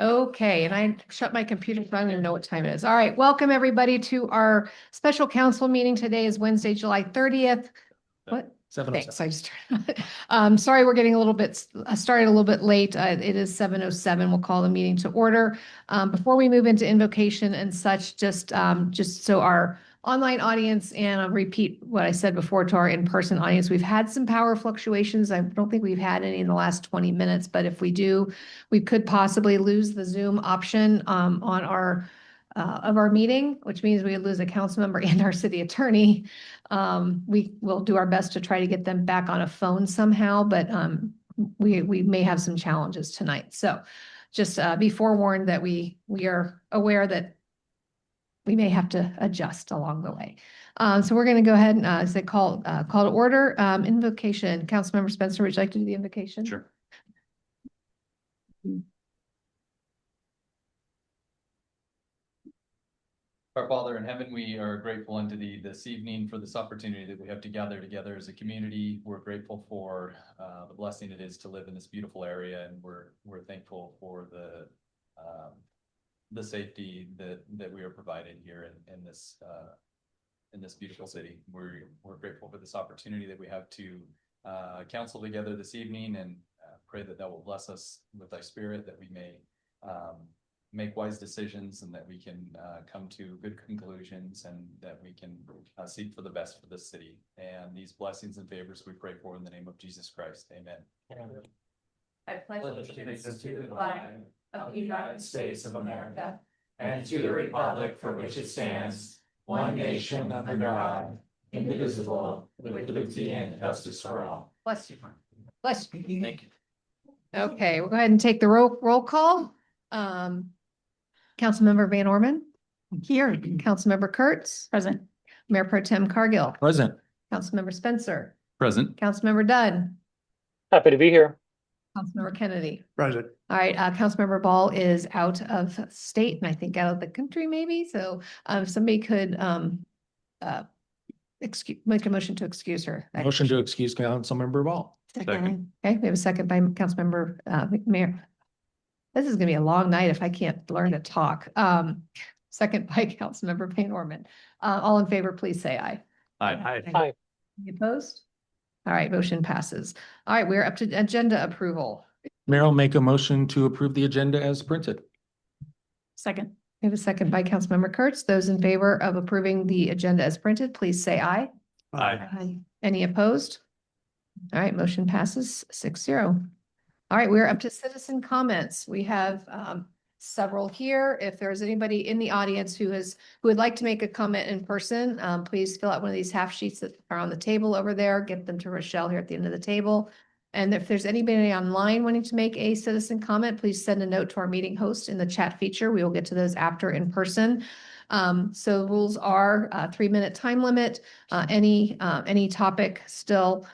Okay, and I shut my computer, so I don't even know what time it is. All right, welcome everybody to our special council meeting. Today is Wednesday, July 30th. What? 7:07. Thanks, I just sorry, we're getting a little bit started a little bit late. It is 7:07. We'll call the meeting to order. Before we move into invocation and such, just so our online audience, and I'll repeat what I said before to our in-person audience, we've had some power fluctuations. I don't think we've had any in the last 20 minutes, but if we do, we could possibly lose the Zoom option on our of our meeting, which means we would lose a council member and our city attorney. We will do our best to try to get them back on a phone somehow, but we may have some challenges tonight. So just be forewarned that we are aware that we may have to adjust along the way. So we're going to go ahead and say call to order. Invocation. Councilmember Spencer, would you like to do the invocation? Sure. Our Father in heaven, we are grateful unto thee this evening for this opportunity that we have to gather together as a community. We're grateful for the blessing it is to live in this beautiful area, and we're thankful for the safety that we are provided here in this beautiful city. We're grateful for this opportunity that we have to counsel together this evening, and pray that will bless us with thy spirit, that we may make wise decisions, and that we can come to good conclusions, and that we can seek for the best for this city. And these blessings and favors we pray for in the name of Jesus Christ. Amen. Amen. I pledge allegiance to the flag of the United States of America and to the republic for which it stands, one nation under God, indivisible, with liberty and justice for all. Bless you. Bless you. Thank you. Okay, we'll go ahead and take the roll call. Councilmember Van Orman. Here. Councilmember Kurtz. Present. Mayor Pro Tem Cargill. Present. Councilmember Spencer. Present. Councilmember Dunn. Happy to be here. Councilmember Kennedy. Present. All right, Councilmember Ball is out of state and I think out of the country maybe. So if somebody could make a motion to excuse her. Motion to excuse Councilmember Ball. Second. Okay, we have a second by Councilmember McMayor. This is gonna be a long night if I can't learn to talk. Second by Councilmember Van Orman. All in favor, please say aye. Aye. Aye. Any opposed? All right, motion passes. All right, we're up to agenda approval. Mayor will make a motion to approve the agenda as printed. Second. We have a second by Councilmember Kurtz. Those in favor of approving the agenda as printed, please say aye. Aye. Any opposed? All right, motion passes 6-0. All right, we're up to citizen comments. We have several here. If there's anybody in the audience who would like to make a comment in person, please fill out one of these half sheets that are on the table over there. Get them to Rochelle here at the end of the table. And if there's anybody online wanting to make a citizen comment, please send a note to our meeting host in the chat feature. We will get to those after in person. So rules are 3-minute time limit. Any topic still,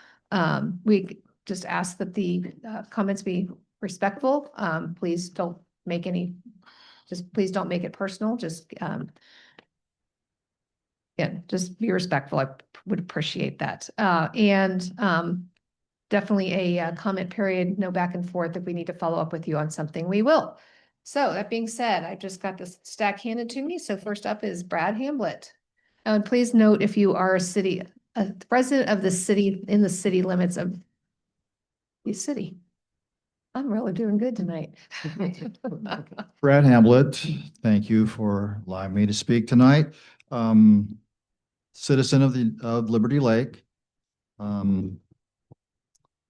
we just ask that the comments be respectful. Please don't make please don't make it personal. Just just be respectful. I would appreciate that. Definitely a comment period, no back and forth. If we need to follow up with you on something, we will. So that being said, I just got this stack handed to me. So first up is Brad Hamblett. And please note, if you are a resident of the city, in the city limits of the city. I'm really doing good tonight. Brad Hamblett, thank you for allowing me to speak tonight. Citizen of Liberty Lake.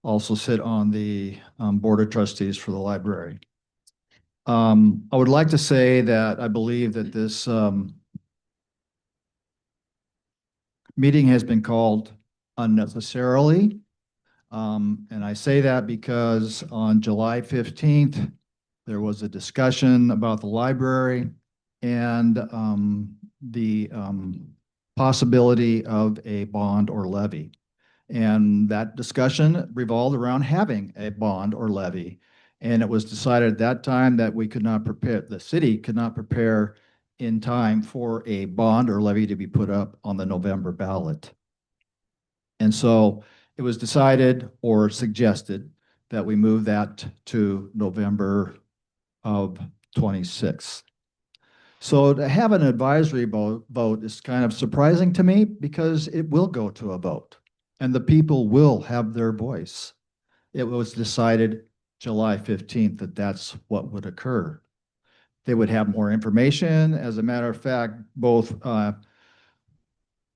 Also sit on the Board of Trustees for the library. I would like to say that I believe that this meeting has been called unnecessarily. And I say that because on July 15th, there was a discussion about the library and the possibility of a bond or levy. And that discussion revolved around having a bond or levy. And it was decided at that time that we could not prepare, the city could not prepare in time for a bond or levy to be put up on the November ballot. And so it was decided or suggested that we move that to November of 26th. So to have an advisory vote is kind of surprising to me because it will go to a vote and the people will have their voice. It was decided July 15th that that's what would occur. They would have more information. As a matter of fact, both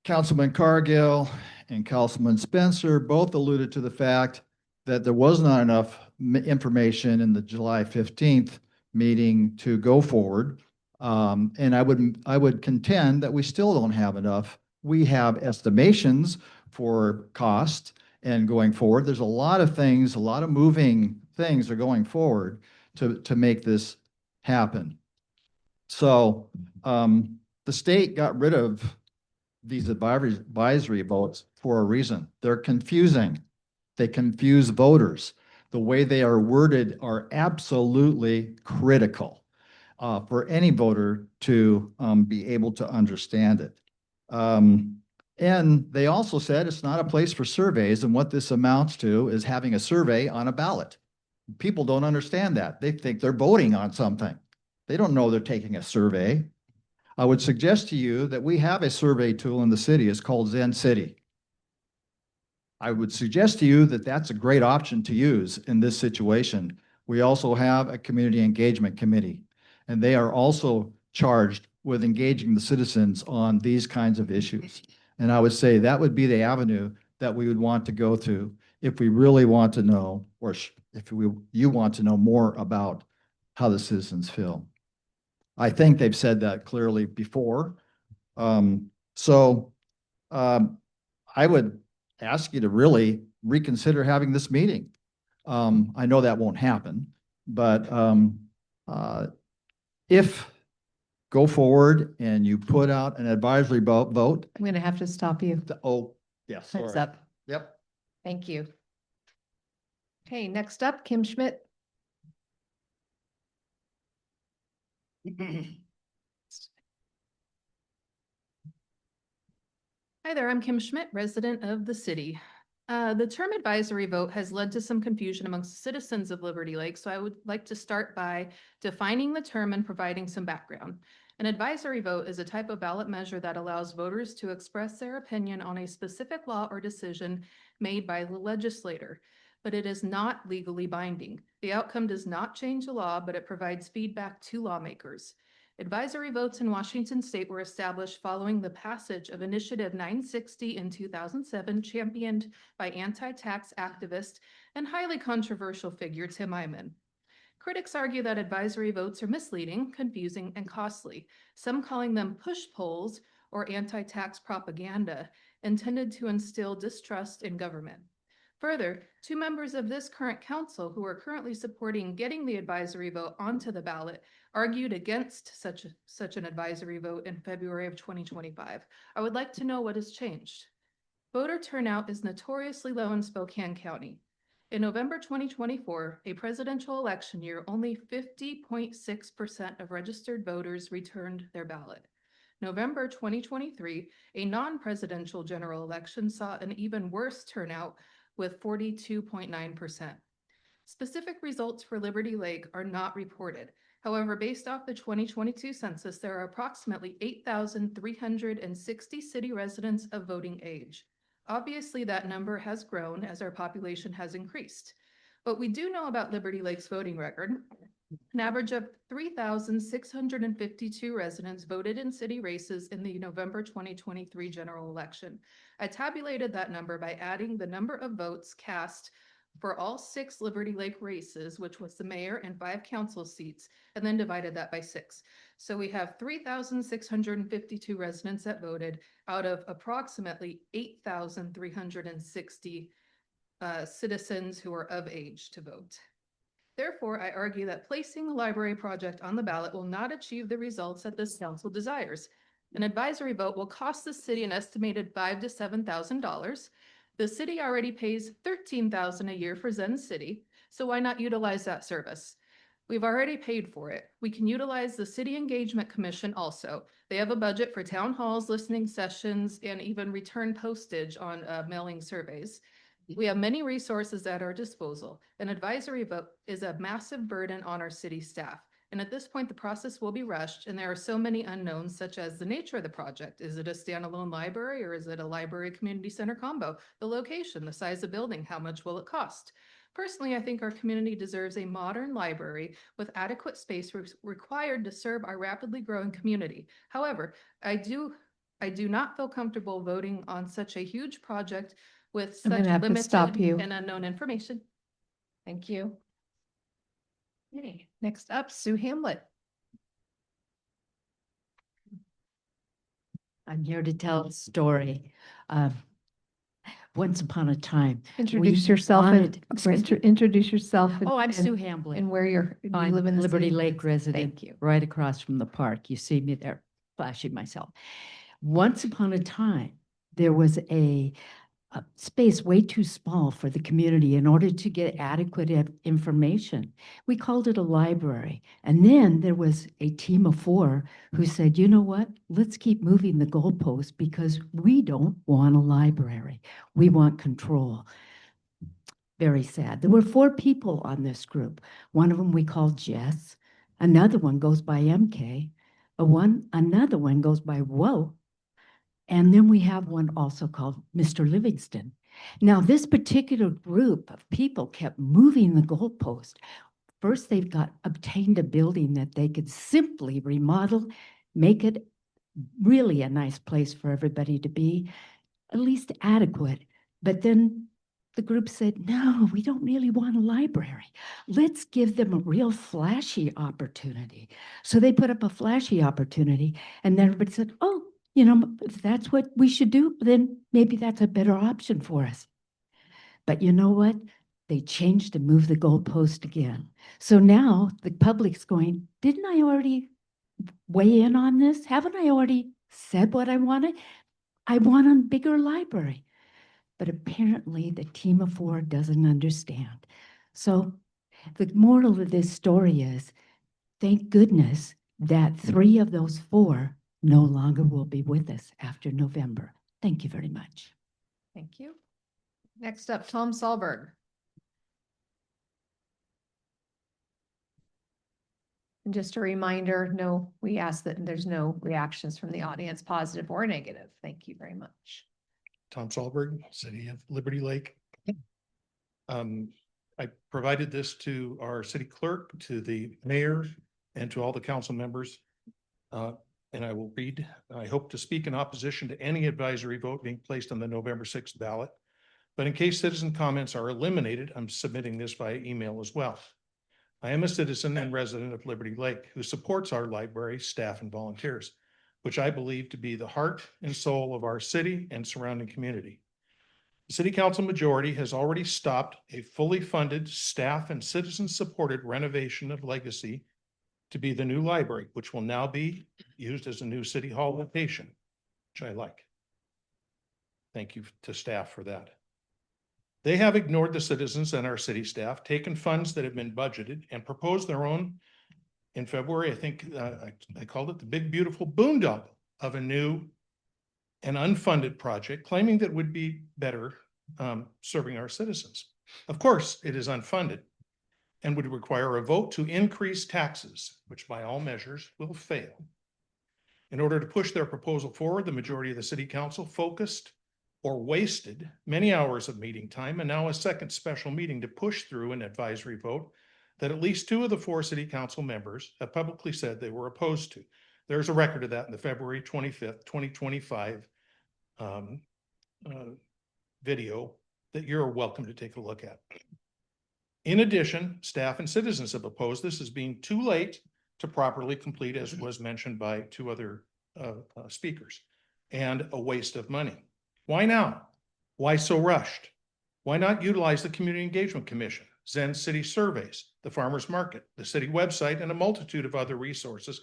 Councilman Cargill and Councilman Spencer both alluded to the fact that there was not enough information in the July 15th meeting to go forward. And I would contend that we still don't have enough. We have estimations for cost and going forward. There's a lot of things, a lot of moving things are going forward to make this happen. So the state got rid of these advisory votes for a reason. They're confusing. They confuse voters. The way they are worded are absolutely critical for any voter to be able to understand it. And they also said it's not a place for surveys, and what this amounts to is having a survey on a ballot. People don't understand that. They think they're voting on something. They don't know they're taking a survey. I would suggest to you that we have a survey tool in the city. It's called Zen City. I would suggest to you that that's a great option to use in this situation. We also have a community engagement committee, and they are also charged with engaging the citizens on these kinds of issues. And I would say that would be the avenue that we would want to go through if we really want to know, or if you want to know more about how the citizens feel. I think they've said that clearly before. I would ask you to really reconsider having this meeting. I know that won't happen, but if go forward and you put out an advisory vote. I'm going to have to stop you. Oh, yes. Heads Sorry. up. Yep. Thank you. Okay, next up, Kim Schmidt. Hi there, I'm Kim Schmidt, resident of the city. The term advisory vote has led to some confusion amongst citizens of Liberty Lake, so I would like to start by defining the term and providing some background. An advisory vote is a type of ballot measure that allows voters to express their opinion on a specific law or decision made by the legislator, but it is not legally binding. The outcome does not change the law, but it provides feedback to lawmakers. Advisory votes in Washington state were established following the passage of Initiative 960 in 2007, championed by anti-tax activist and highly controversial figure Tim Eyman. Critics argue that advisory votes are misleading, confusing, and costly, some calling them push polls or anti-tax propaganda intended to instill distrust in government. Further, two members of this current council who are currently supporting getting the advisory vote onto the ballot argued against such an advisory vote in February of 2025. I would like to know what has changed. Voter turnout is notoriously low in Spokane County. In November 2024, a presidential election year, only 50.6% of registered voters returned their ballot. November 2023, a non-presidential general election saw an even worse turnout with 42.9%. Specific results for Liberty Lake are not reported. However, based off the 2022 census, there are approximately 8,360 city residents of voting age. Obviously, that number has grown as our population has increased. But we do know about Liberty Lake's voting record. An average of 3,652 residents voted in city races in the November 2023 general election. I tabulated that number by adding the number of votes cast for all 6 Liberty Lake races, which was the mayor and 5 council seats, and then divided that by 6. So we have 3,652 residents that voted out of approximately 8,360 citizens who are of age to vote. Therefore, I argue that placing the library project on the ballot will not achieve the results that this council desires. An advisory vote will cost the city an estimated $5,000 to $7,000. The city already pays $13,000 a year for Zen City, so why not utilize that service? We've already paid for it. We can utilize the City Engagement Commission also. They have a budget for town halls, listening sessions, and even return postage on mailing surveys. We have many resources at our disposal. An advisory vote is a massive burden on our city staff. And at this point, the process will be rushed, and there are so many unknowns, such as the nature of the project. Is it a standalone library, or is it a library community center combo? The location, the size of building, how much will it cost? Personally, I think our community deserves a modern library with adequate space required to serve our rapidly growing community. However, I do not feel comfortable voting on such a huge project with I'm such gonna have to stop limited you. and unknown information. Thank you. Okay, next up, Sue Hamlet. I'm here to tell a story. Once upon a time. Introduce we yourself wanted- and introduce yourself. Oh, I'm and- Sue Hamblin. And where do you I'm live in the Liberty city? Lake resident. Thank you. Right across from the park. You see me there flashing myself. Once upon a time, there was a space way too small for the community in order to get adequate information. We called it a library. And then there was a team of 4 who said, you know what? Let's keep moving the goalposts because we don't want a library. We want control. Very sad. There were 4 people on this group. One of them we called Jess. Another one goes by MK. Another one goes by Whoa. And then we have one also called Mr. Livingston. Now, this particular group of people kept moving the goalpost. First, they've obtained a building that they could simply remodel, make it really a nice place for everybody to be, at least adequate. But then the group said, no, we don't really want a library. Let's give them a real flashy opportunity. So they put up a flashy opportunity, and then everybody said, oh, you know, if that's what we should do, then maybe that's a better option for us. But you know what? They changed and moved the goalpost again. So now the public's going, didn't I already weigh in on this? Haven't I already said what I wanted? I want a bigger library. But apparently the team of 4 doesn't understand. So the moral of this story is, thank goodness that 3 of those 4 no longer will be with us after November. Thank you very much. Thank you. Next up, Tom Sahlberg. And just a reminder, we ask that there's no reactions from the audience, positive or negative. Thank you very much. Tom Sahlberg, City of Liberty Lake. I provided this to our city clerk, to the mayor, and to all the council members. And I will read, I hope to speak in opposition to any advisory vote being placed on the November 6th ballot. But in case citizen comments are eliminated, I'm submitting this via email as well. I am a citizen and resident of Liberty Lake who supports our library, staff, and volunteers, which I believe to be the heart and soul of our city and surrounding community. The City Council majority has already stopped a fully funded, staff and citizen-supported renovation of Legacy to be the new library, which will now be used as a new City Hall location, which I like. Thank you to staff for that. They have ignored the citizens and our city staff, taken funds that have been budgeted and proposed their own. In February, I think I called it the big, beautiful boondoggle of a new and unfunded project, claiming that would be better serving our citizens. Of course, it is unfunded and would require a vote to increase taxes, which by all measures will fail. In order to push their proposal forward, the majority of the city council focused or wasted many hours of meeting time and now a second special meeting to push through an advisory vote that at least 2 of the 4 city council members have publicly said they were opposed to. There's a record of that in the February 25th, 2025 video that you're welcome to take a look at. In addition, staff and citizens have opposed this as being too late to properly complete, as was mentioned by 2 other speakers, and a waste of money. Why now? Why so rushed? Why not utilize the Community Engagement Commission, Zen City Surveys, the Farmers Market, the city website, and a multitude of other resources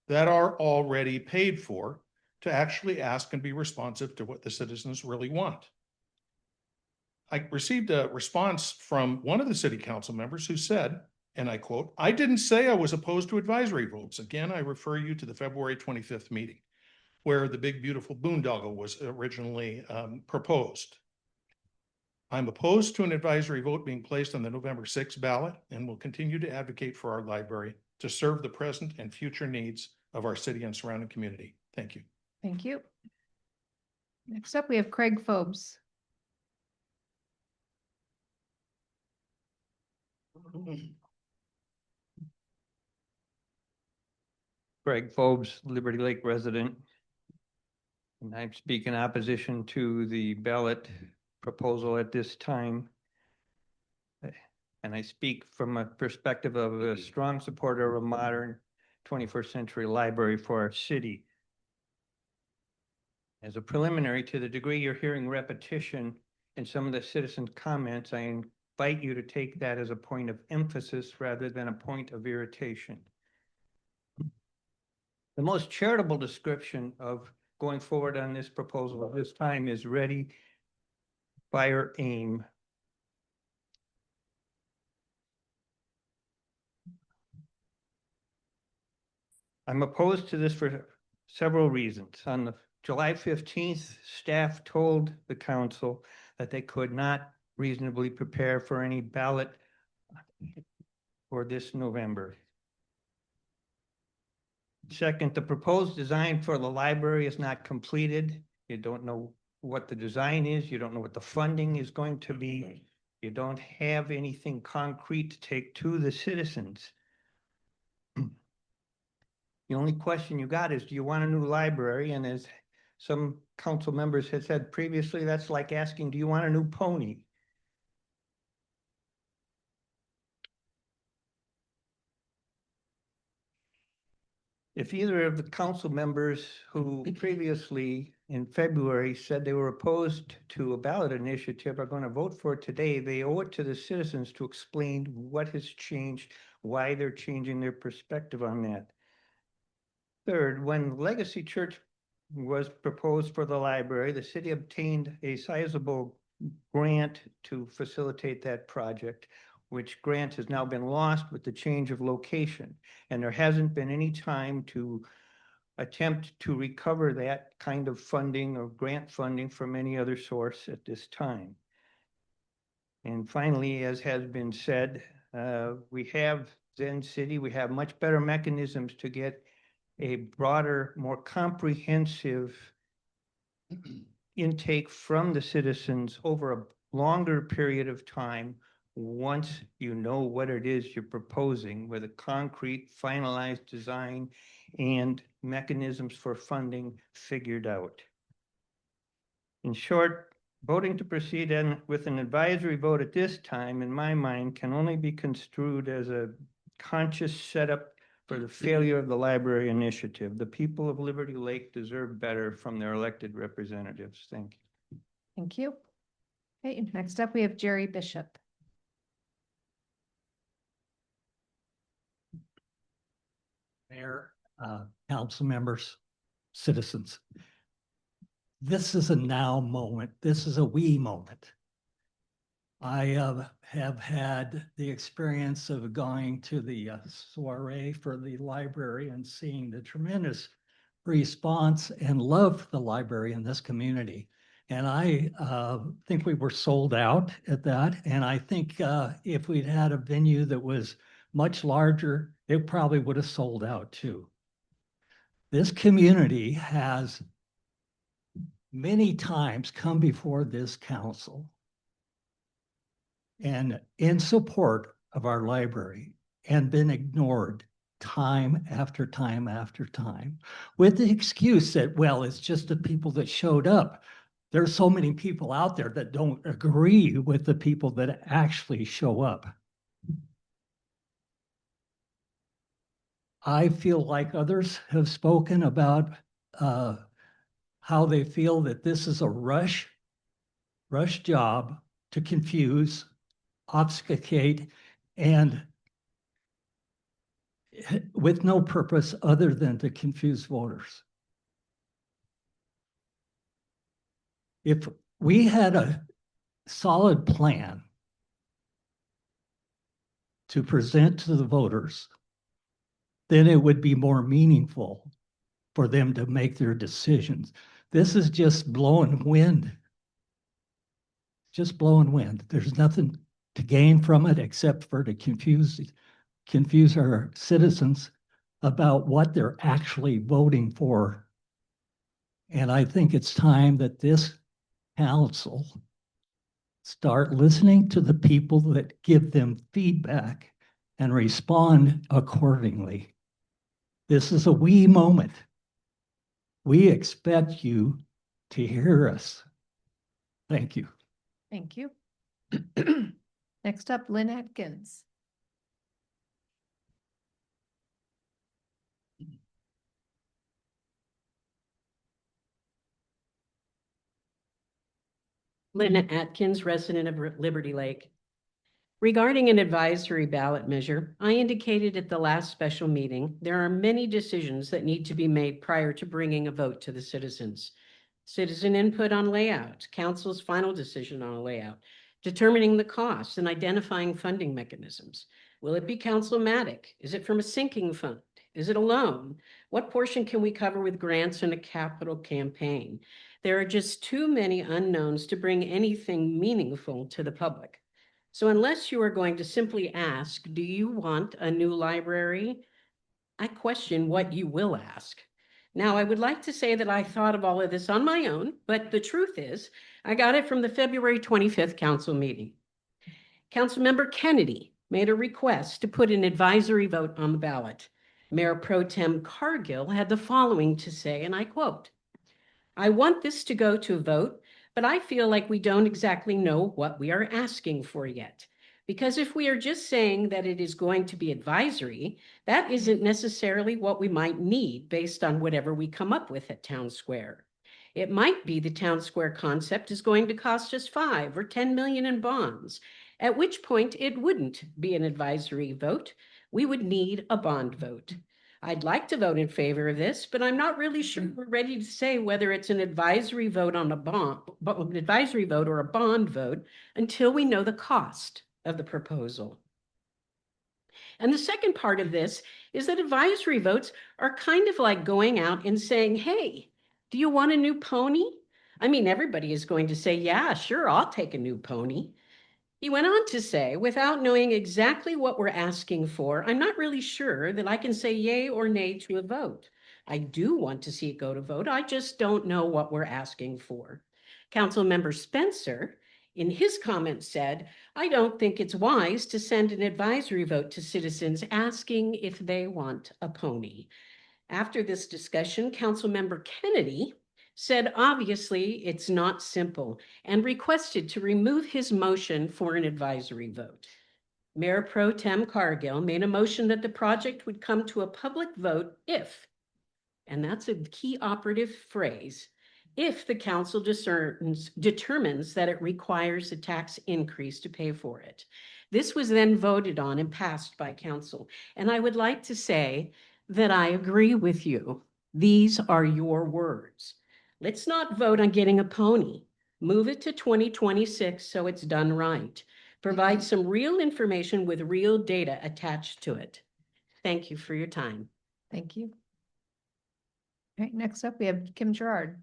that are already paid for to actually ask and be responsive to what the citizens really want? I received a response from one of the city council members who said, and I quote, "I didn't say I was opposed to advisory votes." Again, I refer you to the February 25th meeting where the big, beautiful boondoggle was originally proposed. I'm opposed to an advisory vote being placed on the November 6th ballot and will continue to advocate for our library to serve the present and future needs of our city and surrounding community. Thank you. Thank you. Next up, we have Craig Phobes. Greg Phobes, Liberty Lake resident. And I'm speaking opposition to the ballot proposal at this time. And I speak from a perspective of a strong supporter of a modern 21st century library for our city. As a preliminary, to the degree you're hearing repetition in some of the citizen comments, I invite you to take that as a point of emphasis rather than a point of irritation. The most charitable description of going forward on this proposal at this time is ready, fire, aim. I'm opposed to this for several reasons. On the July 15th, staff told the council that they could not reasonably prepare for any ballot for this November. Second, the proposed design for the library is not completed. You don't know what the design is. You don't know what the funding is going to be. You don't have anything concrete to take to the citizens. The only question you got is, do you want a new library? And as some council members had said previously, that's like asking, do you want a new pony? If either of the council members who previously in February said they were opposed to a ballot initiative are going to vote for it today, they owe it to the citizens to explain what has changed, why they're changing their perspective on that. Third, when Legacy Church was proposed for the library, the city obtained a sizable grant to facilitate that project, which grant has now been lost with the change of location. And there hasn't been any time to attempt to recover that kind of funding or grant funding from any other source at this time. And finally, as has been said, we have Zen City, we have much better mechanisms to get a broader, more comprehensive intake from the citizens over a longer period of time once you know what it is you're proposing with a concrete, finalized design and mechanisms for funding figured out. In short, voting to proceed with an advisory vote at this time, in my mind, can only be construed as a conscious setup for the failure of the library initiative. The people of Liberty Lake deserve better from their elected representatives. Thank you. Thank you. Okay, next up, we have Jerry Bishop. Mayor, council members, citizens. This is a now moment. This is a we moment. I have had the experience of going to the soiree for the library and seeing the tremendous response and love for the library in this community. And I think we were sold out at that. And I think if we'd had a venue that was much larger, it probably would have sold out too. This community has many times come before this council and in support of our library and been ignored time after time after time with the excuse that, well, it's just the people that showed up. There's so many people out there that don't agree with the people that actually show up. I feel like others have spoken about how they feel that this is a rush job to confuse, obfuscate, and with no purpose other than to confuse voters. If we had a solid plan to present to the voters, then it would be more meaningful for them to make their decisions. This is just blowing wind. Just blowing wind. There's nothing to gain from it except for to confuse confuse our citizens about what they're actually voting for. And I think it's time that this council start listening to the people that give them feedback and respond accordingly. This is a we moment. We expect you to hear us. Thank you. Thank you. Next up, Lynn Atkins. Lynn Atkins, resident of Liberty Lake. Regarding an advisory ballot measure, I indicated at the last special meeting, there are many decisions that need to be made prior to bringing a vote to the citizens. Citizen input on layout, council's final decision on a layout, determining the costs and identifying funding mechanisms. Will it be council-matic? Is it from a sinking fund? Is it a loan? What portion can we cover with grants and a capital campaign? There are just too many unknowns to bring anything meaningful to the public. So unless you are going to simply ask, do you want a new library? I question what you will ask. Now, I would like to say that I thought of all of this on my own, but the truth is, I got it from the February 25th council meeting. Councilmember Kennedy made a request to put an advisory vote on the ballot. Mayor Pro Tem Cargill had the following to say, and I quote, "I want this to go to a vote, but I feel like we don't exactly know what we are asking for yet. Because if we are just saying that it is going to be advisory, that isn't necessarily what we might need based on whatever we come up with at Town Square. It might be the Town Square concept is going to cost us 5 or 10 million in bonds, at which point it wouldn't be an advisory vote. We would need a bond vote. I'd like to vote in favor of this, but I'm not really sure we're ready to say whether it's an advisory vote on an advisory vote or a bond vote until we know the cost of the proposal." And the second part of this is that advisory votes are kind of like going out and saying, hey, do you want a new pony? I mean, everybody is going to say, yeah, sure, I'll take a new pony. He went on to say, without knowing exactly what we're asking for, I'm not really sure that I can say yay or nay to a vote. I do want to see it go to vote. I just don't know what we're asking for. Councilmember Spencer, in his comments, said, I don't think it's wise to send an advisory vote to citizens asking if they want a pony. After this discussion, Councilmember Kennedy said, obviously, it's not simple, and requested to remove his motion for an advisory vote. Mayor Pro Tem Cargill made a motion that the project would come to a public vote if, and that's a key operative phrase, if the council determines that it requires a tax increase to pay for it. This was then voted on and passed by council. And I would like to say that I agree with you. These are your words. Let's not vote on getting a pony. Move it to 2026 so it's done right. Provide some real information with real data attached to it. Thank you for your time. Thank you. All right, next up, we have Kim Gerard.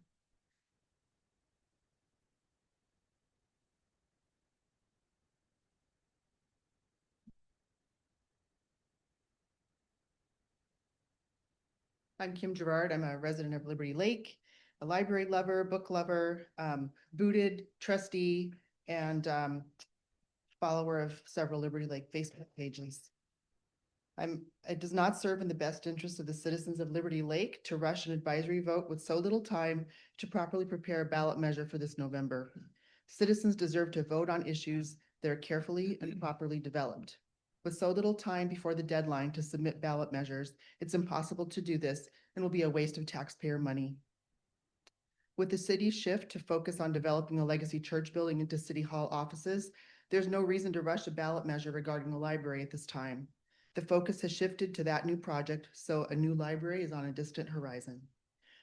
I'm Kim Gerard. I'm a resident of Liberty Lake, a library lover, book lover, booted trustee, and follower of several Liberty Lake Facebook pages. It does not serve in the best interest of the citizens of Liberty Lake to rush an advisory vote with so little time to properly prepare a ballot measure for this November. Citizens deserve to vote on issues that are carefully and properly developed. With so little time before the deadline to submit ballot measures, it's impossible to do this and will be a waste of taxpayer money. With the city's shift to focus on developing a legacy church building into City Hall offices, there's no reason to rush a ballot measure regarding the library at this time. The focus has shifted to that new project, so a new library is on a distant horizon.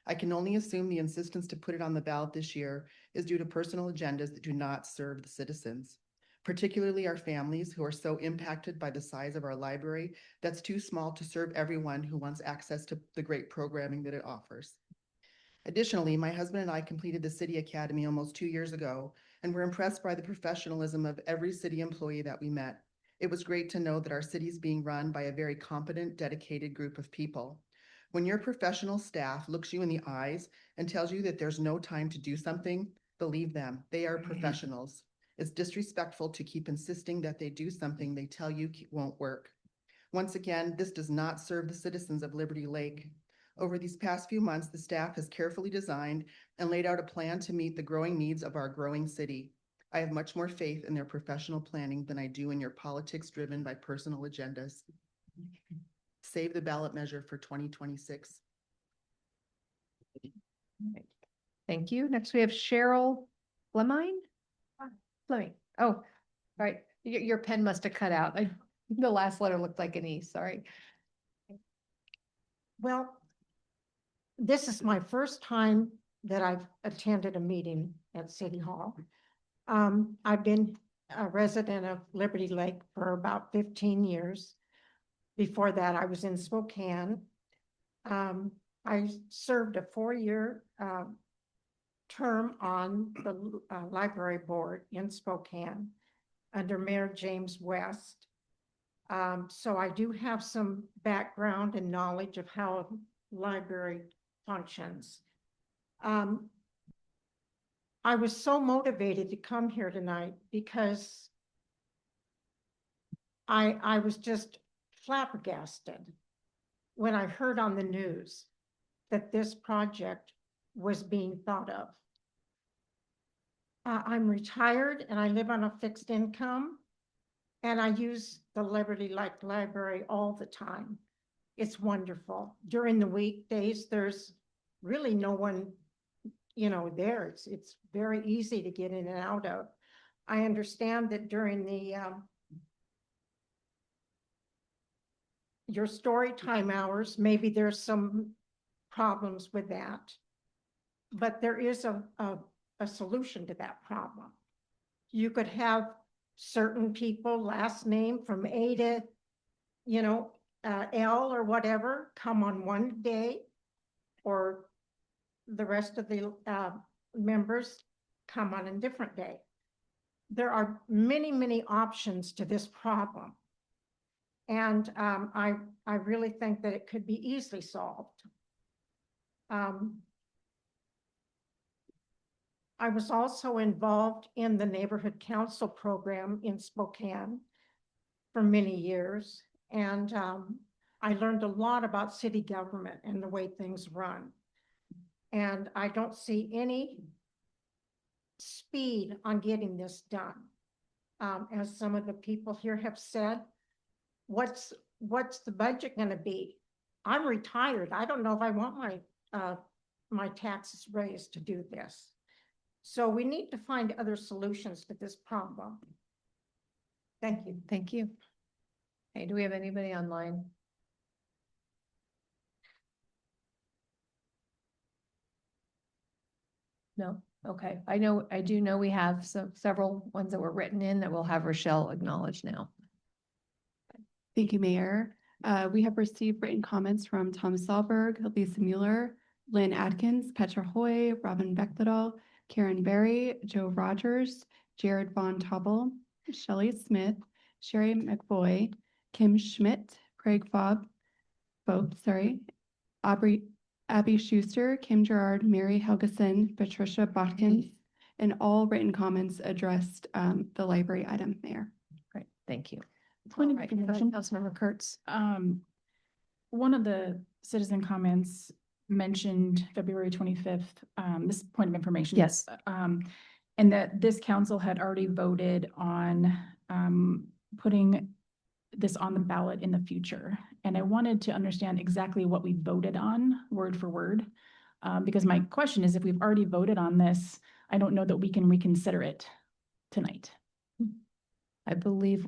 I can only assume the insistence to put it on the ballot this year is due to personal agendas that do not serve the citizens, particularly our families who are so impacted by the size of our library that's too small to serve everyone who wants access to the great programming that it offers. Additionally, my husband and I completed the City Academy almost 2 years ago, and were impressed by the professionalism of every city employee that we met. It was great to know that our city is being run by a very competent, dedicated group of people. When your professional staff looks you in the eyes and tells you that there's no time to do something, believe them, they are professionals. It's disrespectful to keep insisting that they do something they tell you won't work. Once again, this does not serve the citizens of Liberty Lake. Over these past few months, the staff has carefully designed and laid out a plan to meet the growing needs of our growing city. I have much more faith in their professional planning than I do in your politics driven by personal agendas. Save the ballot measure for 2026. Thank you. Next, we have Cheryl Fleming. Fleming. Oh, all right. Your pen must have cut out. The last letter looked like an E, sorry. Well, this is my first time that I've attended a meeting at City Hall. I've been a resident of Liberty Lake for about 15 years. Before that, I was in Spokane. I served a 4-year term on the library board in Spokane under Mayor James West. So I do have some background and knowledge of how a library functions. I was so motivated to come here tonight because I was just flabbergasted when I heard on the news that this project was being thought of. I'm retired and I live on a fixed income, and I use the Liberty Lake Library all the time. It's wonderful. During the weekdays, there's really no one, there. It's very easy to get in and out of. I understand that during the your story time hours, maybe there's some problems with that, but there is a solution to that problem. You could have certain people, last name from A to, L or whatever, come on one day, or the rest of the members come on a different day. There are many, many options to this problem. And I really think that it could be easily solved. I was also involved in the neighborhood council program in Spokane for many years. And I learned a lot about city government and the way things run. And I don't see any speed on getting this done. As some of the people here have said, what's the budget going to be? I'm retired. I don't know if I want my taxes raised to do this. So we need to find other solutions to this problem. Thank you. Thank you. Hey, do we have anybody online? No? Okay. I do know we have several ones that were written in that we'll have Rochelle acknowledge now. Thank you, Mayor. We have received written comments from Tom Salberg, Lisa Mueller, Lynn Atkins, Petra Hoy, Robin Beckledal, Karen Berry, Joe Rogers, Jared Von Tobel, Shelley Smith, Sherry McBoy, Kim Schmidt, Craig Abby Schuster, Kim Gerard, Mary Helgeson, Patricia Botkins, and all written comments addressed the library item, Mayor. Great, thank you. Point of Right, information. Councilmember Kurtz. One of the citizen comments mentioned February 25th, this point of information. Yes. And that this council had already voted on putting this on the ballot in the future. And I wanted to understand exactly what we voted on word for word. Because my question is, if we've already voted on this, I don't know that we can reconsider it tonight. I believe,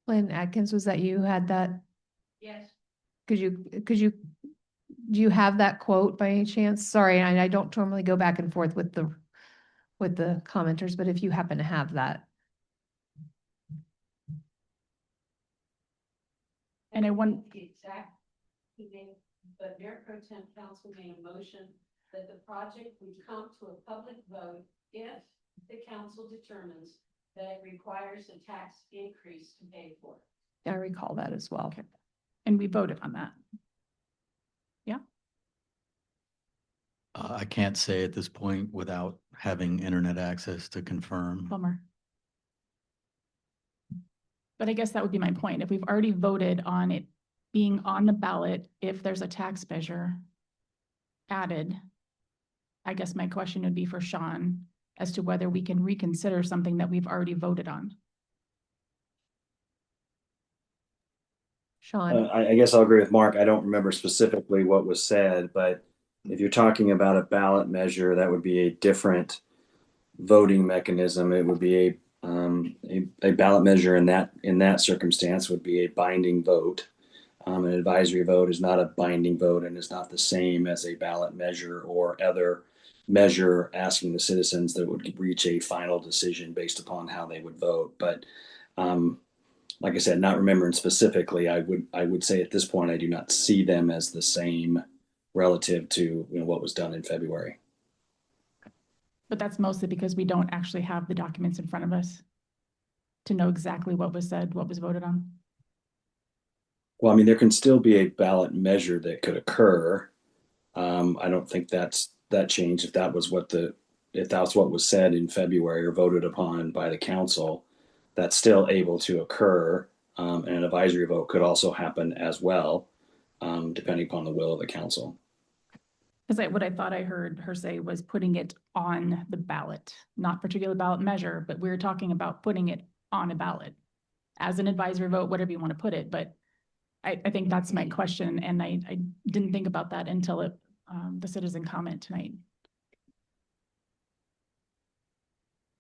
Lynn Atkins, was that you had that? Yes. Do you have that quote by any chance? Sorry, I don't normally go back and forth with the commenters, but if you happen to have that. And I want. The exact, but Mayor Pro Tem Council made a motion that the project would come to a public vote if the council determines that requires a tax increase to pay for it. I recall that as well. And we voted on that. I can't say at this point without having internet access to confirm. Bummer. But I guess that would be my point. If we've already voted on it being on the ballot, if there's a tax measure added, I guess my question would be for Sean as to whether we can reconsider something that we've already voted on. Sean, I guess I'll agree with Mark. I don't remember specifically what was said, but if you're talking about a ballot measure, that would be a different voting mechanism. It would be a ballot measure in that circumstance would be a binding vote. An advisory vote is not a binding vote and is not the same as a ballot measure or other measure asking the citizens that would reach a final decision based upon how they would vote. But like I said, not remembering specifically, I would say at this point I do not see them as the same relative to what was done in February. But that's mostly because we don't actually have the documents in front of us to know exactly what was said, what was voted on. Well, I mean, there can still be a ballot measure that could occur. I don't think that changed. If that's what was said in February or voted upon by the council, that's still able to occur. And an advisory vote could also happen as well, depending upon the will of the council. Because what I thought I heard her say was putting it on the ballot, not particular ballot measure, but we're talking about putting it on a ballot as an advisory vote, whatever you want to put it. But I think that's my question. And I didn't think about that until the citizen comment tonight.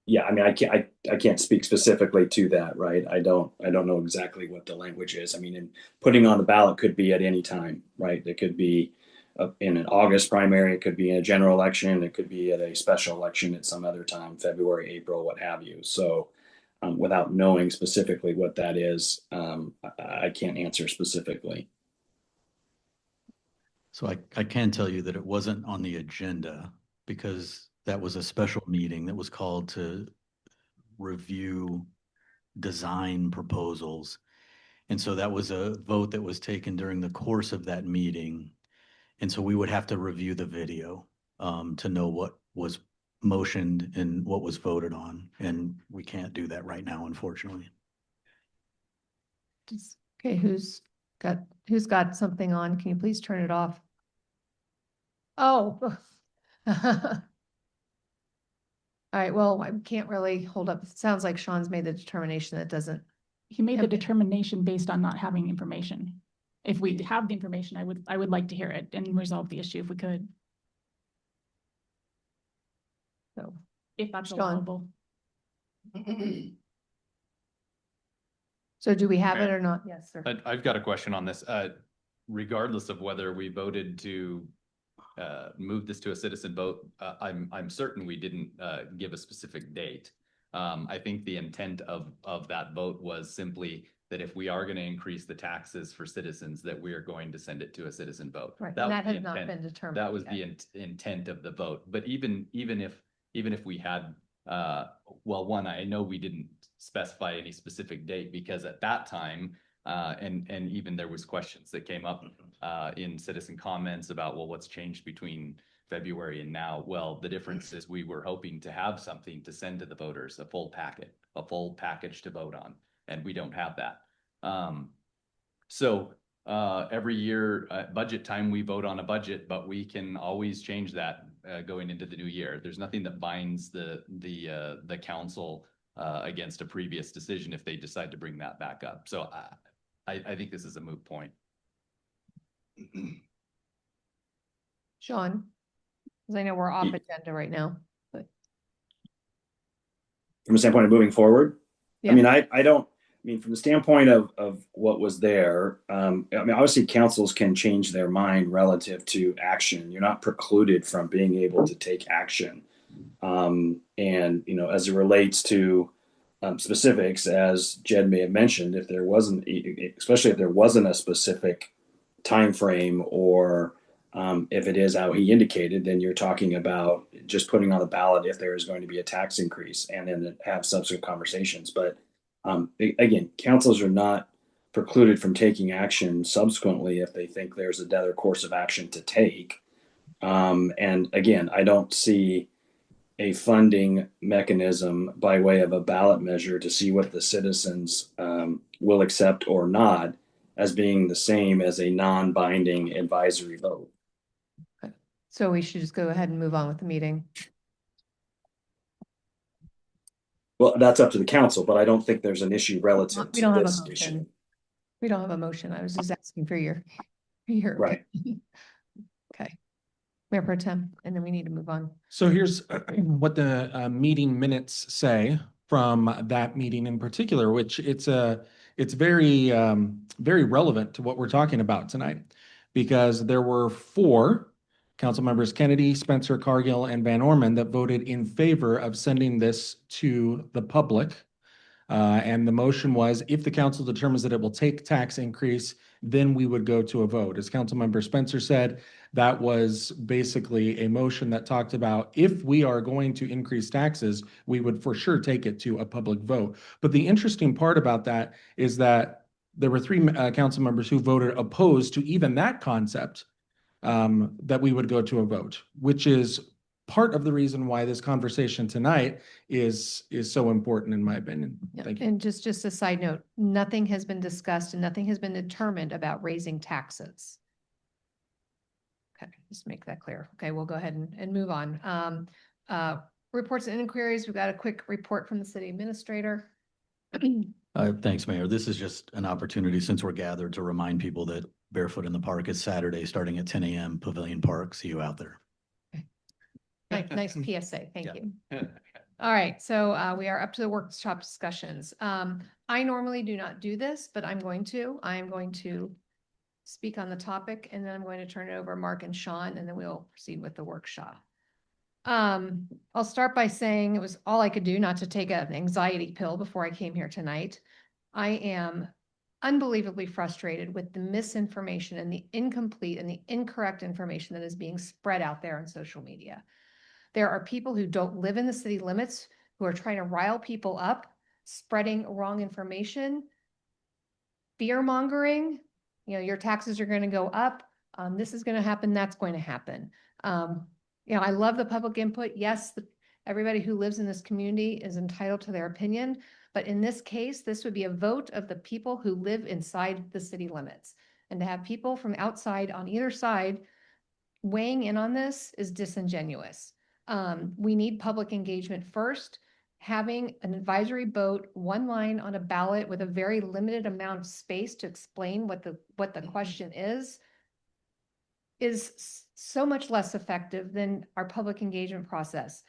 Yeah, I mean, I can't speak specifically to that, right? I don't know exactly what the language is. I mean, and putting on the ballot could be at any time, right? It could be in an August primary, it could be in a general election, it could be at a special election at some other time, February, April, what have you. So without knowing specifically what that is, I can't answer specifically. So I can tell you that it wasn't on the agenda because that was a special meeting that was called to review design proposals. And so that was a vote that was taken during the course of that meeting. And so we would have to review the video to know what was motioned and what was voted on. And we can't do that right now, unfortunately. Okay, who's got something on? Can you please turn it off? Oh. All right, well, I can't really hold up. It sounds like Sean's made the determination that doesn't. He made the determination based on not having information. If we have the information, I would like to hear it and resolve the issue if we could. So if that's Sean. allowable. So do we have it or not? Yes, sir. I've got a question on this. Regardless of whether we voted to move this to a citizen vote, I'm certain we didn't give a specific date. I think the intent of that vote was simply that if we are going to increase the taxes for citizens, that we are going to send it to a citizen vote. Right, That and was that the has not intent. been determined. That was yet. the intent of the vote. But even if we had, well, one, I know we didn't specify any specific date because at that time, and even there was questions that came up in citizen comments about, well, what's changed between February and now? Well, the difference is we were hoping to have something to send to the voters, a full package to vote on, and we don't have that. So every year budget time, we vote on a budget, but we can always change that going into the new year. There's nothing that binds the council against a previous decision if they decide to bring that back up. So I think this is a moot point. Sean, because I know we're off agenda right now, but. From the standpoint of moving forward, Yeah. I mean, I don't. I mean, from the standpoint of what was there, I mean, obviously councils can change their mind relative to action. You're not precluded from being able to take action. And, as it relates to specifics, as Jed may have mentioned, if there wasn't, especially if there wasn't a specific time frame or If it is how he indicated, then you're talking about just putting on the ballot if there is going to be a tax increase and then have subsequent conversations. But again, councils are not precluded from taking action subsequently if they think there's another course of action to take. And again, I don't see a funding mechanism by way of a ballot measure to see what the citizens will accept or not as being the same as a non-binding advisory vote. So we should just go ahead and move on with the meeting. Well, that's up to the council, but I don't think there's an issue relative We to don't have a this motion. issue. We don't have a motion. I was just asking for your Right. Okay. Mayor Pro Tem, and then we need to move on. So here's what the meeting minutes say from that meeting in particular, which it's very very relevant to what we're talking about tonight, because there were 4 council members, Kennedy, Spencer, Cargill, and Van Orman, that voted in favor of sending this to the public. And the motion was, if the council determines that it will take tax increase, then we would go to a vote. As Councilmember Spencer said, that was basically a motion that talked about if we are going to increase taxes, we would for sure take it to a public vote. But the interesting part about that is that there were 3 council members who voted opposed to even that concept, that we would go to a vote, which is part of the reason why this conversation tonight is so important, in my opinion. Yeah, Thank you. and just a side note, nothing has been discussed and nothing has been determined about raising taxes. Okay, just make that clear. Okay, we'll go ahead and move on. Reports and inquiries, we've got a quick report from the city administrator. Thanks, Mayor. This is just an opportunity, since we're gathered, to remind people that Barefoot in the Park is Saturday, starting at 10 a.m. Pavilion Park. See you out there. Nice PSA, thank you. All right, so we are up to the workshop discussions. I normally do not do this, but I'm going to. I'm going to speak on the topic, and then I'm going to turn it over to Mark and Sean, and then we'll proceed with the workshop. I'll start by saying it was all I could do not to take an anxiety pill before I came here tonight. I am unbelievably frustrated with the misinformation and the incomplete and the incorrect information that is being spread out there on social media. There are people who don't live in the city limits who are trying to rile people up, spreading wrong information, fear mongering. You know, your taxes are going to go up. This is going to happen. That's going to happen. You know, I love the public input. Yes, everybody who lives in this community is entitled to their opinion. But in this case, this would be a vote of the people who live inside the city limits. And to have people from outside on either side weighing in on this is disingenuous. We need public engagement first. Having an advisory vote, one line on a ballot with a very limited amount of space to explain what the question is so much less effective than our public engagement process.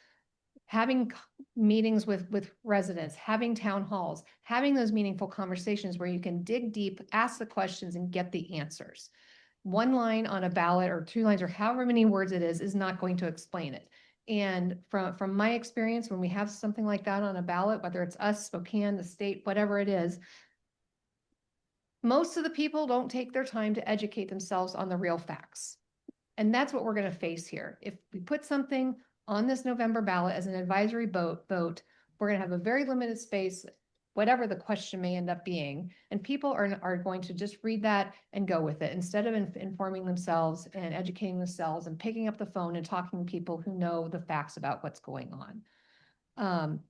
Having meetings with residents, having town halls, having those meaningful conversations where you can dig deep, ask the questions, and get the answers. One line on a ballot or 2 lines or however many words it is not going to explain it. And from my experience, when we have something like that on a ballot, whether it's us, Spokane, the state, whatever it is, most of the people don't take their time to educate themselves on the real facts. And that's what we're going to face here. If we put something on this November ballot as an advisory vote, we're going to have a very limited space, whatever the question may end up being. And people are going to just read that and go with it instead of informing themselves and educating themselves and picking up the phone and talking to people who know the facts about what's going on.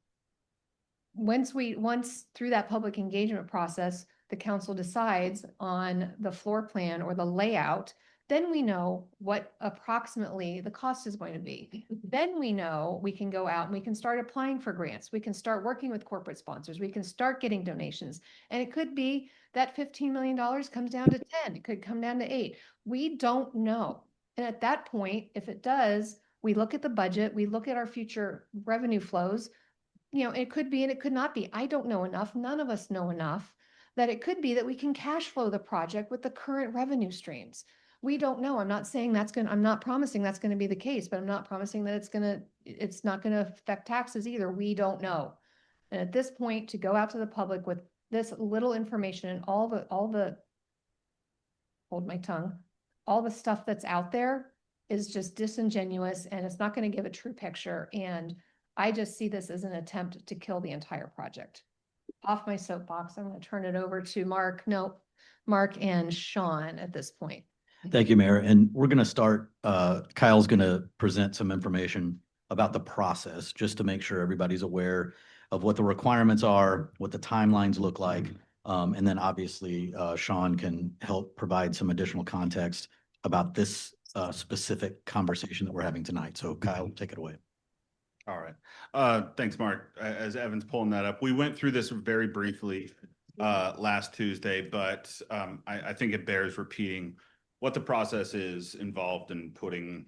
Once through that public engagement process, the council decides on the floor plan or the layout, then we know what approximately the cost is going to be. Then we know we can go out and we can start applying for grants. We can start working with corporate sponsors. We can start getting donations. And it could be that $15 million comes down to 10. It could come down to 8. We don't know. And at that point, if it does, we look at the budget, we look at our future revenue flows. You know, it could be and it could not be. I don't know enough. None of us know enough that it could be that we can cash flow the project with the current revenue streams. We don't know. I'm not promising that's going to be the case, but I'm not promising that it's not going to affect taxes either. We don't know. And at this point, to go out to the public with this little information and all the hold my tongue, all the stuff that's out there is just disingenuous and it's not going to give a true picture. And I just see this as an attempt to kill the entire project. Off my soapbox, I'm going to turn it over to Mark and Sean at this point. Thank you, Mayor. And we're going to start, Kyle's going to present some information about the process, just to make sure everybody's aware of what the requirements are, what the timelines look like. And then obviously, Sean can help provide some additional context about this specific conversation that we're having tonight. So Kyle, take it away. All right. Thanks, Mark. As Evan's pulling that up, we went through this very briefly last Tuesday, but I think it bears repeating what the process is involved in putting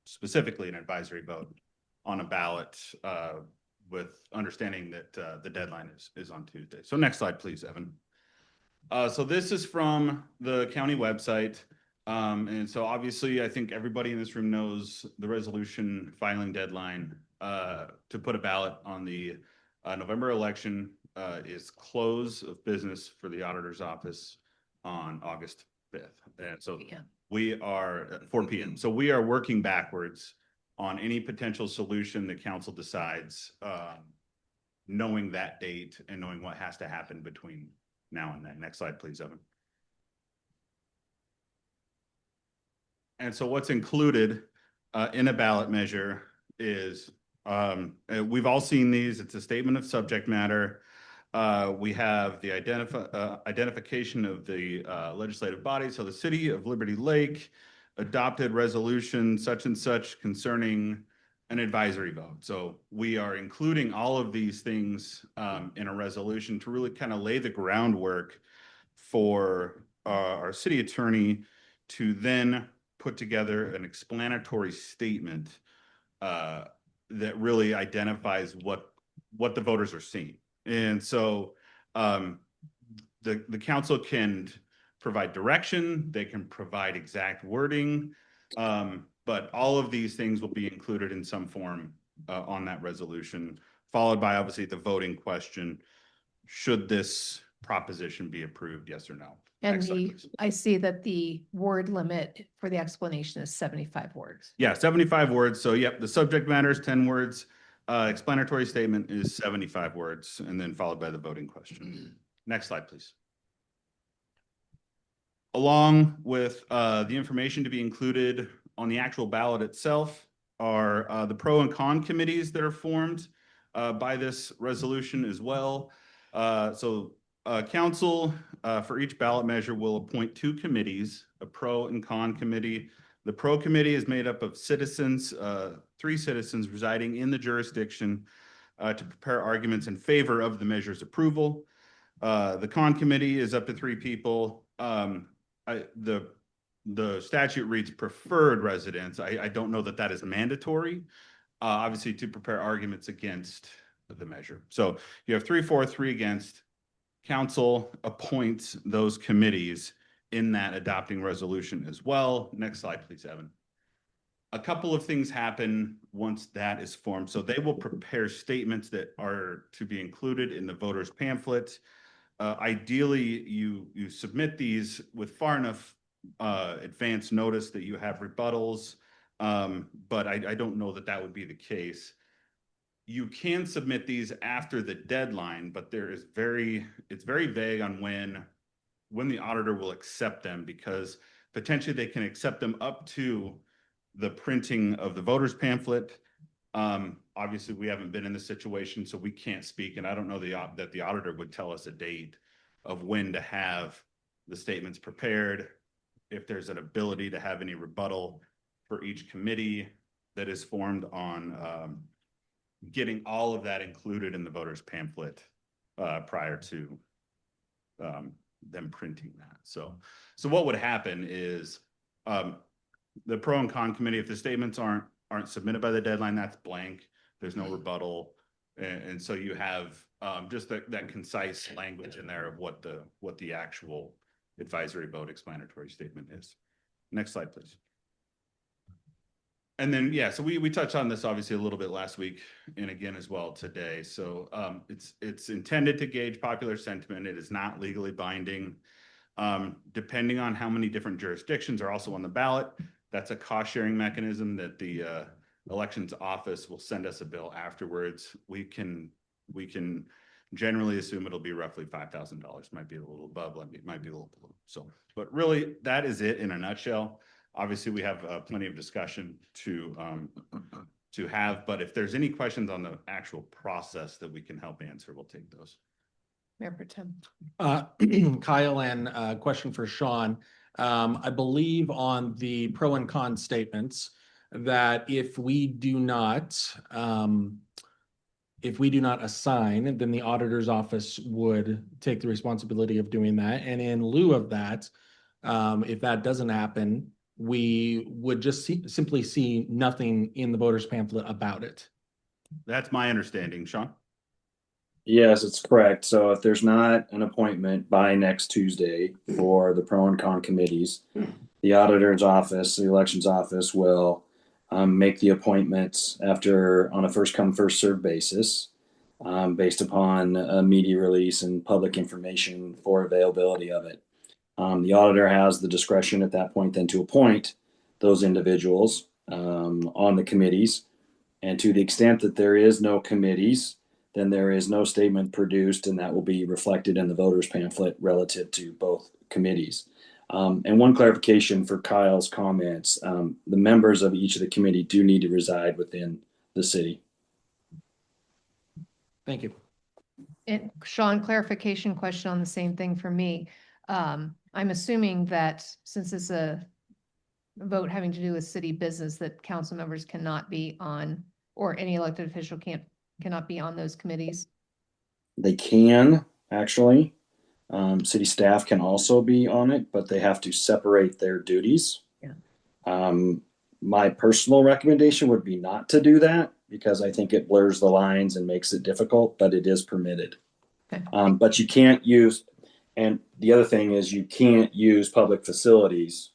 specifically an advisory vote on a ballot with understanding that the deadline is on Tuesday. So next slide, please, Evan. So this is from the county website. And so obviously, I think everybody in this room knows the resolution filing deadline to put a ballot on the November election is close of business for the auditor's office on August 5th. And so we are at 4 p.m. So we are working backwards on any potential solution the council decides, knowing that date and knowing what has to happen between now and then. Next slide, please, Evan. And so what's included in a ballot measure is, we've all seen these. It's a statement of subject matter. We have the identification of the legislative body. So the City of Liberty Lake adopted resolution such and such concerning an advisory vote. So we are including all of these things in a resolution to really kind of lay the groundwork for our city attorney to then put together an explanatory statement that really identifies what the voters are seeing. And so the council can provide direction, they can provide exact wording, but all of these things will be included in some form on that resolution, followed by obviously the voting question. Should this proposition be approved, yes or no? And I see that the word limit for the explanation is 75 words. Yeah, 75 words. So yep, the subject matter is 10 words. Explanatory statement is 75 words, and then followed by the voting question. Next slide, please. Along with the information to be included on the actual ballot itself are the pro and con committees that are formed by this resolution as well. Council for each ballot measure will appoint 2 committees, a pro and con committee. The pro committee is made up of citizens, 3 citizens residing in the jurisdiction to prepare arguments in favor of the measure's approval. The con committee is up to 3 people. The statute reads preferred residents. I don't know that that is mandatory, obviously, to prepare arguments against the measure. So you have 3 for, 3 against. Council appoints those committees in that adopting resolution as well. Next slide, please, Evan. A couple of things happen once that is formed. So they will prepare statements that are to be included in the voter's pamphlet. Ideally, you submit these with far enough advance notice that you have rebuttals, but I don't know that that would be the case. You can submit these after the deadline, but it's very vague on when the auditor will accept them, because potentially they can accept them up to the printing of the voter's pamphlet. Obviously, we haven't been in this situation, so we can't speak, and I don't know that the auditor would tell us a date of when to have the statements prepared, if there's an ability to have any rebuttal for each committee that is formed on getting all of that included in the voter's pamphlet prior to them printing that. So what would happen is the pro and con committee, if the statements aren't submitted by the deadline, that's blank. There's no rebuttal, and so you have just that concise language in there of what the actual advisory vote explanatory statement is. Next slide, please. And then, yeah, so we touched on this obviously a little bit last week and again as well today. So it's intended to gauge popular sentiment. It is not legally binding. Depending on how many different jurisdictions are also on the ballot, that's a cost sharing mechanism that the elections office will send us a bill afterwards. We can generally assume it'll be roughly $5,000. Might be a little above, might be a little below. So, but really that is it in a nutshell. Obviously we have plenty of discussion to have, but if there's any questions on the actual process that we can help answer, we'll take those. Mayor Pro Tem. Kyle, and a question for Sean. I believe on the pro and con statements that if we do not assign, then the auditor's office would take the responsibility of doing that. And in lieu of that, if that doesn't happen, we would just simply see nothing in the voter's pamphlet about it. That's my understanding. Sean? Yes, it's correct. So if there's not an appointment by next Tuesday for the pro and con committees, the auditor's office, the elections office will make the appointments on a first come, first served basis, based upon a media release and public information for availability of it. The auditor has the discretion at that point then to appoint those individuals on the committees. And to the extent that there is no committees, then there is no statement produced, and that will be reflected in the voter's pamphlet relative to both committees. And one clarification for Kyle's comments, the members of each of the committee do need to reside within the city. Thank you. And Sean, clarification question on the same thing for me. I'm assuming that since it's a vote having to do with city business, that council members cannot be on, or any elected official cannot be on those committees. They can, actually. City staff can also be on it, but they have to separate their duties. Yeah. My personal recommendation would be not to do that because I think it blurs the lines and makes it difficult, but it is permitted. Okay. But you can't use, and the other thing is you can't use public facilities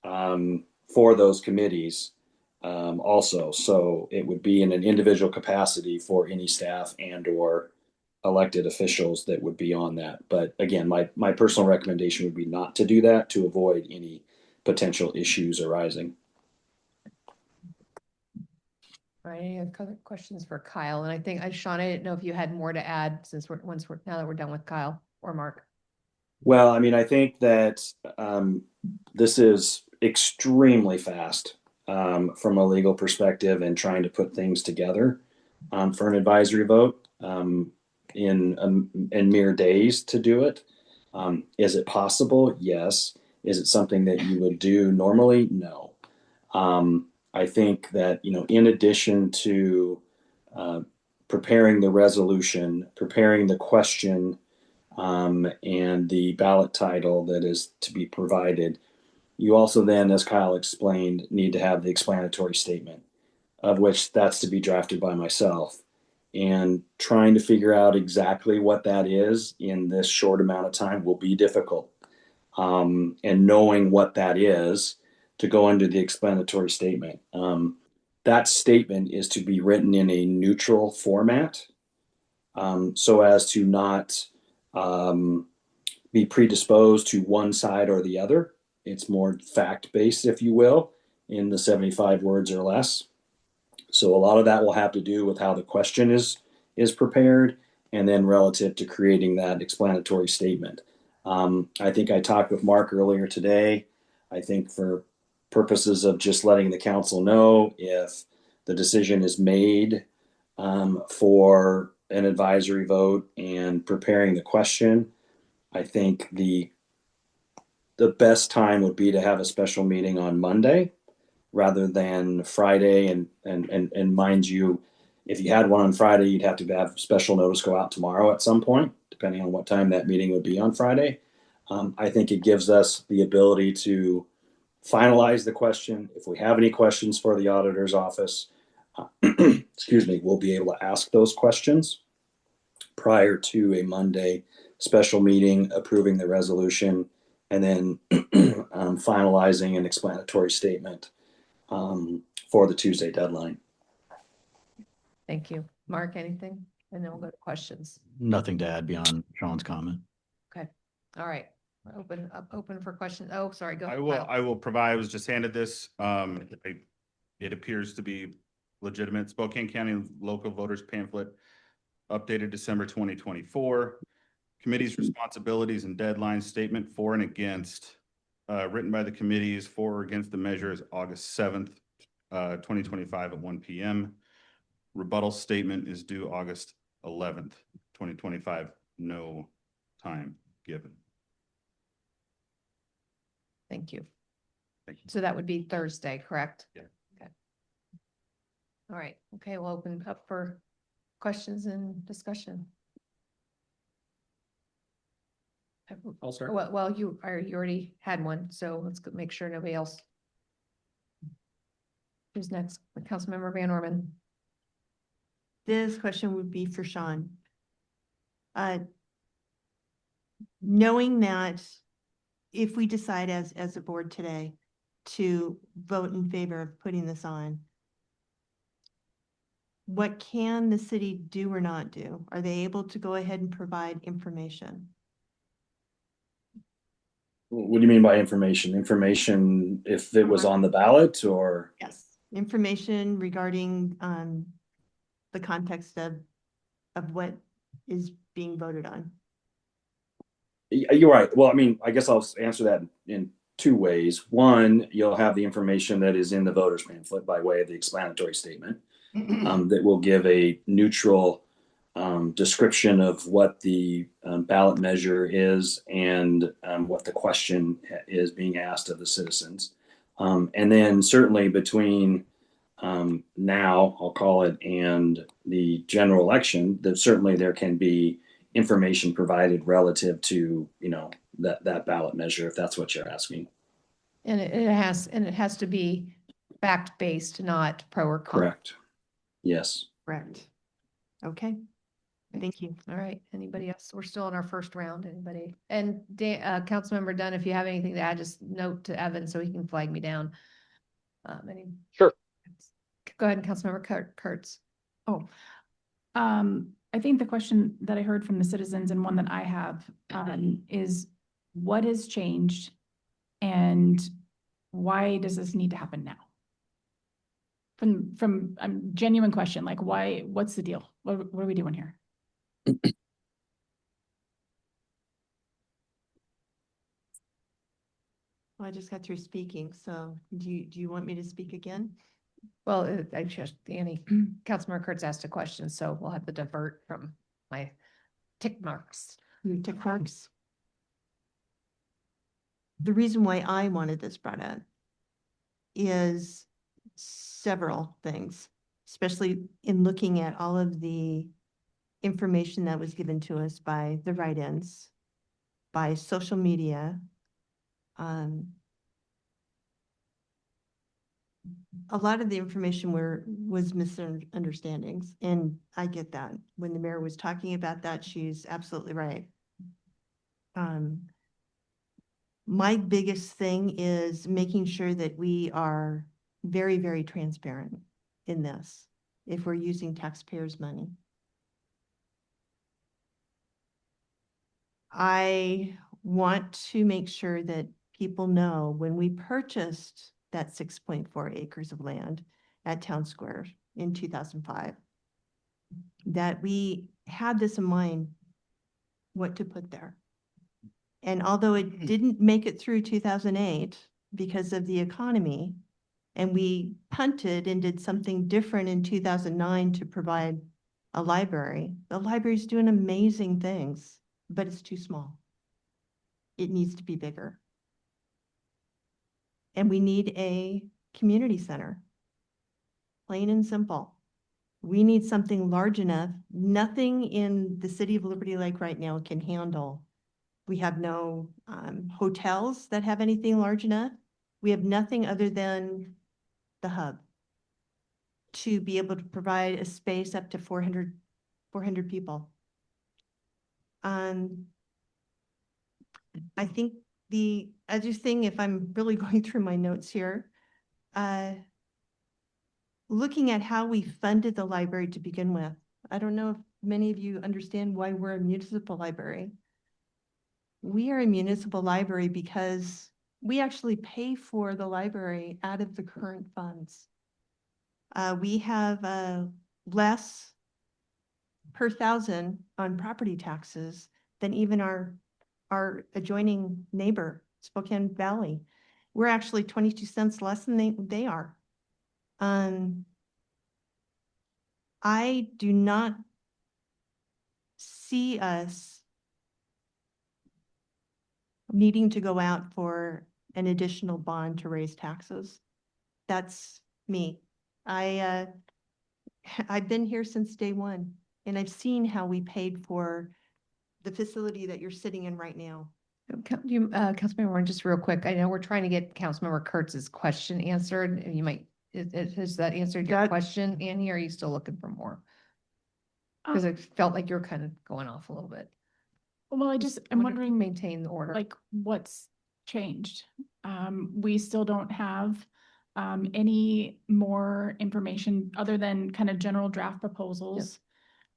for those committees also. So it would be in an individual capacity for any staff and or elected officials that would be on that. But again, my personal recommendation would be not to do that to avoid any potential issues arising. All right, any other questions for Kyle? And I think, Sean, I didn't know if you had more to add since now that we're done with Kyle or Mark. Well, I mean, I think that this is extremely fast from a legal perspective and trying to put things together for an advisory vote in mere days to do it. Is it possible? Yes. Is it something that you would do normally? No. I think that, in addition to preparing the resolution, preparing the question, and the ballot title that is to be provided, you also then, as Kyle explained, need to have the explanatory statement, of which that's to be drafted by myself. And trying to figure out exactly what that is in this short amount of time will be difficult. And knowing what that is to go into the explanatory statement. That statement is to be written in a neutral format, so as to not be predisposed to one side or the other. It's more fact-based, if you will, in the 75 words or less. So a lot of that will have to do with how the question is prepared, and then relative to creating that explanatory statement. I think I talked with Mark earlier today. I think for purposes of just letting the council know if the decision is made for an advisory vote and preparing the question, I think the best time would be to have a special meeting on Monday rather than Friday. And mind you, if you had one on Friday, you'd have to have special notice go out tomorrow at some point, depending on what time that meeting would be on Friday. I think it gives us the ability to finalize the question. If we have any questions for the auditor's office, excuse me, we'll be able to ask those questions prior to a Monday special meeting, approving the resolution, and then finalizing an explanatory statement for the Tuesday deadline. Thank you. Mark, anything? And then we'll go to questions. Nothing to add beyond Sean's comment. Okay. All right. Open for questions. Oh, sorry, go. I ahead, will, Kyle. I will provide, I was just handed this, it appears to be legitimate. Spokane County Local Voters Pamphlet, updated December 2024. Committee's responsibilities and deadlines, statement for and against, written by the committees for or against the measure is August 7th, 2025 at 1 p.m. Rebuttal statement is due August 11th, 2025, no time given. Thank you. Thank you. So that would be Thursday, correct? Yeah. Okay. All right. Okay, we'll open up for questions and discussion. I'll start. Well, you already had one, so let's make sure nobody else. Who's next? Councilmember Van Orman. This question would be for Sean. Knowing that if we decide as a board today to vote in favor of putting this on, what can the city do or not do? Are they able to go ahead and provide information? What do you mean by information? Information if it was on the ballot or? Yes. Information regarding the context of what is being voted on. You're right. Well, I mean, I guess I'll answer that in two ways. One, you'll have the information that is in the voters pamphlet by way of the explanatory statement that will give a neutral description of what the ballot measure is and what the question is being asked of the citizens. And then certainly between now, I'll call it, and the general election, that certainly there can be information provided relative to, that ballot measure, if that's what you're asking. And it has to be fact-based, not pro or con. Correct. Yes. Correct. Okay. Thank you. All right. Anybody else? We're still in our first round. Anybody? And Councilmember Dunn, if you have anything to add, just note to Evan so he can flag me down. Sure. Go ahead, Councilmember Kurtz. I think the question that I heard from the citizens and one that I have is what has changed and why does this need to happen now? From a genuine question, like why, what's the deal? What are we doing here? Well, I just got through speaking, so do you want me to speak again? Well, I just, Councilmember Kurtz asked a question, so we'll have to divert from my tick marks. Your tick marks? The reason why I wanted this brought up is several things, especially in looking at all of the information that was given to us by the write-ins, by social media. A lot of the information was misunderstandings, and I get that. When the mayor was talking about that, she's absolutely right. My biggest thing is making sure that we are very, very transparent in this, if we're using taxpayers' money. I want to make sure that people know when we purchased that 6.4 acres of land at Town Square in 2005, that we had this in mind, what to put there. And although it didn't make it through 2008 because of the economy, and we punted and did something different in 2009 to provide a library, the library's doing amazing things, but it's too small. It needs to be bigger. And we need a community center, plain and simple. We need something large enough. Nothing in the city of Liberty Lake right now can handle. We have no hotels that have anything large enough. We have nothing other than the hub to be able to provide a space up to 400 people. I think the other thing, if I'm really going through my notes here, looking at how we funded the library to begin with. I don't know if many of you understand why we're a municipal library. we are a municipal library because we actually pay for the library out of the current funds. We have less per thousand on property taxes than even our adjoining neighbor, Spokane Valley. We're actually 22 cents less than they are. I do not see us needing to go out for an additional bond to raise taxes. That's me. I've been here since day one, and I've seen how we paid for the facility that you're sitting in right now. Councilmember Warren, just real quick, I know we're trying to get Councilmember Kurtz's question answered, and you might, has that answered your question, Annie, or are you still looking for more? Because it felt like you were kind of going off a little bit. Well, I'm wondering, maintain the order. like, what's changed? We still don't have any more information other than kind of general draft proposals.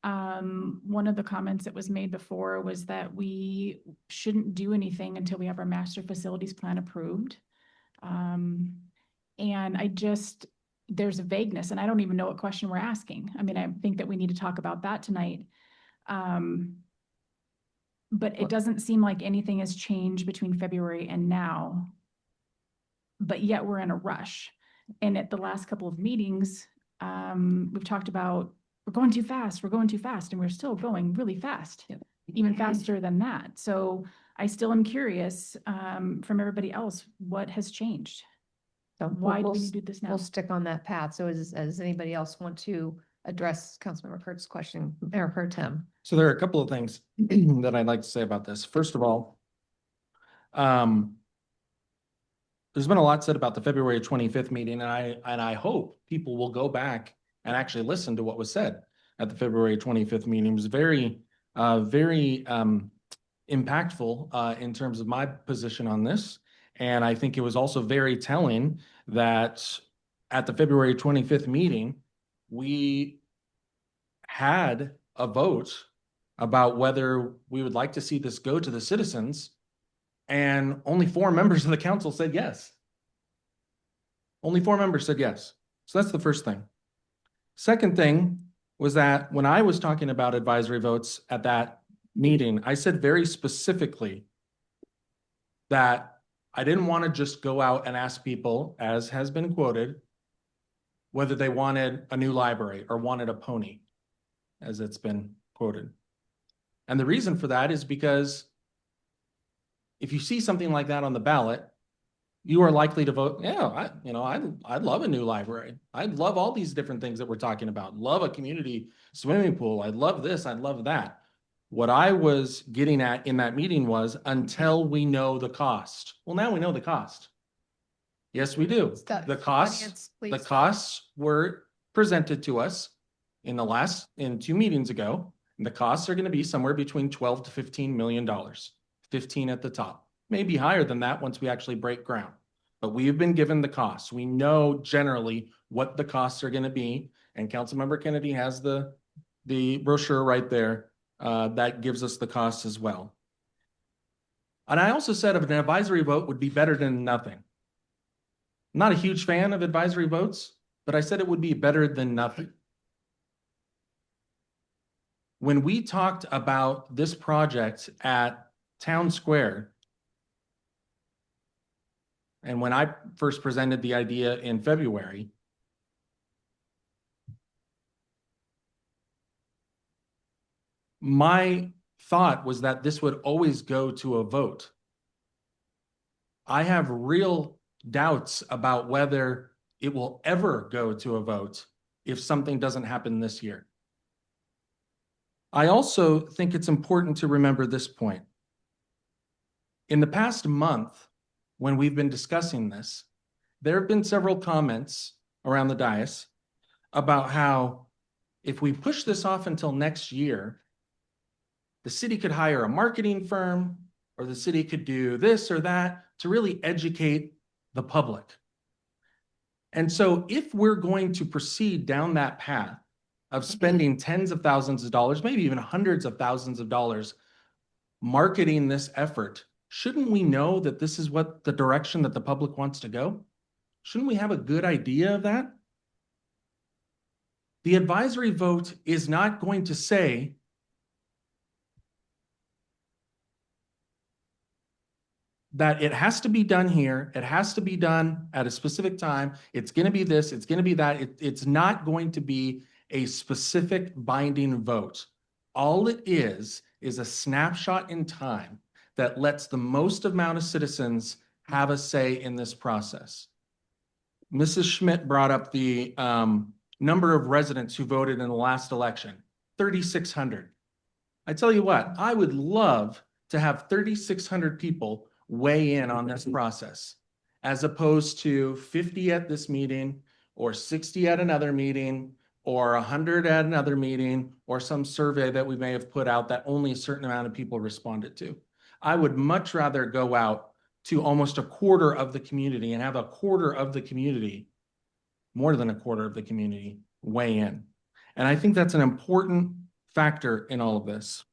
One of the comments that was made before was that we shouldn't do anything until we have our master facilities plan approved. And there's a vagueness, and I don't even know what question we're asking. I mean, I think that we need to talk about that tonight. But it doesn't seem like anything has changed between February and now, but yet we're in a rush. And at the last couple of meetings, we've talked about, we're going too fast, and we're still going really fast, even faster than that. So I still am curious from everybody else, what has changed? So Why do we need to do this now? We'll stick on that path. So does anybody else want to address Councilmember Kurtz's question, Mayor Pro Tem? So there are a couple of things that I'd like to say about this. First of all, there's been a lot said about the February 25th meeting, and I hope people will go back and actually listen to what was said at the February 25th meeting. It was very impactful in terms of my position on this. And I think it was also very telling that at the February 25th meeting, we had a vote about whether we would like to see this go to the citizens, and only 4 members of the council said yes. Only 4 members said yes. So that's the first thing. Second thing was that when I was talking about advisory votes at that meeting, I said very specifically that I didn't want to just go out and ask people, as has been quoted, whether they wanted a new library or wanted a pony, as it's been quoted. And the reason for that is because if you see something like that on the ballot, you are likely to vote, yeah, I'd love a new library. I'd love all these different things that we're talking about. Love a community swimming pool. I'd love this. I'd love that. What I was getting at in that meeting was until we know the cost. Well, now we know the cost. Yes, we do. The costs were presented to us in 2 meetings ago. And the costs are going to be somewhere between $12 to $15 million, 15 at the top, maybe higher than that once we actually break ground. But we've been given the costs. We know generally what the costs are going to be. And Councilmember Kennedy has the brochure right there. That gives us the costs as well. And I also said if an advisory vote would be better than nothing. I'm not a huge fan of advisory votes, but I said it would be better than nothing. When we talked about this project at Town Square, and when I first presented the idea in February, my thought was that this would always go to a vote. I have real doubts about whether it will ever go to a vote if something doesn't happen this year. I also think it's important to remember this point. In the past month, when we've been discussing this, there have been several comments around the dais about how if we push this off until next year, the city could hire a marketing firm, or the city could do this or that to really educate the public. And so if we're going to proceed down that path of spending tens of thousands of dollars, maybe even hundreds of thousands of dollars marketing this effort, shouldn't we know that this is what the direction that the public wants to go? Shouldn't we have a good idea of that? The advisory vote is not going to say that it has to be done here, it has to be done at a specific time, it's going to be this, it's going to be that. It's not going to be a specific binding vote. All it is a snapshot in time that lets the most amount of citizens have a say in this process. Mrs. Schmidt brought up the number of residents who voted in the last election, 3,600. I tell you what, I would love to have 3,600 people weigh in on this process, as opposed to 50 at this meeting, or 60 at another meeting, or 100 at another meeting, or some survey that we may have put out that only a certain amount of people responded to. I would much rather go out to almost a quarter of the community and have a quarter of the community, more than a quarter of the community, weigh in. And I think that's an important factor in all of this.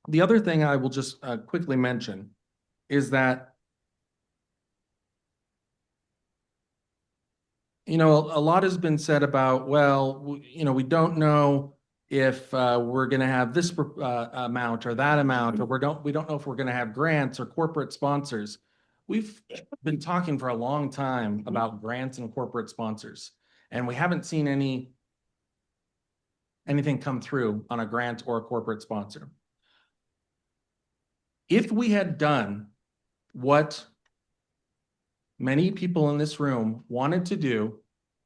The other thing I will just quickly mention is that, you know, a lot has been said about, well, you know, we don't know if we're going to have this amount or that amount, or we don't know if we're going to have grants or corporate sponsors. We've been talking for a long time about grants and corporate sponsors, and we haven't seen anything come through on a grant or a corporate sponsor. If we had done what many people in this room wanted to do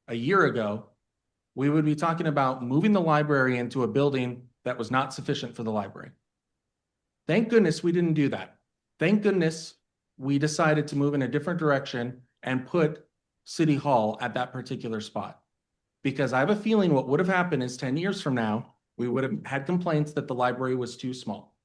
a year ago, we would be talking about moving the library into a building that was not sufficient for the library. Thank goodness we didn't do that. Thank goodness we decided to move in a different direction and put City Hall at that particular spot. Because I have a feeling what would have happened is 10 years from now, we would have had complaints that the library was too small.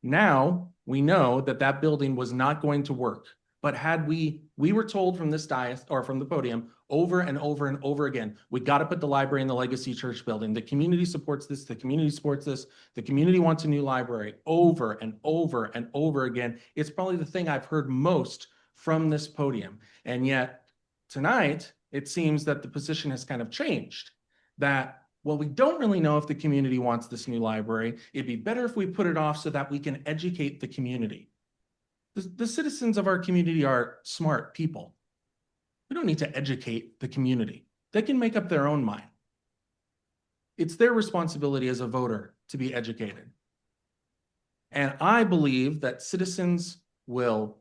Now we know that that building was not going to work. But had we were told from this dais or from the podium over and over and over again, we got to put the library in the Legacy Church building. The community supports this. The community supports this. The community wants a new library over and over and over again. It's probably the thing I've heard most from this podium. And yet tonight, it seems that the position has kind of changed, that, well, we don't really know if the community wants this new library. It'd be better if we put it off so that we can educate the community. The citizens of our community are smart people. We don't need to educate the community. They can make up their own mind. It's their responsibility as a voter to be educated. And I believe that citizens will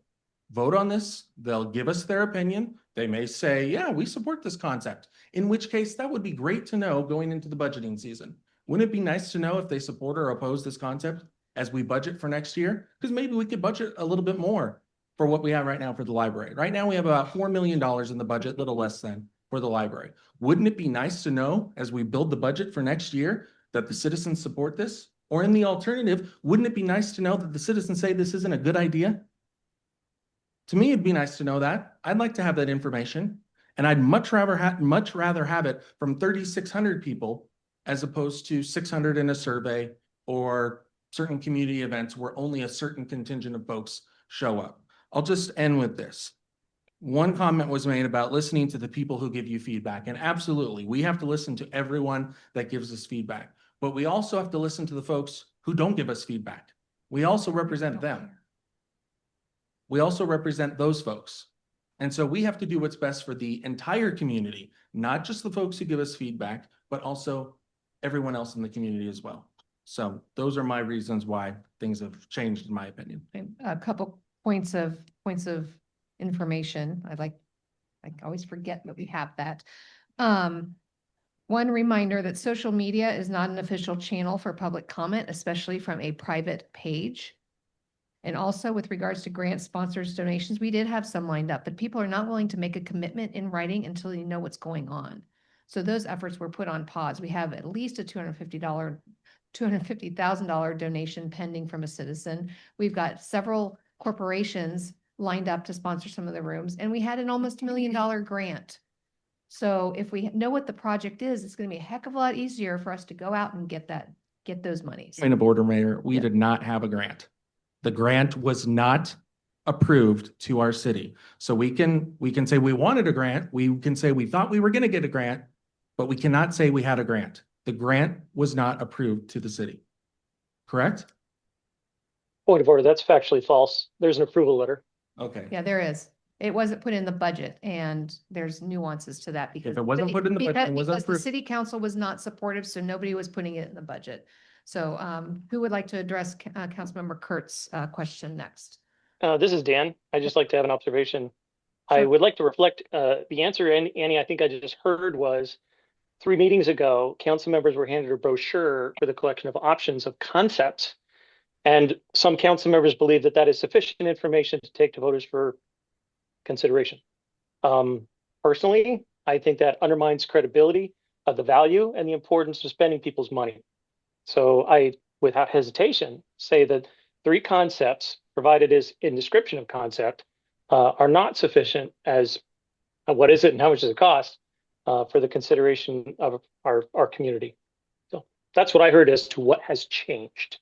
vote on this. They'll give us their opinion. They may say, yeah, we support this concept, in which case that would be great to know going into the budgeting season. Wouldn't it be nice to know if they support or oppose this concept as we budget for next year? Because maybe we could budget a little bit more for what we have right now for the library. Right now we have about $4 million in the budget, little less than, for the library. Wouldn't it be nice to know as we build the budget for next year that the citizens support this? Or in the alternative, wouldn't it be nice to know that the citizens say this isn't a good idea? To me, it'd be nice to know that. I'd like to have that information, and I'd much rather have it from 3,600 people as opposed to 600 in a survey or certain community events where only a certain contingent of folks show up. I'll just end with this. One comment was made about listening to the people who give you feedback, and absolutely, we have to listen to everyone that gives us feedback, but we also have to listen to the folks who don't give us feedback. We also represent them. We also represent those folks. And so we have to do what's best for the entire community, not just the folks who give us feedback, but also everyone else in the community as well. So those are my reasons why things have changed, in my opinion. A couple points of information. I always forget that we have that. One reminder that social media is not an official channel for public comment, especially from a private page. And also with regards to grant sponsors, donations, we did have some lined up, but people are not willing to make a commitment in writing until you know what's going on. So those efforts were put on pause. We have at least a $250,000 donation pending from a citizen. We've got several corporations lined up to sponsor some of the rooms, and we had an almost $1 million grant. So if we know what the project is, it's going to be a heck of a lot easier for us to go out and get that get those monies. Point of order, Mayor, we Yeah. did not have a grant. The grant was not approved to our city. So we can say we wanted a grant, we can say we thought we were gonna get a grant, but we cannot say we had a grant. The grant was not approved to the city. Correct? Point of order, that's factually false. There's an approval letter. Okay. Yeah, there is. It wasn't put in the budget and there's nuances to that because. it wasn't put in the budget, it wasn't Because the approved. city council was not supportive, so nobody was putting it in the budget. So who would like to address Councilmember Kurt's question next? This is Dan. I'd just like to have an observation. I would like to reflect, the answer, Annie, I think I just heard was 3 meetings ago, council members were handed a brochure with a collection of options of concepts. And some council members believe that that is sufficient information to take to voters for consideration. Personally, I think that undermines credibility of the value and the importance of spending people's money. So I, without hesitation, say that 3 concepts provided as in description of concept are not sufficient as what is it and how much does it cost for the consideration of our community. So that's what I heard as to what has changed.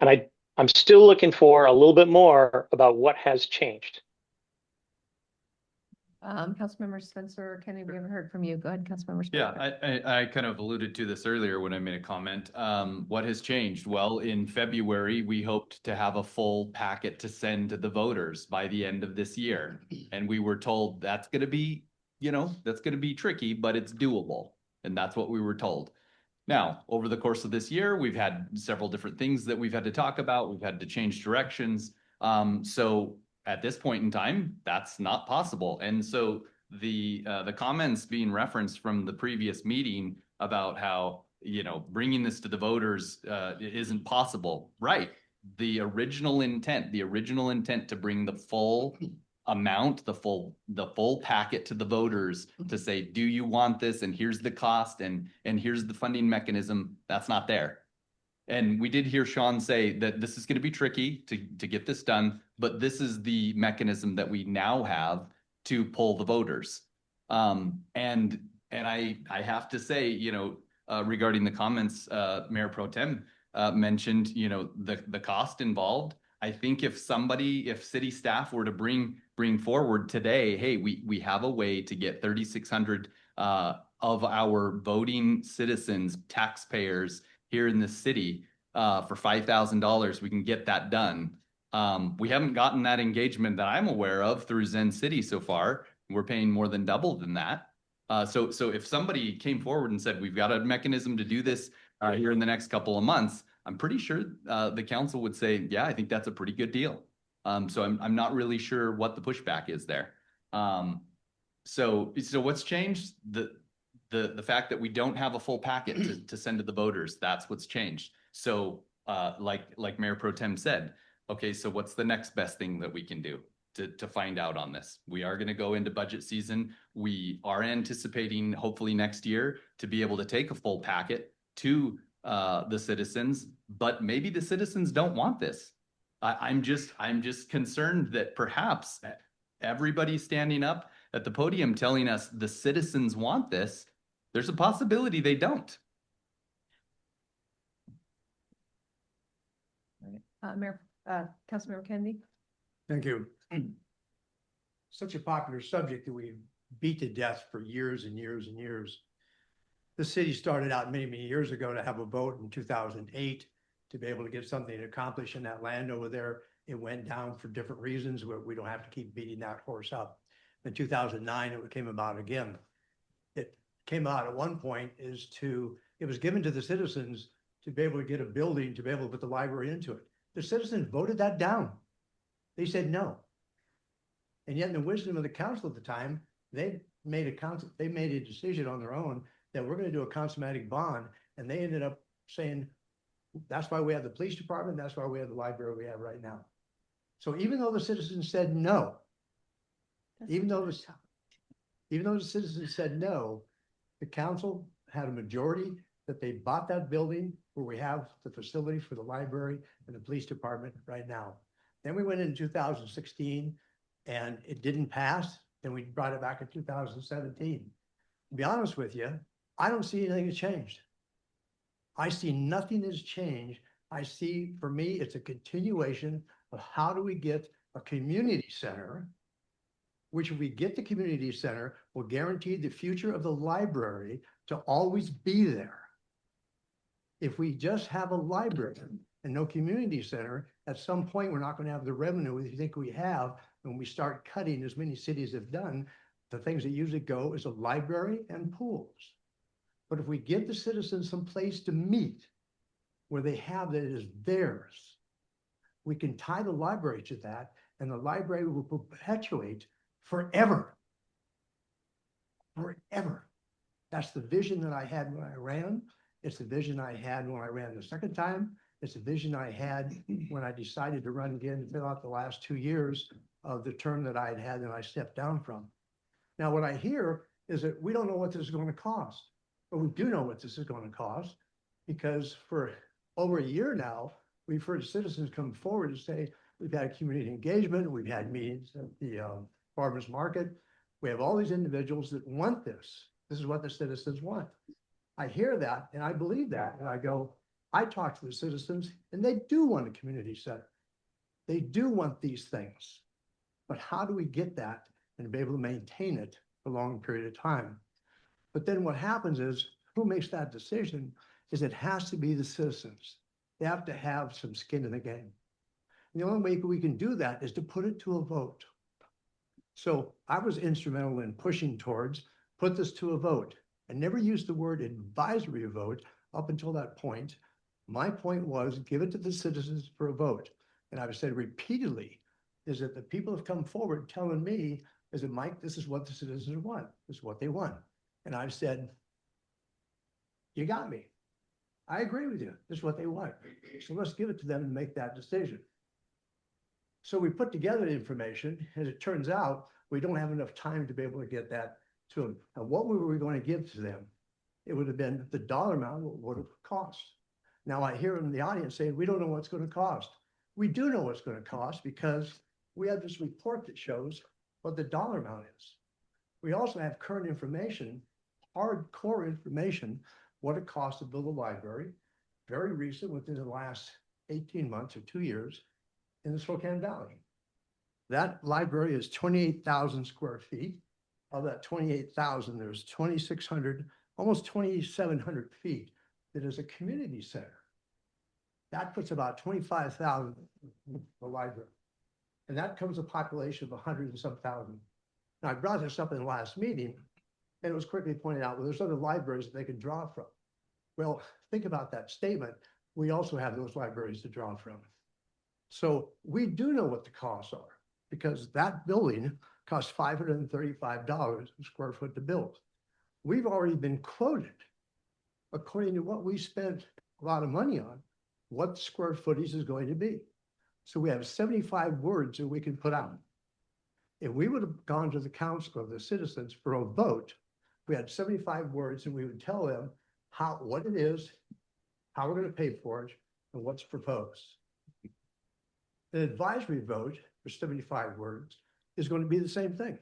And I'm still looking for a little bit more about what has changed. Councilmember Spencer, Kenny, we haven't heard from you. Go ahead, Councilmember Spencer. Yeah, I kind of alluded to this earlier when I made a comment. What has changed? Well, in February, we hoped to have a full packet to send to the voters by the end of this year. And we were told that's going to be, that's going to be tricky, but it's doable. And that's what we were told. Now, over the course of this year, we've had several different things that we've had to talk about. We've had to change directions. So at this point in time, that's not possible. And so the comments being referenced from the previous meeting about how, bringing this to the voters isn't possible. Right. The original intent to bring the full amount, the full packet to the voters to say, do you want this? And here's the cost and here's the funding mechanism. That's not there. And we did hear Sean say that this is going to be tricky to get this done, but this is the mechanism that we now have to pull the voters. And I have to say, regarding the comments, Mayor Pro Tem mentioned, the cost involved. I think if city staff were to bring forward today, hey, we have a way to get 3,600 of our voting citizens, taxpayers here in the city for $5,000, we can get that done. We haven't gotten that engagement that I'm aware of through Zen City so far. We're paying more than double than that. So if somebody came forward and said, we've got a mechanism to do this here in the next couple of months, I'm pretty sure the council would say, yeah, I think that's a pretty good deal. So I'm not really sure what the pushback is there. So what's changed? The fact that we don't have a full packet to send to the voters, that's what's changed. So like Mayor Pro Tem said, okay, so what's the next best thing that we can do to find out on this? We are going to go into budget season. We are anticipating hopefully next year to be able to take a full packet to the citizens, but maybe the citizens don't want this. I'm just concerned that perhaps everybody standing up at the podium telling us the citizens want this, there's a possibility they don't. Councilmember Kennedy. Thank you. Such a popular subject that we beat to death for years and years and years. The city started out many, many years ago to have a vote in 2008 to be able to get something accomplished in that land over there. It went down for different reasons where we don't have to keep beating that horse up. In 2009, it came about again. It came out at one point it was given to the citizens to be able to get a building, to be able to put the library into it. The citizens voted that down. They said no. And yet in the wisdom of the council at the time, they made a decision on their own that we're going to do a councilmatic bond. And they ended up saying, that's why we have the police department. That's why we have the library we have right now. So even though the citizens said no, even though the citizens said no, the council had a majority that they bought that building where we have the facility for the library and the police department right now. Then we went in 2016 and it didn't pass. Then we brought it back in 2017. To be honest with you, I don't see anything has changed. I see nothing has changed. I see, for me, it's a continuation of how do we get a community center, which if we get the community center will guarantee the future of the library to always be there. If we just have a library and no community center, at some point, we're not going to have the revenue we think we have when we start cutting, as many cities have done. The things that usually go is a library and pools. But if we give the citizens some place to meet where they have that is theirs, we can tie the library to that, and the library will perpetuate forever. Forever. That's the vision that I had when I ran. It's the vision I had when I ran the second time. It's the vision I had when I decided to run again to fill out the last 2 years of the term that I had had and I stepped down from. Now, what I hear is that we don't know what this is going to cost, but we do know what this is going to cost, because for over a year now, we've heard citizens come forward and say, we've had community engagement, we've had meetings at the farmers market. We have all these individuals that want this. This is what the citizens want. I hear that and I believe that. And I go, I talk to the citizens and they do want a community center. They do want these things. But how do we get that and be able to maintain it for a long period of time? But then what happens is, who makes that decision is it has to be the citizens. They have to have some skin in the game. And the only way we can do that is to put it to a vote. So I was instrumental in pushing towards put this to a vote. I never used the word advisory vote up until that point. My point was give it to the citizens for a vote. And I've said repeatedly is that the people have come forward telling me is that, Mike, this is what the citizens want. This is what they want. And I've said, you got me. I agree with you. This is what they want. So let's give it to them and make that decision. So we put together the information. As it turns out, we don't have enough time to be able to get that to them. And what were we going to give to them? It would have been the dollar amount what would have cost. Now I hear in the audience saying, we don't know what's going to cost. We do know what's going to cost because we have this report that shows what the dollar amount is. We also have current information, hardcore information, what it costs to build a library, very recent, within the last 18 months or 2 years in the Spokane Valley. That library is 28,000 square feet. Of that 28,000, there's 2,600, almost 2,700 feet that is a community center. That puts about 25,000 in the library. And that covers a population of 100 and some thousand. Now, I brought this up in the last meeting, and it was quickly pointed out, well, there's other libraries that they can draw from. Well, think about that statement. We also have those libraries to draw from. So we do know what the costs are because that building costs $535 a square foot to build. We've already been quoted, according to what we spent a lot of money on, what the square footage is going to be. So we have 75 words that we can put out. If we would have gone to the council of the citizens for a vote, we had 75 words and we would tell them what it is, how we're going to pay for it, and what's proposed. An advisory vote for 75 words is going to be the same thing.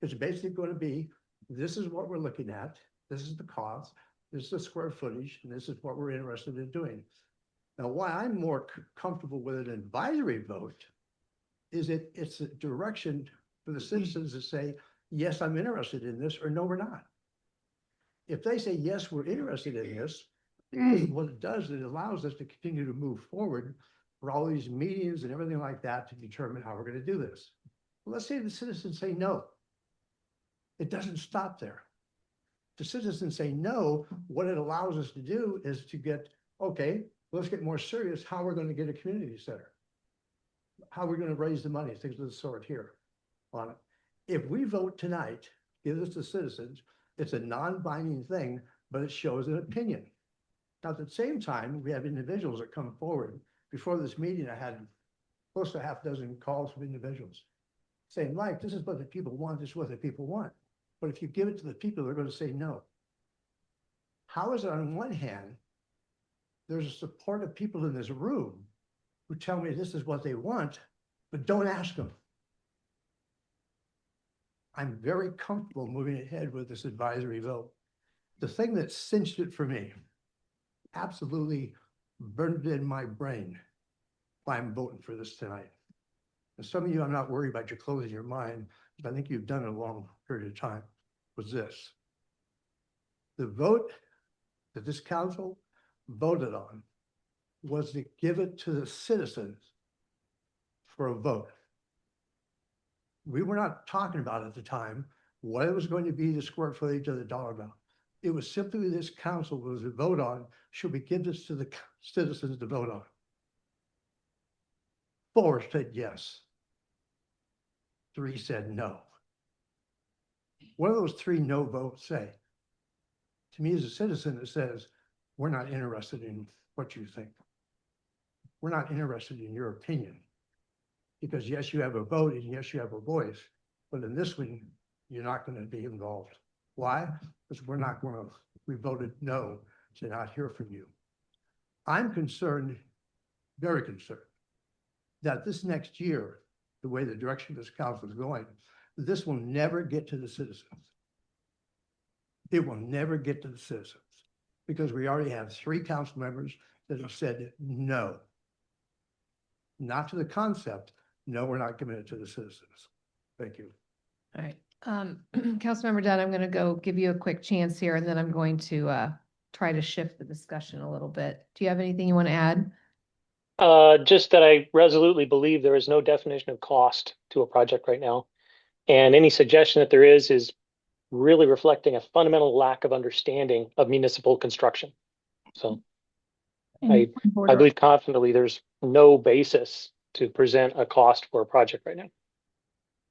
It's basically going to be, this is what we're looking at, this is the cost, this is the square footage, and this is what we're interested in doing. Now, why I'm more comfortable with an advisory vote is it's a direction for the citizens to say, yes, I'm interested in this, or no, we're not. If they say, yes, we're interested in this, what it does is it allows us to continue to move forward for all these meetings and everything like that to determine how we're going to do this. Well, let's say the citizens say no. It doesn't stop there. The citizens say no, what it allows us to do is to get, okay, let's get more serious how we're going to get a community center. How we're going to raise the money, things of the sort here on it. If we vote tonight, give this to citizens, it's a non-binding thing, but it shows an opinion. Now, at the same time, we have individuals that come forward. Before this meeting, I had close to half a dozen calls from individuals saying, Mike, this is what the people want, this is what the people want. But if you give it to the people, they're going to say no. How is it on one hand, there's a support of people in this room who tell me this is what they want, but don't ask them. I'm very comfortable moving ahead with this advisory vote. The thing that cinched it for me absolutely burned in my brain why I'm voting for this tonight. And some of you, I'm not worried about you closing your mind, but I think you've done it a long period of time, was this. The vote that this council voted on was to give it to the citizens for a vote. We were not talking about at the time what it was going to be, the square footage of the dollar amount. It was simply this council was to vote on, should we give this to the citizens to vote on? 4 said yes. 3 said no. What do those 3 no votes say? To me as a citizen, it says, we're not interested in what you think. We're not interested in your opinion. Because yes, you have a vote and yes, you have a voice, but in this one, you're not going to be involved. Why? Because we voted no to not hear from you. I'm concerned, very concerned, that this next year, the way the direction this council is going, this will never get to the citizens. It will never get to the citizens because we already have 3 council members that have said no. Not to the concept. No, we're not giving it to the citizens. Thank you. All right. Councilmember Dunn, I'm going to go give you a quick chance here, and then I'm going to try to shift the discussion a little bit. Do you have anything you want to add? Just that I resolutely believe there is no definition of cost to a project right now. And any suggestion that there is really reflecting a fundamental lack of understanding of municipal construction. So I believe confidently there's no basis to present a cost for a project right now.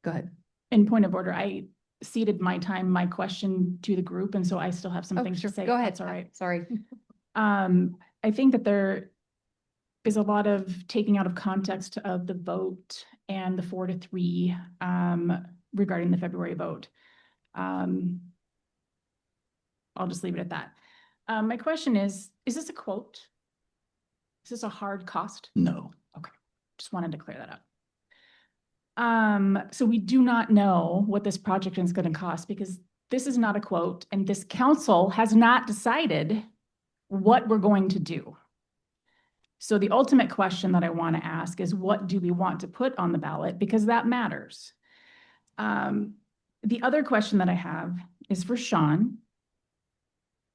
Go ahead. In point of order, I ceded my question to the group, and so I still have some things to say. Go ahead. That's all right. Sorry. I think that there is a lot of taking out of context of the vote and the 4-3 regarding the February vote. I'll just leave it at that. My question is this a quote? Is this a hard cost? No. Okay, just wanted to clear that up. So we do not know what this project is going to cost because this is not a quote and this council has not decided what we're going to do. So the ultimate question that I want to ask is what do we want to put on the ballot? Because that matters. The other question that I have is for Sean.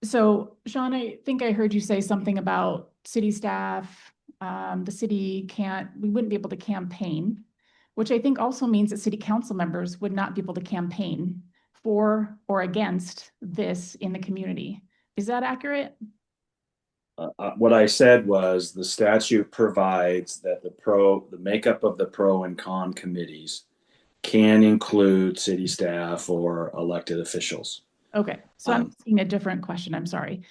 So Sean, I think I heard you say something about city staff. The city we wouldn't be able to campaign, which I think also means that city council members would not be able to campaign for or against this in the community. Is that accurate? What I said was the statute provides that the makeup of the pro and con committees can include city staff or elected officials. Okay, so I'm asking a different question. I'm sorry.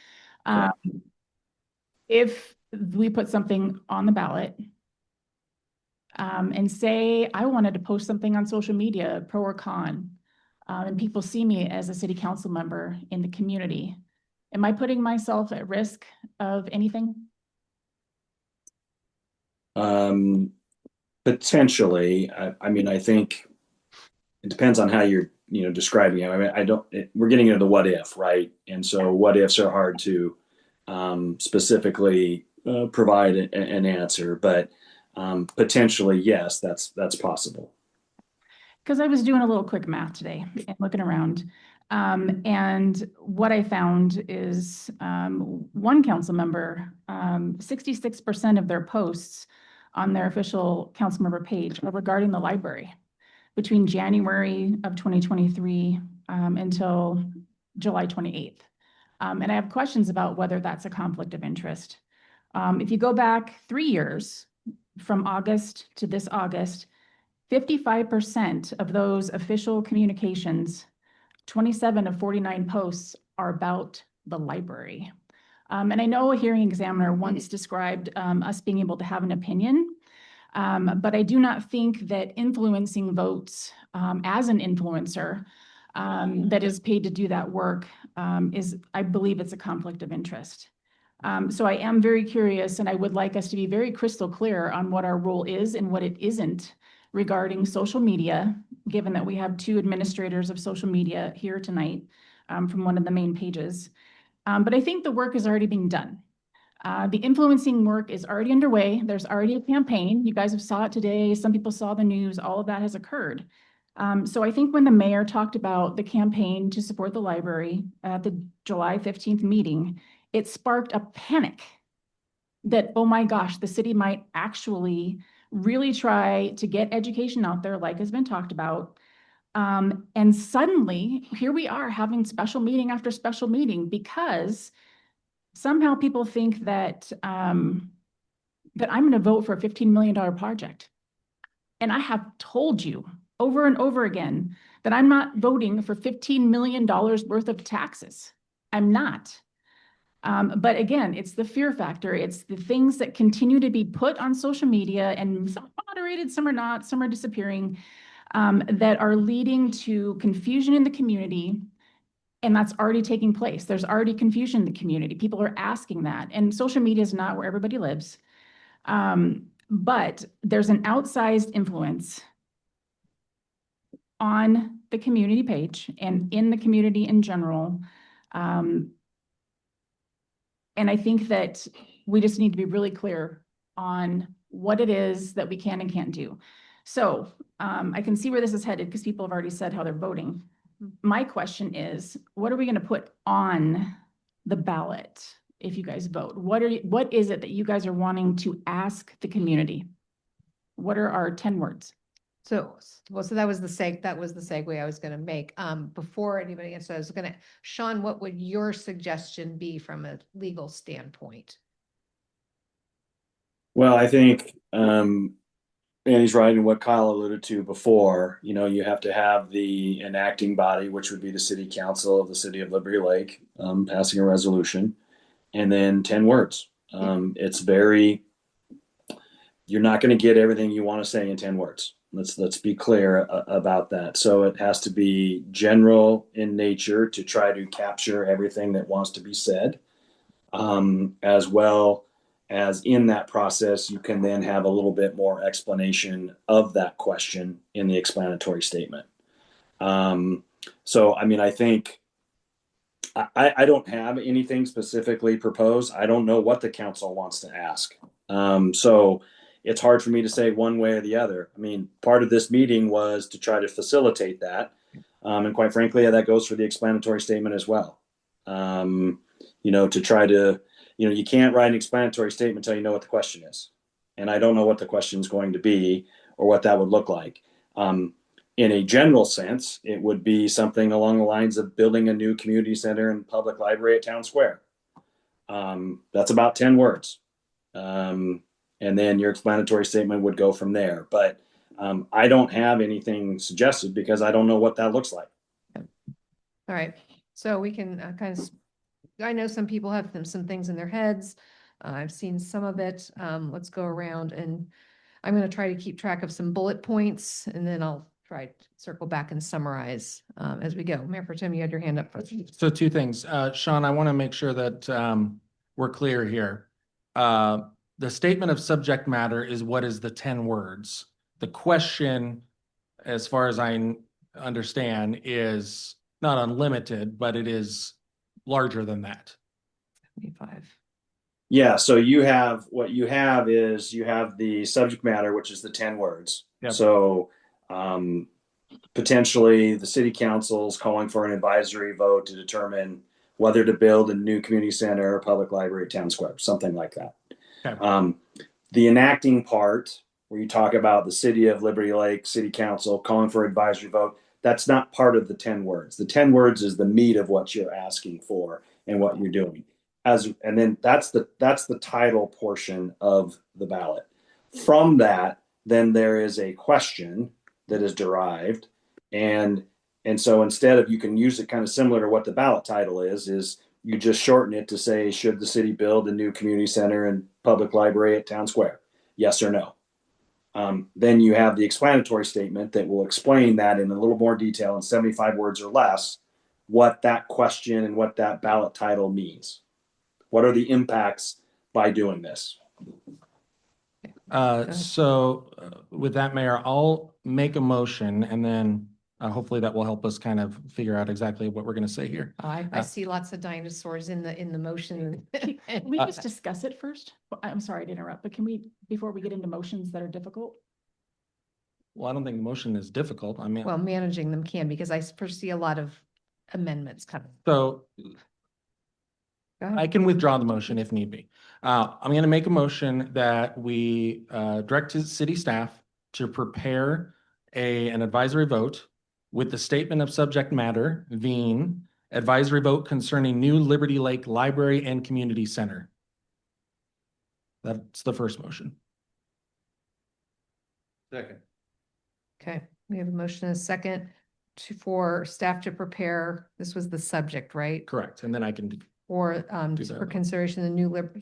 If we put something on the ballot and say I wanted to post something on social media, pro or con, and people see me as a city council member in the community, am I putting myself at risk of anything? Potentially. I mean, I think it depends on how you're, describing it. I mean, we're getting into the what if, right? And so what ifs are hard to specifically provide an answer, but potentially, yes, that's possible. Because I was doing a little quick math today and looking around. And what I found is one council member, 66% of their posts on their official council member page are regarding the library between January of 2023 until July 28th. And I have questions about whether that's a conflict of interest. If you go back 3 years from August to this August, 55% of those official communications, 27 of 49 posts are about the library. And I know a hearing examiner once described us being able to have an opinion, but I do not think that influencing votes as an influencer that is paid to do that work I believe it's a conflict of interest. So I am very curious, and I would like us to be very crystal clear on what our role is and what it isn't regarding social media, given that we have 2 administrators of social media here tonight from one of the main pages. But I think the work is already being done. The influencing work is already underway. There's already a campaign. You guys have saw it today. Some people saw the news. All of that has occurred. So I think when the mayor talked about the campaign to support the library at the July 15th meeting, it sparked a panic that, oh my gosh, the city might actually really try to get education out there, like has been talked about. And suddenly, here we are having special meeting after special meeting because somehow people think that that I'm going to vote for a $15 million project. And I have told you over and over again that I'm not voting for $15 million worth of taxes. I'm not. But again, it's the fear factor. It's the things that continue to be put on social media, and some are moderated, some are not, some are disappearing, that are leading to confusion in the community. And that's already taking place. There's already confusion in the community. People are asking that. And social media is not where everybody lives. But there's an outsized influence on the community page and in the community in general. And I think that we just need to be really clear on what it is that we can and can't do. So I can see where this is headed because people have already said how they're voting. My question is, what are we going to put on the ballot if you guys vote? What is it that you guys are wanting to ask the community? What are our 10 words? So that was the segue I was going to make. Before anybody answers, I was going to, Sean, what would your suggestion be from a legal standpoint? Well, I think Andy's right in what Kyle alluded to before. You know, you have to have the enacting body, which would be the city council of the city of Liberty Lake, passing a resolution, and then 10 words. It's very, you're not going to get everything you want to say in 10 words. Let's be clear about that. So it has to be general in nature to try to capture everything that wants to be said, as well as in that process, you can then have a little bit more explanation of that question in the explanatory statement. So, I mean, I think I don't have anything specifically proposed. I don't know what the council wants to ask. So it's hard for me to say one way or the other. I mean, part of this meeting was to try to facilitate that. And quite frankly, that goes for the explanatory statement as well. You know, to try to, you know, you can't write an explanatory statement until you know what the question is. And I don't know what the question is going to be or what that would look like. In a general sense, it would be something along the lines of building a new community center and public library at Town Square. That's about 10 words. And then your explanatory statement would go from there. But I don't have anything suggested because I don't know what that looks like. All right. So we can kind of, I know some people have some things in their heads. I've seen some of it. Let's go around and I'm going to try to keep track of some bullet points and then I'll try to circle back and summarize as we go. Mayor Pro Tem, you had your hand up first. So two things. Sean, I want to make sure that we're clear here. The statement of subject matter is what is the 10 words. The question, as far as I understand, is not unlimited, but it is larger than that. 75. Yeah, so you have, what you have is you have the subject matter, which is the 10 words. Yep. So potentially the city council's calling for an advisory vote to determine whether to build a new community center or public library at Town Square, something like that. Okay. The enacting part, where you talk about the city of Liberty Lake City Council calling for advisory vote, that's not part of the 10 words. The 10 words is the meat of what you're asking for and what you're doing. And then that's the title portion of the ballot. From that, then there is a question that is derived. And so instead of, you can use it kind of similar to what the ballot title is you just shorten it to say, should the city build a new community center and public library at Town Square? Yes or no? Then you have the explanatory statement that will explain that in a little more detail in 75 words or less, what that question and what that ballot title means. What are the impacts by doing this? So with that, Mayor, I'll make a motion and then Hopefully that will help us kind of figure out exactly what we're going to say here. I see lots of dinosaurs in the motion. Can we just discuss it first? I'm sorry to interrupt, but can we, before we get into motions that are difficult? Well, I don't think the motion is difficult. I mean, Well, managing them can, because I foresee a lot of amendments coming. so Go ahead. I can withdraw the motion if need be. I'm going to make a motion that we direct to city staff to prepare an advisory vote with the statement of subject matter being advisory vote concerning new Liberty Lake Library and Community Center. That's the first motion. Second. Okay, we have a motion and a second for staff to prepare, this was the subject, right? Correct. And then I can, For, Do for that. consideration,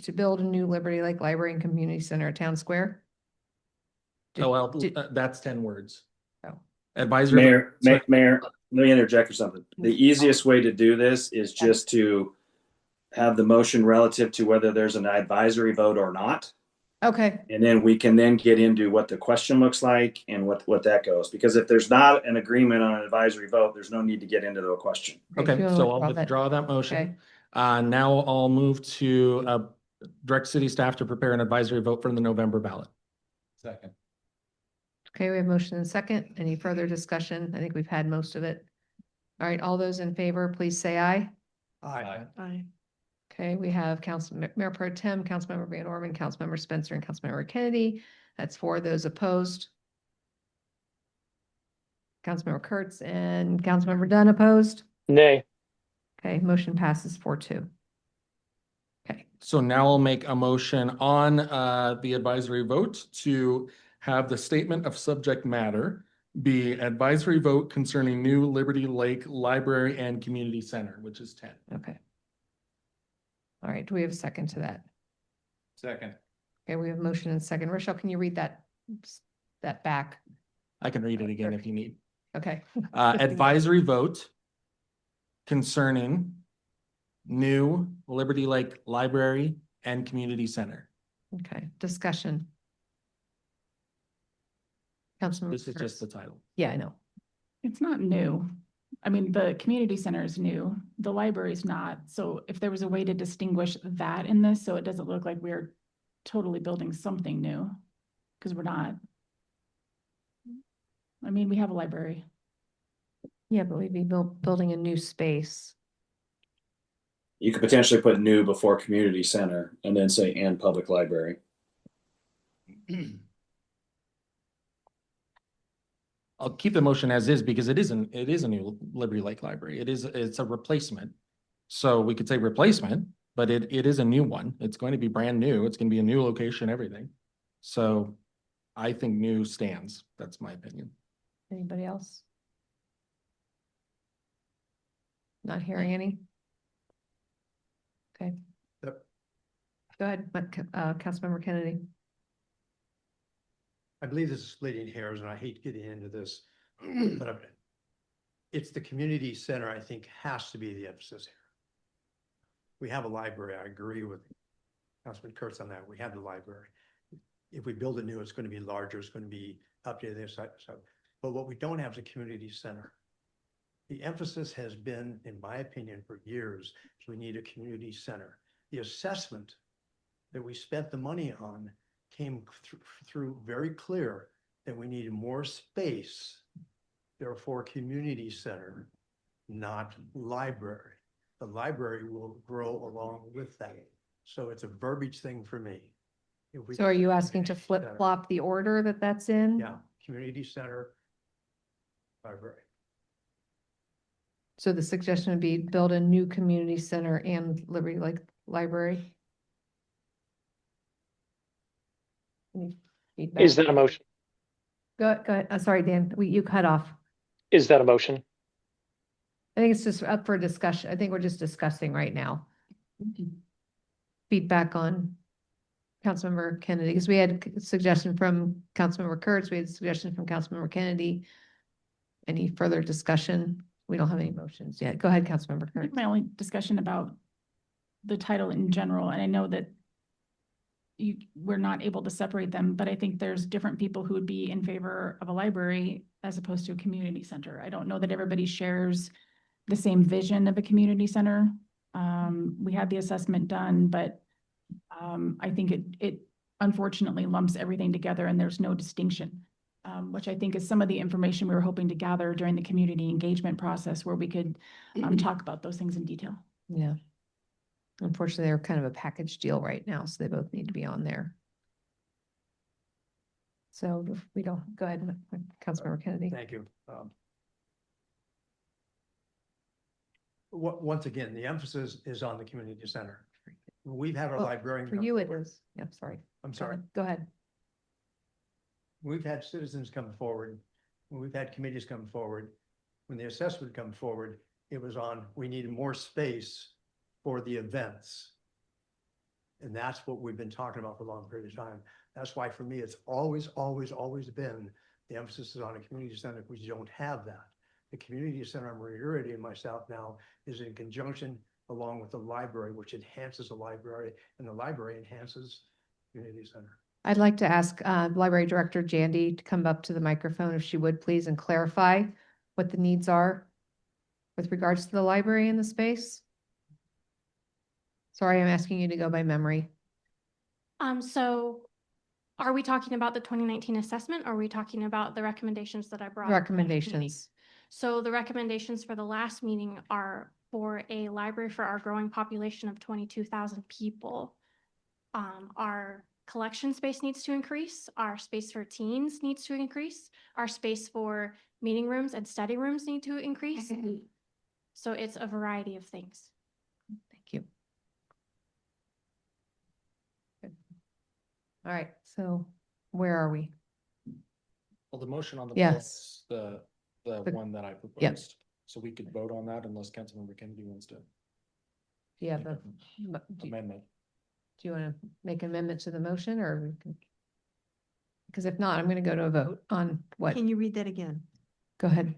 to build a new Liberty Lake Library and Community Center at Town Square? oh, well, did- that's 10 words. Oh. Advisory. Mayor, Sorry. Mayor, let me interject or something. The easiest way to do this is just to have the motion relative to whether there's an advisory vote or not. Okay, And then we can then get into what the question looks like and what that goes. Because if there's not an agreement on an advisory vote, there's no need to get into the question. Okay, if you wanna so I'll withdraw that. withdraw that Okay. motion. Now I'll move to direct city staff to prepare an advisory vote for the November ballot. Second. okay, we have motion and second. Any further discussion? I think we've had most of it. All right, all those in favor, please say aye. Aye. Aye. Okay, we have Mayor Pro Tem, Councilmember Van Orman, Councilmember Spencer, and Councilmember Kennedy. That's for those opposed. Councilmember Kurtz and Councilmember Dunn opposed. Nay. Okay, motion passes 4-2. Okay, So now I'll make a motion on the advisory vote to have the statement of subject matter be advisory vote concerning new Liberty Lake Library and Community Center, which is 10. okay. All right, do we have a second to that? Second. Okay, we have motion and second. Rochelle, can you read that back? I can read it again if you need. Okay. Advisory vote concerning new Liberty Lake Library and Community Center. Okay, discussion. Councilmember This is just the Kurtz. title. Yeah, I know. It's not new. I mean, the community center is new, the library is not. So if there was a way to distinguish that in this, so it doesn't look like we're totally building something new, because we're not. I mean, we have a library. Yeah, but we'd be building a new space. You could potentially put new before community center and then say and public library. I'll keep the motion as is because it is a new Liberty Lake Library. It's a replacement. So we could say replacement, but it is a new one. It's going to be brand new. It's going to be a new location, everything. So I think new stands. That's my opinion. Anybody else? Not hearing any? Okay. Yep. Go ahead, Councilmember Kennedy. I believe this is splitting hairs and I hate getting into this, but it's the community center, I think, has to be the emphasis here. We have a library. I agree with Councilman Kurtz on that. We have the library. If we build it new, it's going to be larger. It's going to be updated. But what we don't have is a community center. The emphasis has been, in my opinion, for years, we need a community center. The assessment that we spent the money on came through very clear that we needed more space, therefore community center, not library. The library will grow along with that. So it's a verbiage thing for me. So are you asking to flip flop the order that's in? Yeah, community center, library. So the suggestion would be build a new community center and Liberty Lake Library? Any feedback? Is that a motion? Go ahead. Sorry, Dan, you cut off. Is that a motion? I think it's just up for discussion. I think we're just discussing right now. Feedback on Councilmember Kennedy, because we had a suggestion from Councilmember Kurtz, we had a suggestion from Councilmember Kennedy. Any further discussion? We don't have any motions yet. Go ahead, Councilmember I think Kurtz. my only discussion about the title in general, and I know that we're not able to separate them, but I think there's different people who would be in favor of a library as opposed to a community center. I don't know that everybody shares the same vision of a community center. We had the assessment done, but I think it unfortunately lumps everything together and there's no distinction, which I think is some of the information we were hoping to gather during the community engagement process where we could talk about those things in detail. Yeah. Unfortunately, they're kind of a package deal right now, so they both need to be on there. So if we don't, go ahead, Councilmember Kennedy. Thank you. Once again, the emphasis is on the community center. We've had our Well, librarian. For come you, it forward. is. Yeah, sorry. I'm sorry. Go ahead. We've had citizens come forward. We've had committees come forward. When the assessment come forward, it was on, we needed more space for the events. And that's what we've been talking about for a long period of time. That's why for me, it's always been the emphasis is on a community center. We don't have that. The community center, I'm reiterating myself now, is in conjunction along with the library, which enhances the library, and the library enhances community center. I'd like to ask Library Director Jandy to come up to the microphone if she would, please, and clarify what the needs are with regards to the library and the space. Sorry, I'm asking you to go by memory. So are we talking about the 2019 assessment or are we talking about the recommendations that I brought? Recommendations. So the recommendations for the last meeting are for a library for our growing population of 22,000 people. Our collection space needs to increase. Our space for teens needs to increase. Our space for meeting rooms and study rooms need to increase. So it's a variety of things. Thank you. Good. All right, so where are we? Well, the motion on the. Yes. floor is the The- one that I Yep. proposed, so we could vote on that unless Councilmember Kennedy wants to. Do you have a, Amendment. do you want to make an amendment to the motion or? we can? Because if not, I'm going to go to a vote on what, Can you read that again? go ahead.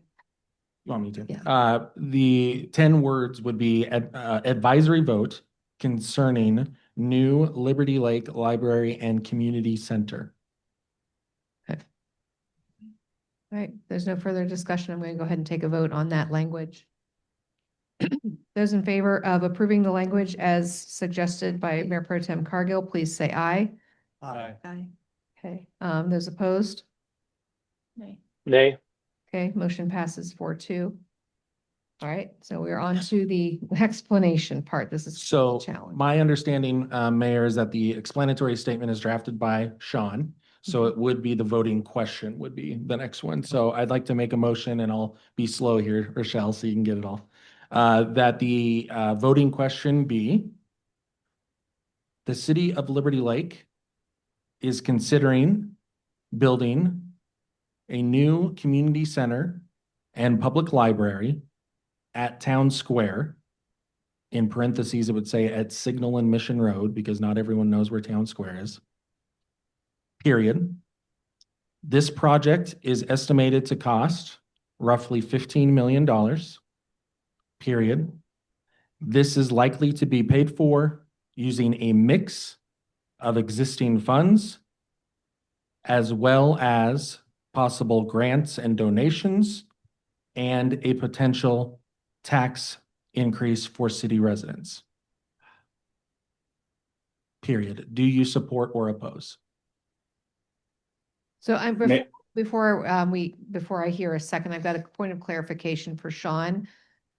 You want me to? Yeah. The 10 words would be advisory vote concerning new Liberty Lake Library and Community Center. All right, there's no further discussion. I'm going to go ahead and take a vote on that language. Those in favor of approving the language as suggested by Mayor Pro Tem Cargill, please say aye. Aye. Aye. Okay, those opposed? Nay. Nay. Okay, motion passes 4-2. All right, so we're on to the explanation part. This is a So challenge. my understanding, Mayor, is that the explanatory statement is drafted by Sean. So it would be the voting question would be the next one. So I'd like to make a motion and I'll be slow here, Rochelle, so you can get it all. That the voting question be the city of Liberty Lake is considering building a new community center and public library at Town Square. In parentheses, it would say at Signal and Mission Road, because not everyone knows where Town Square is. Period. This project is estimated to cost roughly $15 million. Period. This is likely to be paid for using a mix of existing funds as well as possible grants and donations and a potential tax increase for city residents. Period. Do you support or oppose? So I'm, May- before I hear a second, I've got a point of clarification for Sean.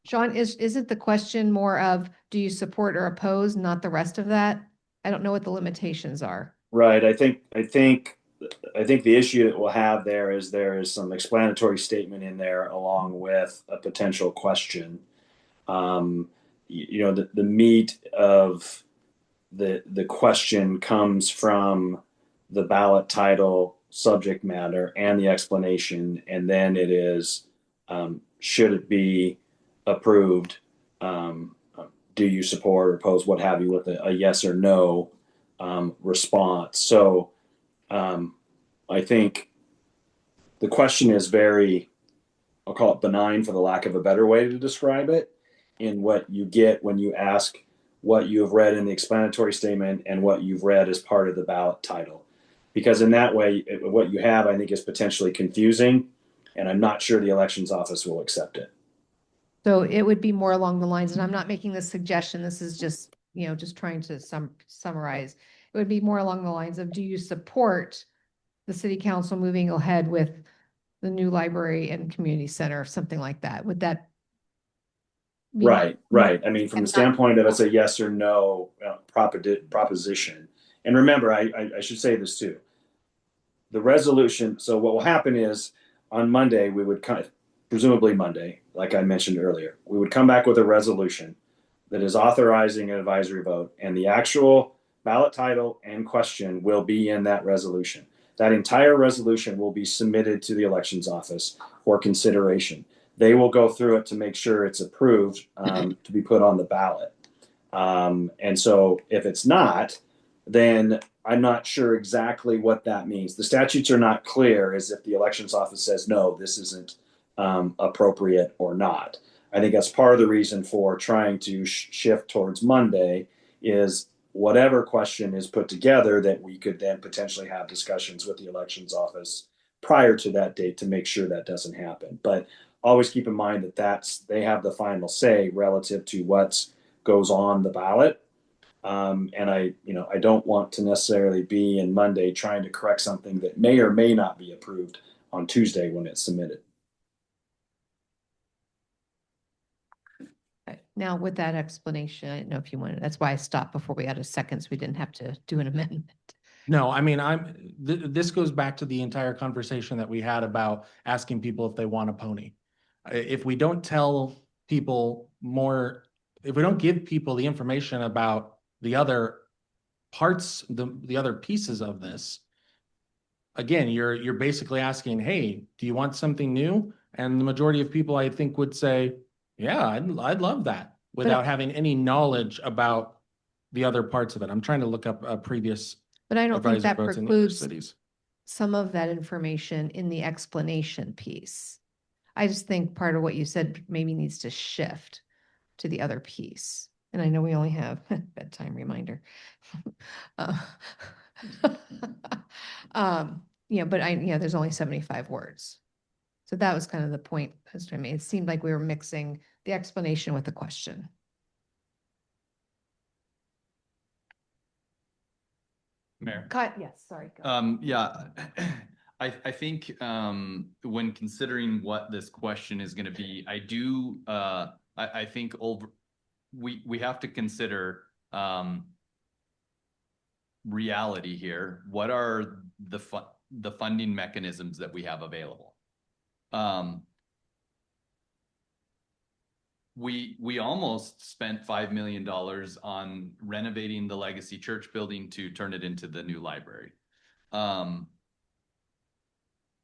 Sean, isn't the question more of, do you support or oppose, not the rest of that? I don't know what the limitations are. Right. I think the issue that we'll have there is some explanatory statement in there along with a potential question. The meat of the question comes from the ballot title, subject matter, and the explanation, and then it is should it be approved? Do you support or oppose, what have you, with a yes or no response? So I think the question is very, I'll call it benign for the lack of a better way to describe it, in what you get when you ask what you have read in the explanatory statement and what you've read as part of the ballot title. Because in that way, what you have, I think, is potentially confusing, and I'm not sure the elections office will accept it. So it would be more along the lines, and I'm not making this suggestion, this is just, just trying to summarize. It would be more along the lines of, do you support the city council moving ahead with the new library and community center, something like that? Would that be Right. I mean, from the standpoint of it's a yes or no proposition. And remember, I should say this too. The resolution, so what will happen is on Monday, we would presumably Monday, like I mentioned earlier, we would come back with a resolution that is authorizing an advisory vote, and the actual ballot title and question will be in that resolution. That entire resolution will be submitted to the elections office for consideration. They will go through it to make sure it's approved to be put on the ballot. And so if it's not, then I'm not sure exactly what that means. The statutes are not clear as if the elections office says, no, this isn't appropriate or not. I think that's part of the reason for trying to shift towards Monday is whatever question is put together that we could then potentially have discussions with the elections office prior to that date to make sure that doesn't happen. But always keep in mind that they have the final say relative to what goes on the ballot. And I don't want to necessarily be in Monday trying to correct something that may or may not be approved on Tuesday when it's submitted. Now with that explanation, I don't know if you wanted, that's why I stopped before we had a second, so we didn't have to do an amendment. No, I mean, this goes back to the entire conversation that we had about asking people if they want a pony. If we don't tell people more, if we don't give people the information about the other parts, the other pieces of this, again, you're basically asking, hey, do you want something new? And the majority of people, I think, would say, yeah, I'd love that, without having any knowledge about the other parts of it. I'm trying to look up a previous. But I don't think advisory that votes in the other precludes cities. some of that information in the explanation piece. I just think part of what you said maybe needs to shift to the other piece. And I know we only have bedtime reminder. But there's only 75 words. So that was kind of the point. I mean, it seemed like we were mixing the explanation with the question. Mayor. Yes, sorry. Go. Yeah, I think when considering what this question is going to be, I think we have to consider reality here. What are the funding mechanisms that we have available? We almost spent $5 million on renovating the legacy church building to turn it into the new library.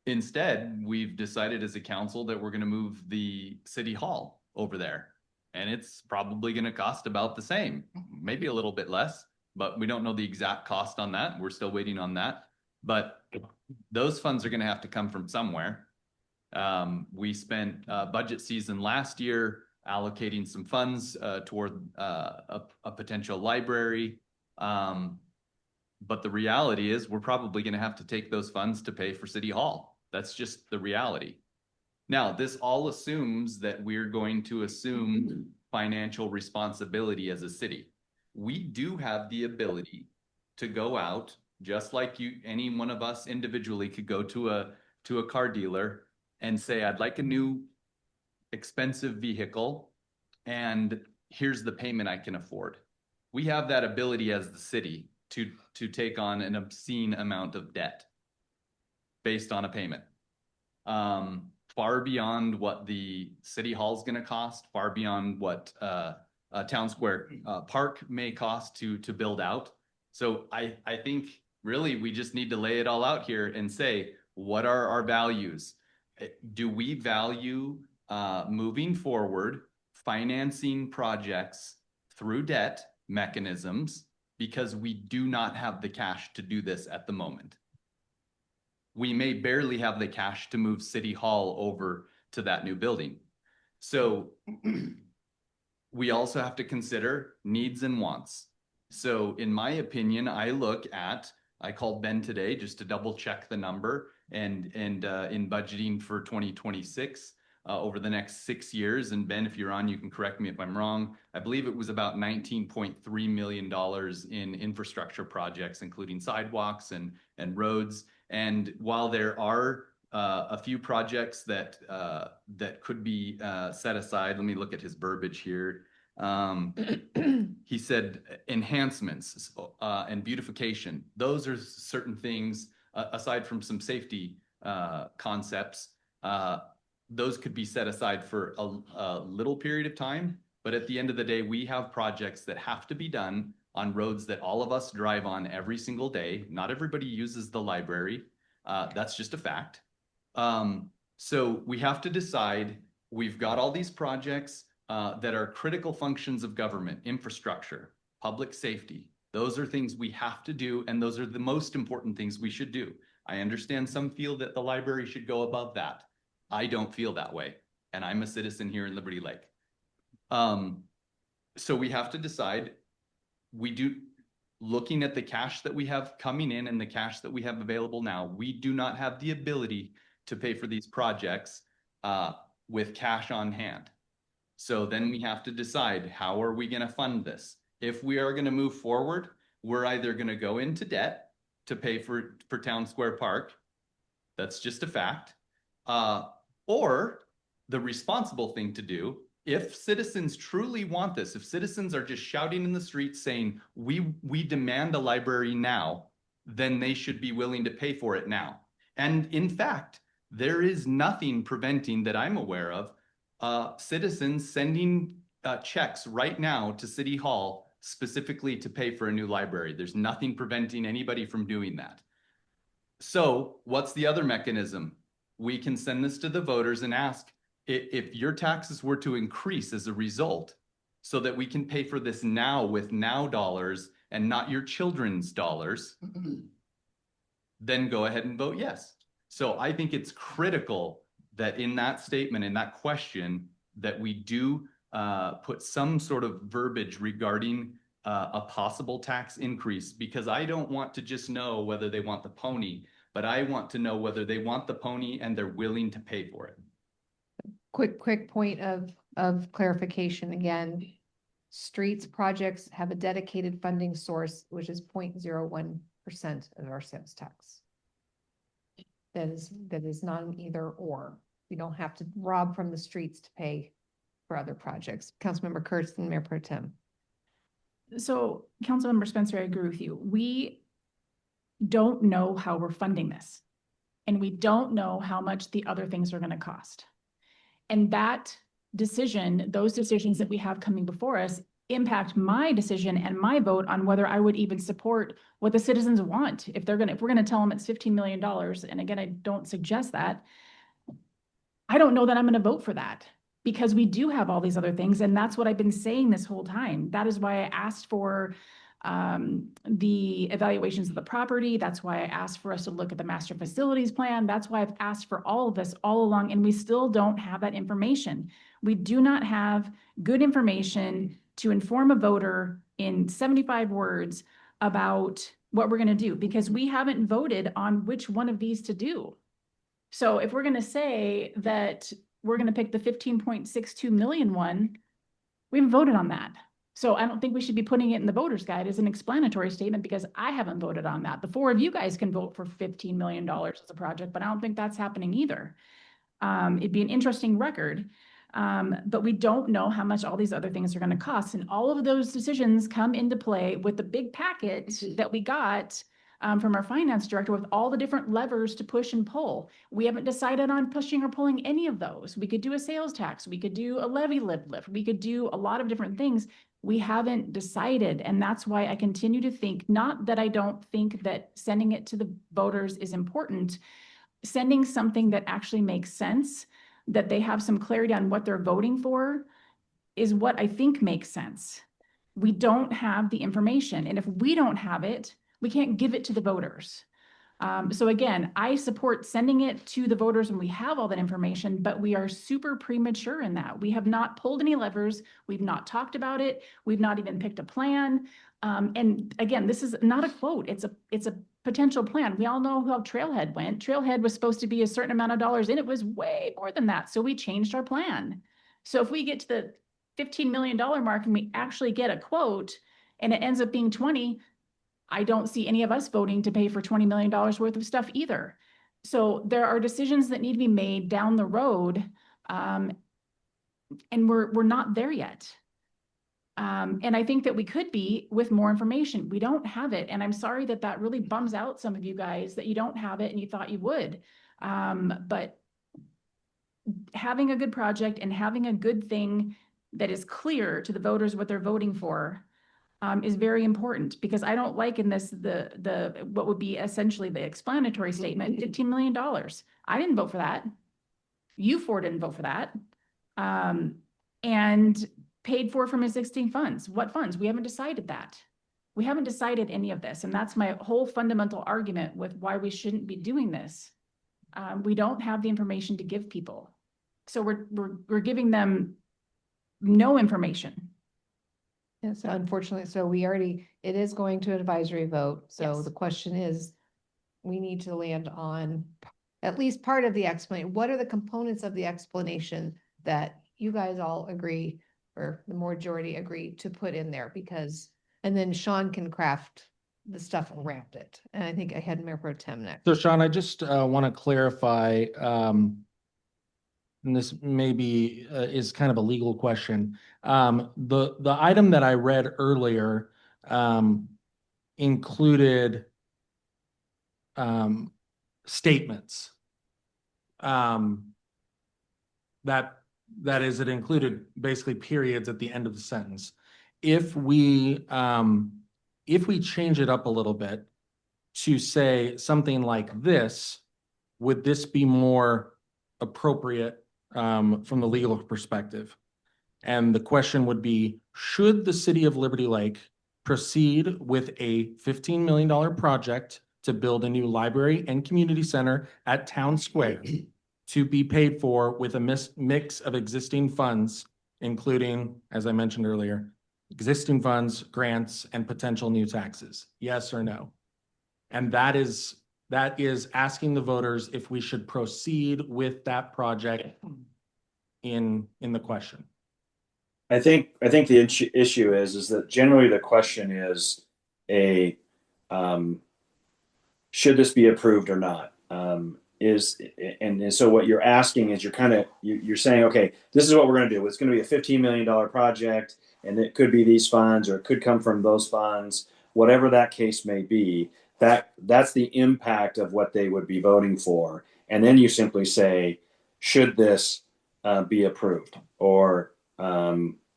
Instead, we've decided as a council that we're going to move the city hall over there, and it's probably going to cost about the same, maybe a little bit less, but we don't know the exact cost on that. We're still waiting on that, but those funds are going to have to come from somewhere. We spent budget season last year allocating some funds toward a potential library. But the reality is we're probably going to have to take those funds to pay for City Hall. That's just the reality. Now, this all assumes that we're going to assume financial responsibility as a city. We do have the ability to go out, just like any one of us individually could go to a car dealer and say, I'd like a new expensive vehicle, and here's the payment I can afford. We have that ability as the city to take on an obscene amount of debt based on a payment. Far beyond what the city hall is going to cost, far beyond what a town square park may cost to build out. So I think really we just need to lay it all out here and say, what are our values? Do we value moving forward, financing projects through debt mechanisms, because we do not have the cash to do this at the moment? We may barely have the cash to move City Hall over to that new building. So we also have to consider needs and wants. So in my opinion, I called Ben today just to double check the number and in budgeting for 2026 over the next 6 years. And Ben, if you're on, you can correct me if I'm wrong. I believe it was about $19.3 million in infrastructure projects, including sidewalks and roads. And while there are a few projects that could be set aside, let me look at his verbiage here. He said enhancements and beautification. Those are certain things aside from some safety concepts. Those could be set aside for a little period of time. But at the end of the day, we have projects that have to be done on roads that all of us drive on every single day. Not everybody uses the library. That's just a fact. So we have to decide, we've got all these projects that are critical functions of government, infrastructure, public safety. Those are things we have to do, and those are the most important things we should do. I understand some feel that the library should go above that. I don't feel that way, and I'm a citizen here in Liberty Lake. So we have to decide, looking at the cash that we have coming in and the cash that we have available now, we do not have the ability to pay for these projects with cash on hand. So then we have to decide, how are we going to fund this? If we are going to move forward, we're either going to go into debt to pay for Town Square Park. That's just a fact. Or the responsible thing to do, if citizens truly want this, if citizens are just shouting in the streets saying, we demand a library now, then they should be willing to pay for it now. And in fact, there is nothing preventing, that I'm aware of, citizens sending checks right now to City Hall specifically to pay for a new library. There's nothing preventing anybody from doing that. So what's the other mechanism? We can send this to the voters and ask, if your taxes were to increase as a result, so that we can pay for this now with now dollars and not your children's dollars, then go ahead and vote yes. So I think it's critical that in that statement, in that question, that we do put some sort of verbiage regarding a possible tax increase, because I don't want to just know whether they want the pony, but I want to know whether they want the pony and they're willing to pay for it. Quick point of clarification again. Streets projects have a dedicated funding source, which is 0.01% of our sales tax. That is not an either or. We don't have to rob from the streets to pay for other projects. Councilmember Kurtz and Mayor Pro Tem. So Councilmember Spencer, I agree with you. We don't know how we're funding this, and we don't know how much the other things are going to cost. And that decision, those decisions that we have coming before us, impact my decision and my vote on whether I would even support what the citizens want. If we're going to tell them it's $15 million, and again, I don't suggest that, I don't know that I'm going to vote for that, because we do have all these other things. And that's what I've been saying this whole time. That is why I asked for the evaluations of the property. That's why I asked for us to look at the master facilities plan. That's why I've asked for all of this all along, and we still don't have that information. We do not have good information to inform a voter in 75 words about what we're going to do, because we haven't voted on which one of these to do. So if we're going to say that we're going to pick the 15.62 million one, we haven't voted on that. So I don't think we should be putting it in the voter's guide as an explanatory statement, because I haven't voted on that. The four of you guys can vote for $15 million as a project, but I don't think that's happening either. It'd be an interesting record, but we don't know how much all these other things are going to cost. And all of those decisions come into play with the big packet that we got from our finance director, with all the different levers to push and pull. We haven't decided on pushing or pulling any of those. We could do a sales tax. We could do a levy lift. We could do a lot of different things. We haven't decided. And that's why I continue to think, not that I don't think that sending it to the voters is important, sending something that actually makes sense, that they have some clarity on what they're voting for, is what I think makes sense. We don't have the information. And if we don't have it, we can't give it to the voters. So again, I support sending it to the voters when we have all that information, but we are super premature in that. We have not pulled any levers. We've not talked about it. We've not even picked a plan. And again, this is not a quote. It's a potential plan. We all know how Trailhead went. Trailhead was supposed to be a certain amount of dollars and it was way more than that. So we changed our plan. So if we get to the $15 million mark and we actually get a quote and it ends up being 20, I don't see any of us voting to pay for $20 million worth of stuff either. So there are decisions that need to be made down the road. And we're not there yet. And I think that we could be with more information. We don't have it. And I'm sorry that that really bums out some of you guys that you don't have it and you thought you would. But having a good project and having a good thing that is clear to the voters what they're voting for is very important, because I don't like in this, what would be essentially the explanatory statement, $15 million. I didn't vote for that. You four didn't vote for that. And paid for from existing funds. What funds? We haven't decided that. We haven't decided any of this. And that's my whole fundamental argument with why we shouldn't be doing this. We don't have the information to give people. So we're giving them no information. Yeah, so unfortunately, so it is going to an advisory vote. So Yes. the question is, we need to land on at least part of the explanation. What are the components of the explanation that you guys all agree, or the majority agree to put in there? Because, and then Sean can craft the stuff around it. And I think I had Mayor Pro Tem next. So Sean, I just want to clarify, and this maybe is kind of a legal question. The item that I read earlier included statements. That is, it included basically periods at the end of the sentence. If we change it up a little bit to say something like this, would this be more appropriate from the legal perspective? And the question would be, should the city of Liberty Lake proceed with a $15 million project to build a new library and community center at Town Square to be paid for with a mix of existing funds, including, as I mentioned earlier, existing funds, grants, and potential new taxes? Yes or no? And that is asking the voters if we should proceed with that project in the question. I think the issue is that generally the question is should this be approved or not? And so what you're asking is you're saying, okay, this is what we're going to do. It's going to be a $15 million project, and it could be these funds, or it could come from those funds, whatever that case may be. That's the impact of what they would be voting for. And then you simply say, should this be approved, or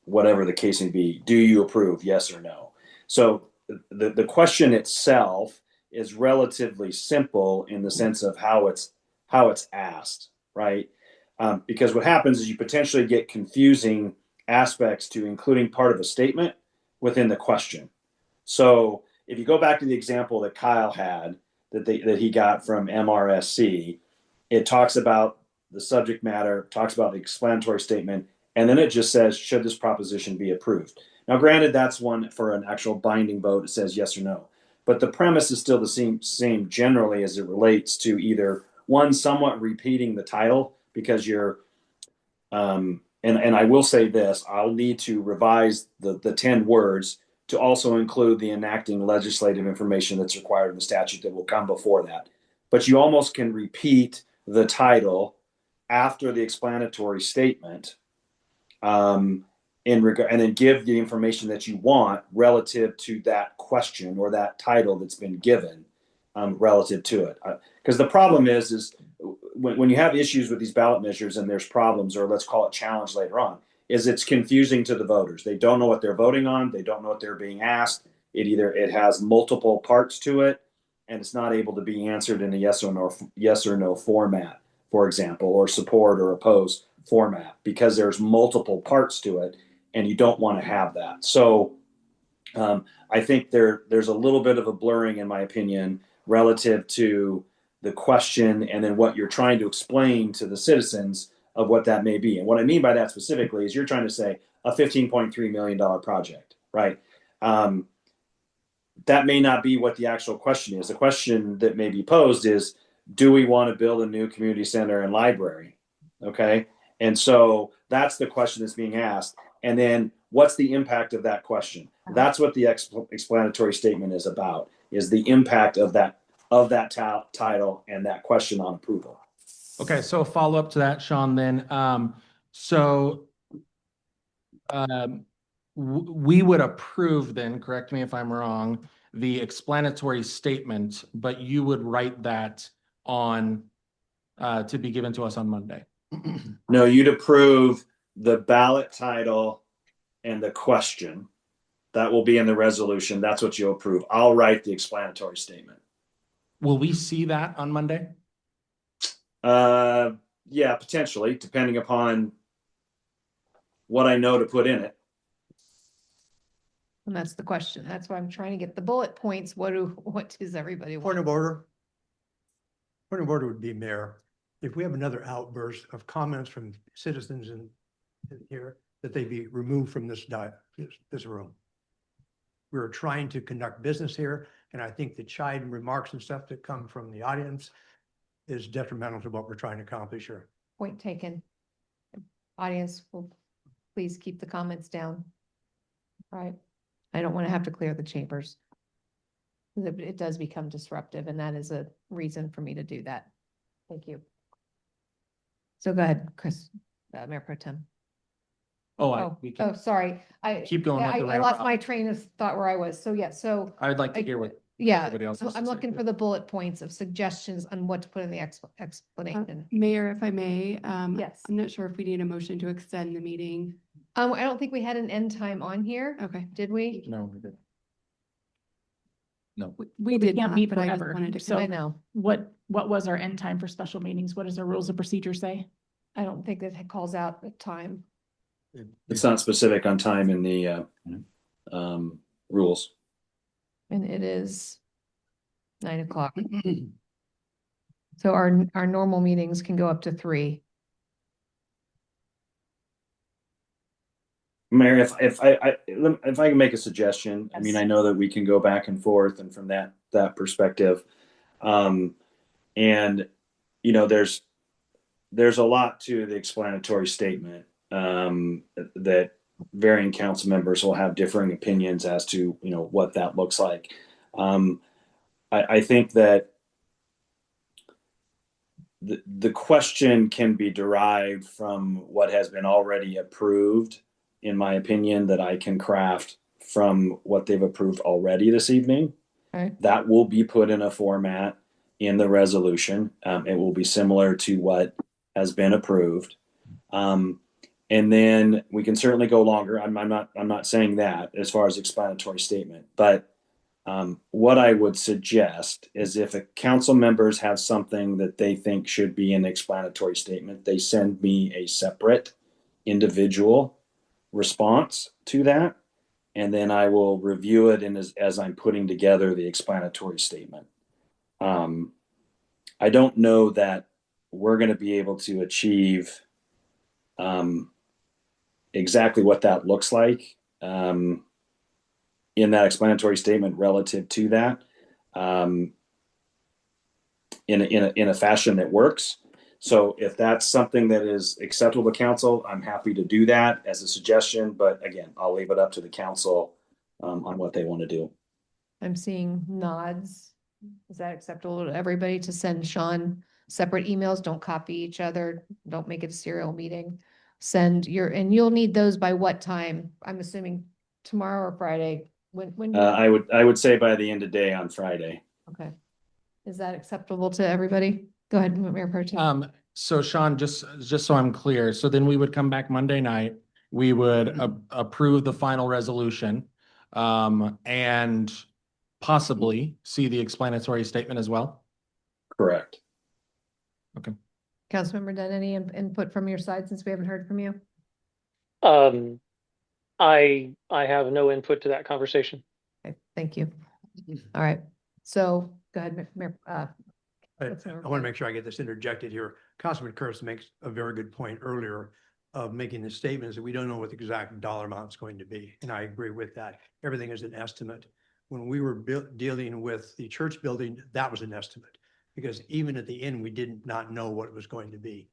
whatever the case may be? Do you approve? Yes or no? So the question itself is relatively simple in the sense of how it's asked, right? Because what happens is you potentially get confusing aspects to including part of a statement within the question. So if you go back to the example that Kyle had that he got from MRSC, it talks about the subject matter, talks about the explanatory statement, and then it just says, should this proposition be approved? Now, granted, that's one for an actual binding vote. It says yes or no. But the premise is still the same generally as it relates to either one, somewhat repeating the title because you're, and I will say this, I'll need to revise the 10 words to also include the enacting legislative information that's required in the statute that will come before that. But you almost can repeat the title after the explanatory statement and then give the information that you want relative to that question or that title that's been given relative to it. Because the problem is when you have issues with these ballot measures and there's problems, or let's call it challenge later on, is it's confusing to the voters. They don't know what they're voting on. They don't know what they're being asked. It has multiple parts to it, and it's not able to be answered in a yes or no format, for example, or support or oppose format, because there's multiple parts to it, and you don't want to have that. So I think there's a little bit of a blurring, in my opinion, relative to the question and then what you're trying to explain to the citizens of what that may be. And what I mean by that specifically is you're trying to say a $15.3 million project, right? That may not be what the actual question is. The question that may be posed is, do we want to build a new community center and library? Okay. And so that's the question that's being asked. And then what's the impact of that question? That's what the explanatory statement is about, is the impact of that title and that question on approval. Okay, so a follow-up to that, Sean, then. We would approve then, correct me if I'm wrong, the explanatory statement, but you would write that on to be given to us on Monday. No, you'd approve the ballot title and the question. That will be in the resolution. That's what you'll approve. I'll write the explanatory statement. Will we see that on Monday? Yeah, potentially, depending upon what I know to put in it. And that's the question. That's why I'm trying to get the bullet points. What does everybody want? Point of order. Point of order would be, Mayor, if we have another outburst of comments from citizens in here, that they be removed from this room. We're trying to conduct business here, and I think the chide and remarks and stuff that come from the audience is detrimental to what we're trying to accomplish here. Point taken. Audience will please keep the comments down. All right. I don't want to have to clear the chambers. It does become disruptive, and that is a reason for me to do that. Thank you. So go ahead, Chris, Mayor Pro Tem. Sorry. Keep going with the I lost my train of thought where I was. So yeah, so. I'd like to hear what Yeah, everybody else has to I'm say, looking too. for the bullet points of suggestions on what to put in the explanation. Mayor, if I may, Yes. I'm not sure if we need a motion to extend the meeting. I don't think we had an end time on here. Okay. Did we? No, we did. No. We did can't not, meet but I just forever. wanted to. So I know. what was our end time for special meetings? What does our rules of procedure say? I don't think that it calls out the time. It's not specific on time in the rules. And it is 9 o'clock. So our normal meetings can go up to 3. Mayor, if I can make a suggestion, I mean, I know that we can go back and forth and from that perspective. And you know, there's a lot to the explanatory statement that varying council members will have differing opinions as to, you know, what that looks like. I think that the question can be derived from what has been already approved, in my opinion, that I can craft from what they've approved already this evening. Okay. That will be put in a format in the resolution. It will be similar to what has been approved. And then we can certainly go longer. I'm not saying that as far as explanatory statement, but what I would suggest is if a council members have something that they think should be in the explanatory statement, they send me a separate individual response to that. And then I will review it as I'm putting together the explanatory statement. I don't know that we're going to be able to achieve exactly what that looks like in that explanatory statement relative to that in a fashion that works. So if that's something that is acceptable to council, I'm happy to do that as a suggestion. But again, I'll leave it up to the council on what they want to do. I'm seeing nods. Is that acceptable to everybody to send Sean separate emails? Don't copy each other. Don't make it a serial meeting. And you'll need those by what time? I'm assuming tomorrow or Friday. When I would say by the end of day on Friday. Okay. Is that acceptable to everybody? Go ahead, Mayor Pro Tem. So Sean, just so I'm clear, so then we would come back Monday night, we would approve the final resolution, and possibly see the explanatory statement as well? Correct. Okay. Councilmember Dunn, any input from your side since we haven't heard from you? I have no input to that conversation. Okay, thank you. All right. So Go ahead, Mayor. I want to make sure I get this interjected here. Councilman Kurtz makes a very good point earlier of making the statements that we don't know what the exact dollar amount is going to be. And I agree with that. Everything is an estimate. When we were dealing with the church building, that was an estimate. Because even at the end, we did not know what it was going to be.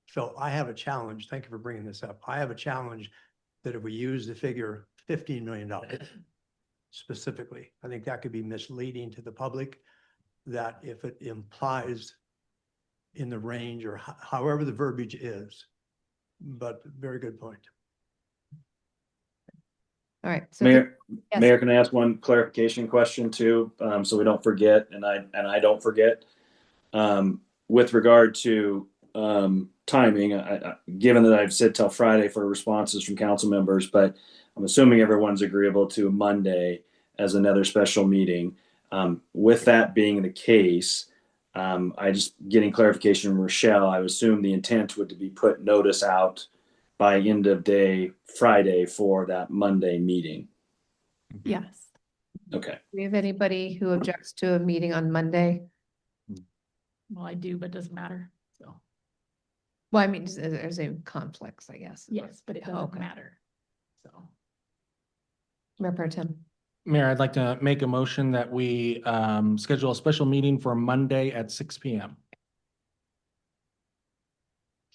So I have a challenge. Thank you for bringing this up. I have a challenge that if we use the figure $15 million specifically, I think that could be misleading to the public, that if it implies in the range or however the verbiage is, but very good point. All right. So Mayor, yes. Mayor, can I ask one clarification question too? So we don't forget, and I don't forget. With regard to timing, given that I've said till Friday for responses from council members, but I'm assuming everyone's agreeable to Monday as another special meeting. With that being the case, I just getting clarification from Rochelle, I would assume the intent would be put notice out by end of day Friday for that Monday meeting. Yes. Okay. Do we have anybody who objects to a meeting on Monday? Well, I do, but it doesn't matter. So, Well, I mean, there's a conflicts, I guess. yes, but it doesn't Okay. matter. So, Mayor Pro Tem. Mayor, I'd like to make a motion that we schedule a special meeting for Monday at 6 p.m.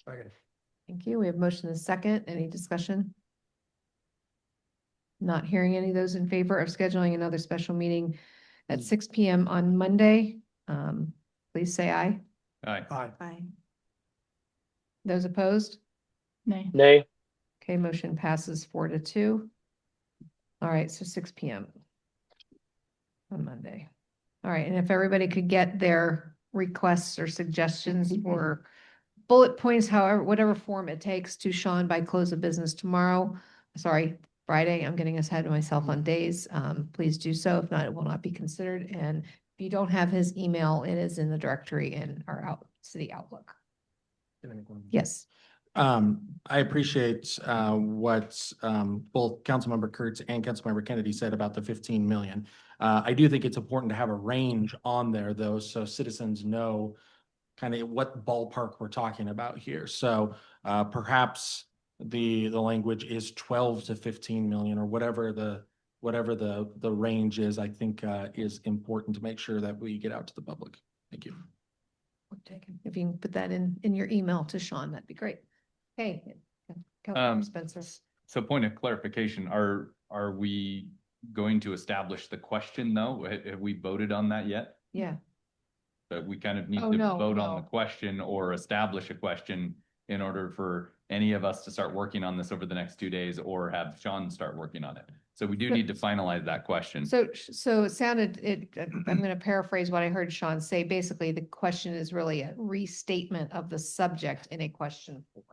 Second. Thank you. We have motion and second. Any discussion? Not hearing any of those in favor of scheduling another special meeting at 6 p.m. on Monday. Please say aye. Aye. Aye. Aye. Those opposed? nay. Nay. Okay, motion passes 4-2. All right, so 6 p.m. on Monday. All right, and if everybody could get their requests or suggestions or bullet points, however, whatever form it takes, to Sean by close of business tomorrow. Sorry, Friday. I'm getting ahead of myself on days. Please do so. If not, it will not be considered. And if you don't have his email, it is in the directory in our city Outlook. Yes. I appreciate what both Councilmember Kurtz and Councilmember Kennedy said about the 15 million. I do think it's important to have a range on there though, so citizens know kind of what ballpark we're talking about here. So perhaps the language is 12 to 15 million or whatever the range is. I think is important to make sure that we get out to the public. Thank you. If you can put that in your email to Sean, that'd be great. Okay. Councilmember Spencer. So point of clarification, are we going to establish the question though? Have we voted on that yet? Yeah. But we kind of need Oh, to no, vote on no. the question or establish a question in order for any of us to start working on this over the next 2 days or have Sean start working on it. So we do need to finalize that question. So it sounded, I'm going to paraphrase what I heard Sean say. Basically, the question is really a restatement of the subject in a question form.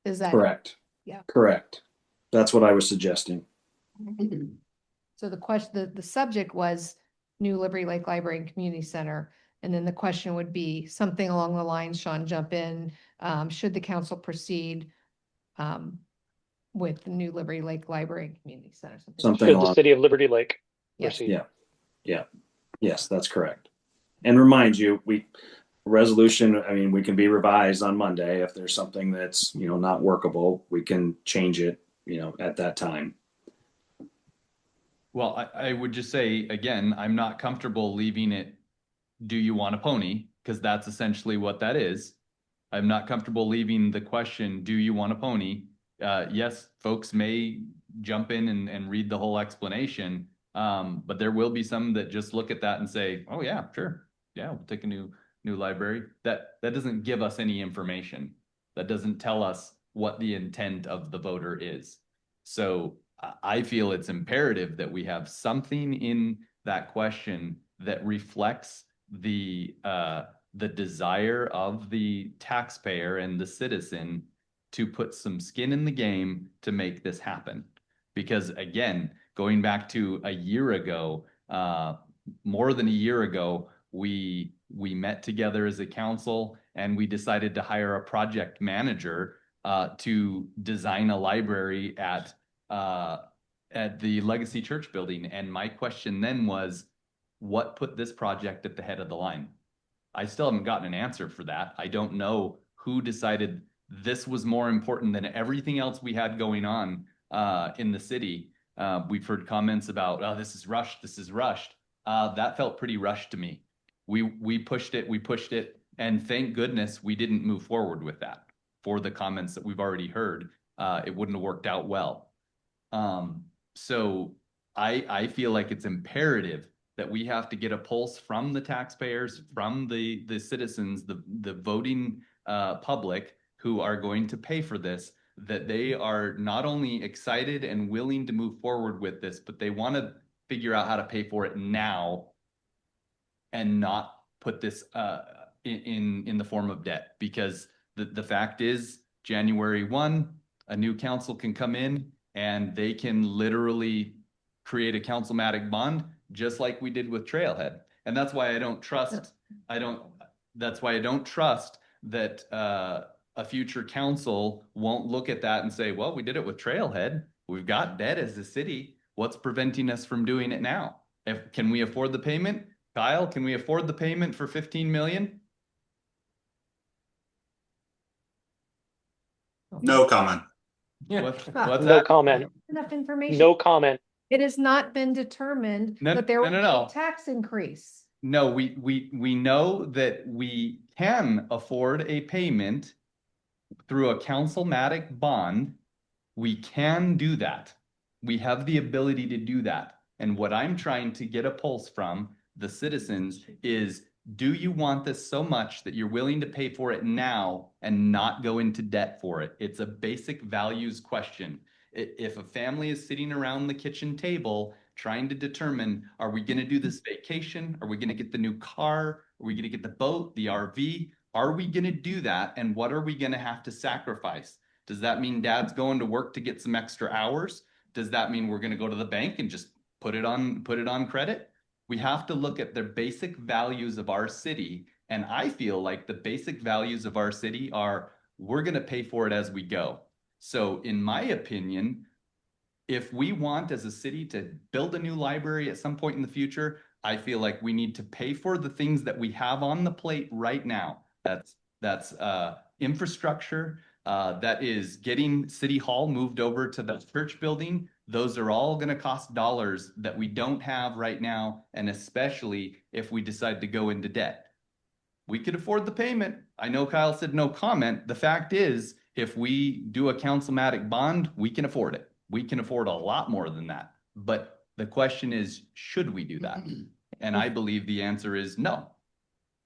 Is that Correct. Yeah. Correct. That's what I was suggesting. So the question, the subject was New Liberty Lake Library and Community Center. And then the question would be something along the lines, Sean, jump in. Should the council proceed with the New Liberty Lake Library and Community Center? Something Should along. the city of Liberty Lake Yes. proceed? Yeah. Yeah. Yes, that's correct. And remind you, resolution, I mean, we can be revised on Monday. If there's something that's, not workable, we can change it, at that time. Well, I would just say, again, I'm not comfortable leaving it, do you want a pony? Because that's essentially what that is. I'm not comfortable leaving the question, do you want a pony? Yes, folks may jump in and read the whole explanation, but there will be some that just look at that and say, oh yeah, sure. Yeah, we'll take a new library. That doesn't give us any information. That doesn't tell us what the intent of the voter is. So I feel it's imperative that we have something in that question that reflects the desire of the taxpayer and the citizen to put some skin in the game to make this happen. Because again, going back to a year ago, more than a year ago, we met together as a council and we decided to hire a project manager to design a library at the Legacy Church building. And my question then was, what put this project at the head of the line? I still haven't gotten an answer for that. I don't know who decided this was more important than everything else we had going on in the city. We've heard comments about, oh, this is rushed, this is rushed. That felt pretty rushed to me. We pushed it, and thank goodness we didn't move forward with that. For the comments that we've already heard, it wouldn't have worked out well. So I feel like it's imperative that we have to get a pulse from the taxpayers, from the citizens, the voting public who are going to pay for this, that they are not only excited and willing to move forward with this, but they want to figure out how to pay for it now and not put this in the form of debt. Because the fact is, January 1, a new council can come in and they can literally create a councilmatic bond, just like we did with Trailhead. And that's why I don't trust, that's why I don't trust that a future council won't look at that and say, well, we did it with Trailhead. We've got debt as a city. What's preventing us from doing it now? Can we afford the payment? Kyle, can we afford the payment for 15 million? No comment. What's No that? comment. Enough information. No comment. It has not been determined that there will be a tax increase. No, we know that we can afford a payment through a councilmatic bond. We can do that. We have the ability to do that. And what I'm trying to get a pulse from the citizens is, do you want this so much that you're willing to pay for it now and not go into debt for it? It's a basic values question. If a family is sitting around the kitchen table trying to determine, are we going to do this vacation? Are we going to get the new car? Are we going to get the boat, the RV? Are we going to do that? And what are we going to have to sacrifice? Does that mean dad's going to work to get some extra hours? Does that mean we're going to go to the bank and just put it on credit? We have to look at the basic values of our city. And I feel like the basic values of our city are, we're going to pay for it as we go. So in my opinion, if we want as a city to build a new library at some point in the future, I feel like we need to pay for the things that we have on the plate right now. That's infrastructure, that is getting City Hall moved over to the church building. Those are all going to cost dollars that we don't have right now, and especially if we decide to go into debt. We could afford the payment. I know Kyle said no comment. The fact is, if we do a councilmatic bond, we can afford it. We can afford a lot more than that. But the question is, should we do that? And I believe the answer is no.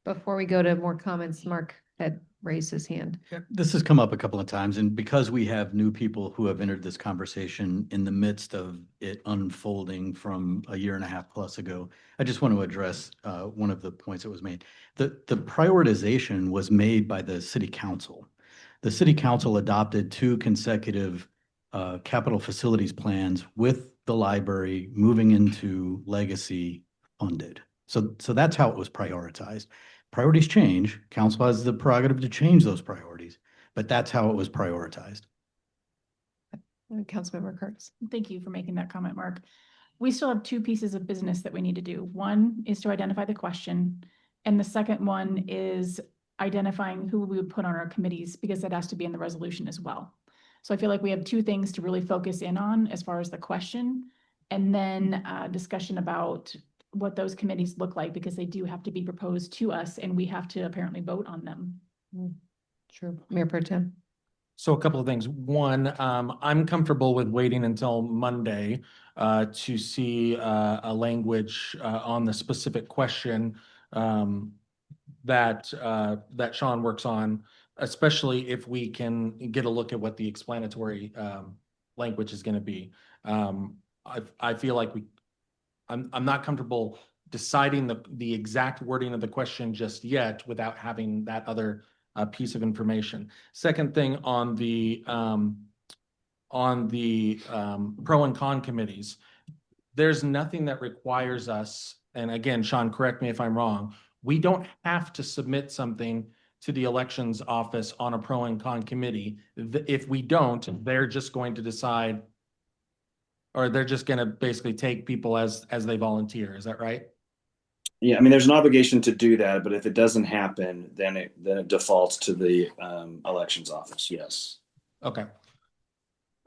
Before we go to more comments, Mark had raised his hand. This has come up a couple of times, and because we have new people who have entered this conversation in the midst of it unfolding from a year and a half plus ago, I just want to address one of the points that was made. The prioritization was made by the city council. The city council adopted 2 consecutive capital facilities plans with the library moving into legacy funded. So that's how it was prioritized. Priorities change. Council has the prerogative to change those priorities, but that's how it was prioritized. Councilmember Curtis. Thank you for making that comment, Mark. We still have 2 pieces of business that we need to do. One is to identify the question, and the second one is identifying who we would put on our committees, because that has to be in the resolution as well. So I feel like we have 2 things to really focus in on as far as the question, and then discussion about what those committees look like, because they do have to be proposed to us and we have to apparently vote on them. True. Mayor Pro Tem. So a couple of things. One, I'm comfortable with waiting until Monday to see a language on the specific question that Sean works on, especially if we can get a look at what the explanatory language is going to be. I feel like I'm not comfortable deciding the exact wording of the question just yet without having that other piece of information. Second thing on the pro and con committees, there's nothing that requires us, and again, Sean, correct me if I'm wrong, we don't have to submit something to the elections office on a pro and con committee. If we don't, they're just going to decide, or they're just going to basically take people as they volunteer. Is that right? Yeah, I mean, there's an obligation to do that, but if it doesn't happen, then it defaults to the elections office. Yes. Okay.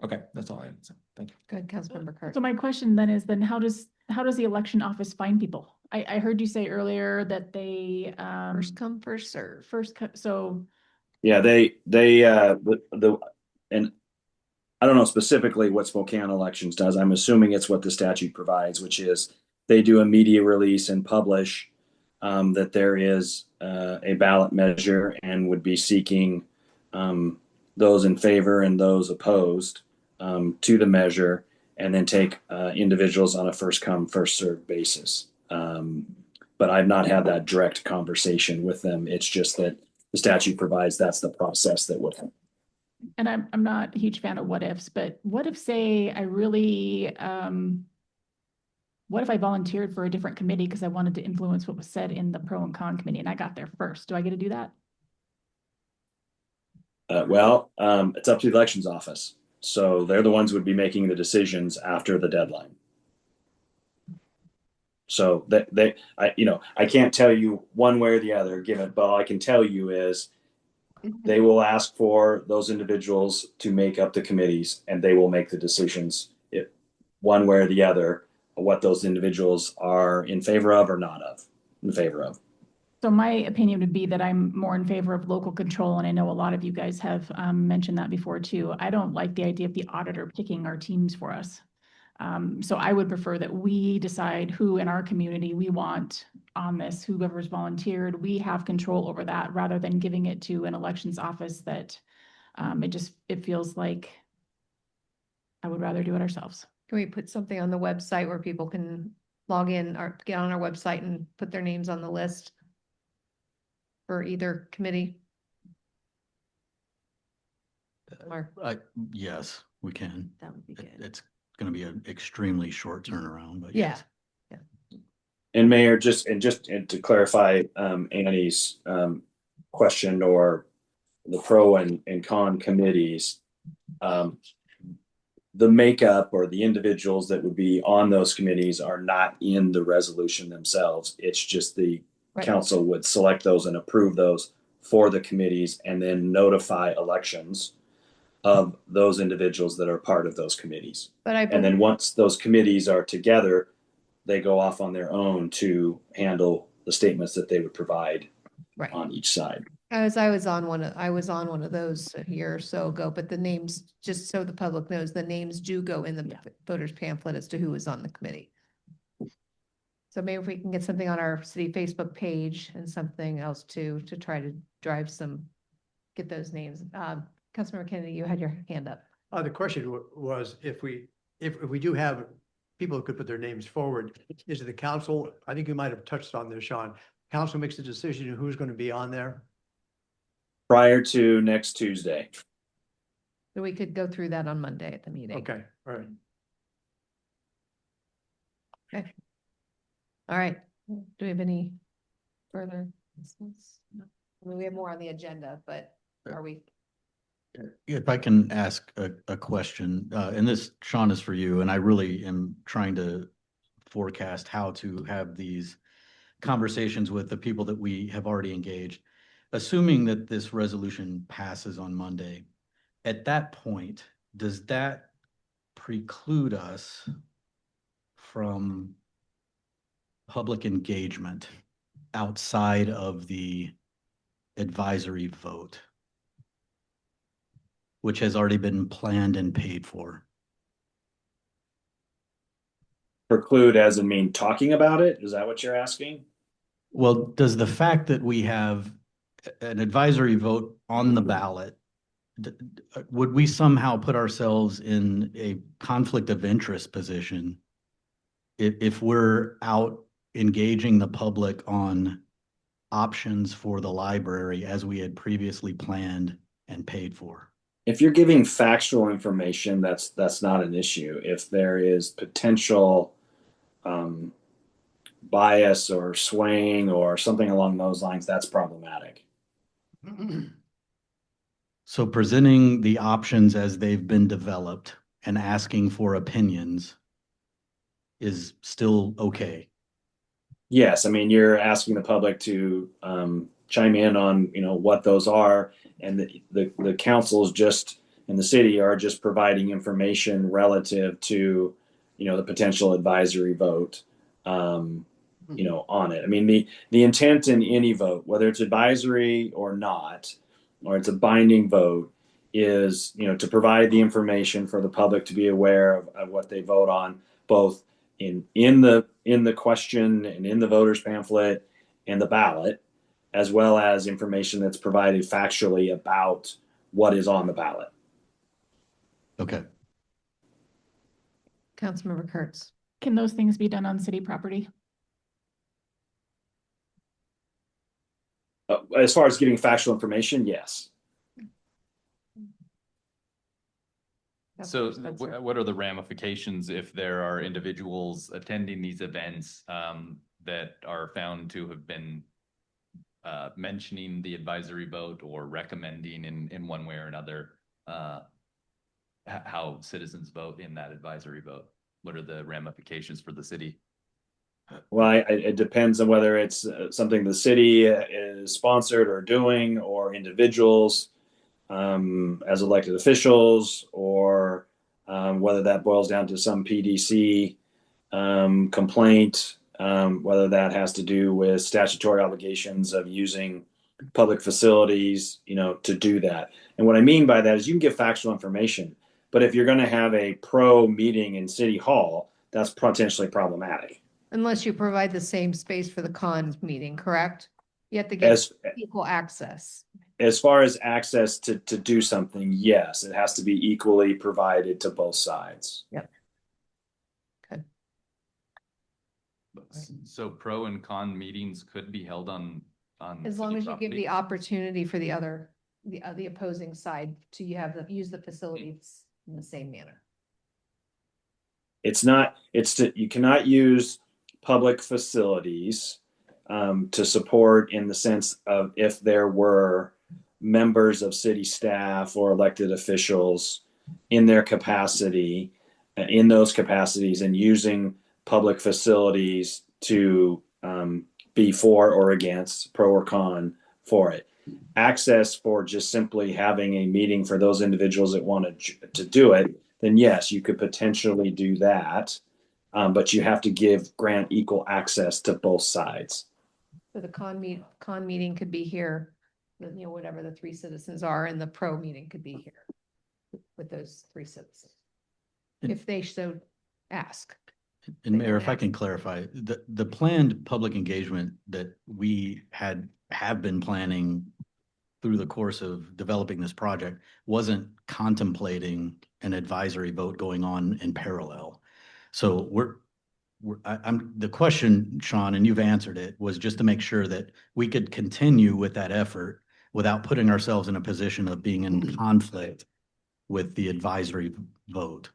Okay, that's all I had to say. Thank you. Good, Councilmember Kurt. So my question then is, then how does the election office find people? I heard you say earlier that they, First come, first serve. So, Yeah, and I don't know specifically what Spokane Elections does. I'm assuming it's what the statute provides, which is they do a media release and publish that there is a ballot measure and would be seeking those in favor and those opposed to the measure, and then take individuals on a first come, first served basis. But I've not had that direct conversation with them. It's just that the statute provides that's the process that would happen. and I'm not a huge fan of what ifs, but what if, say, I really, what if I volunteered for a different committee because I wanted to influence what was said in the pro and con committee and I got there first? Do I get to do that? It's up to the elections office. So they're the ones who would be making the decisions after the deadline. So I can't tell you one way or the other, given, but all I can tell you is they will ask for those individuals to make up the committees, and they will make the decisions one way or the other, what those individuals are in favor of or not in favor of. So my opinion would be that I'm more in favor of local control, and I know a lot of you guys have mentioned that before too. I don't like the idea of the auditor picking our teams for us. So I would prefer that we decide who in our community we want on this, whoever's volunteered, we have control over that rather than giving it to an elections office that it feels like I would rather do it ourselves. Can we put something on the website where people can log in or get on our website and put their names on the list for either committee? Mark? Yes, we can. That would be good. It's going to be an extremely short turnaround, but Yeah. yes. And Mayor, just to clarify Annie's question, or the pro and con committees, the makeup or the individuals that would be on those committees are not in the resolution themselves. It's just the council would select those and approve those for the committees, and then notify elections of those individuals that are part of those committees. And then once those committees are together, they go off on their own to handle the statements that they would provide on each side. I was on one of those a year or so ago, but the names, just so the public knows, the names do go in the voters pamphlet as to who was on the committee. So maybe if we can get something on our city Facebook page and something else too, to try to get those names. Councilmember Kennedy, you had your hand up. The question was, if we do have people who could put their names forward, is it the council? I think you might have touched on this, Sean. Council makes the decision of who's going to be on there. Prior to next Tuesday. So we could go through that on Monday at the meeting. Okay, all right. Okay. All right. Do we have any further business? No. I mean, we have more on the agenda, but are we? If I can ask a question, and this, Sean, is for you, and I really am trying to forecast how to have these conversations with the people that we have already engaged. Assuming that this resolution passes on Monday, at that point, does that preclude us from public engagement outside of the advisory vote, which has already been planned and paid for? Preclude as in mean talking about it? Is that what you're asking? Well, does the fact that we have an advisory vote on the ballot, would we somehow put ourselves in a conflict of interest position if we're out engaging the public on options for the library as we had previously planned and paid for? If you're giving factual information, that's not an issue. If there is potential bias or swaying or something along those lines, that's problematic. So presenting the options as they've been developed and asking for opinions is still okay? Yes, I mean, you're asking the public to chime in on, what those are. And the councils just, in the city are just providing information relative to, the potential advisory vote, on it. I mean, the intent in any vote, whether it's advisory or not, or it's a binding vote, is, to provide the information for the public to be aware of what they vote on, both in the question and in the voter's pamphlet and the ballot, as well as information that's provided factually about what is on the ballot. Okay. Councilmember Kurtz. Can those things be done on city property? As far as getting factual information, yes. So what are the ramifications if there are individuals attending these events that are found to have been mentioning the advisory vote or recommending in one way or another how citizens vote in that advisory vote? What are the ramifications for the city? Well, it depends on whether it's something the city is sponsored or doing, or individuals as elected officials, or whether that boils down to some PDC complaint, whether that has to do with statutory obligations of using public facilities, to do that. And what I mean by that is you can give factual information, but if you're going to have a pro meeting in City Hall, that's potentially problematic. Unless you provide the same space for the con meeting, correct? You have to get equal access. As far as access to do something, yes, it has to be equally provided to both sides. Yep. Good. So pro and con meetings could be held on As long city as you give property? the opportunity for the opposing side to use the facilities in the same manner. You cannot use public facilities to support, in the sense of if there were members of city staff or elected officials in their capacity, in those capacities, and using public facilities to be for or against, pro or con for it. Access for just simply having a meeting for those individuals that wanted to do it, then yes, you could potentially do that. But you have to grant equal access to both sides. So the con meeting could be here, whatever the three citizens are, and the pro meeting could be here with those three citizens. If they so ask. And Mayor, if I can clarify, the planned public engagement that we have been planning through the course of developing this project wasn't contemplating an advisory vote going on in parallel. So the question, Sean, and you've answered it, was just to make sure that we could continue with that effort without putting ourselves in a position of being in conflict with the advisory vote.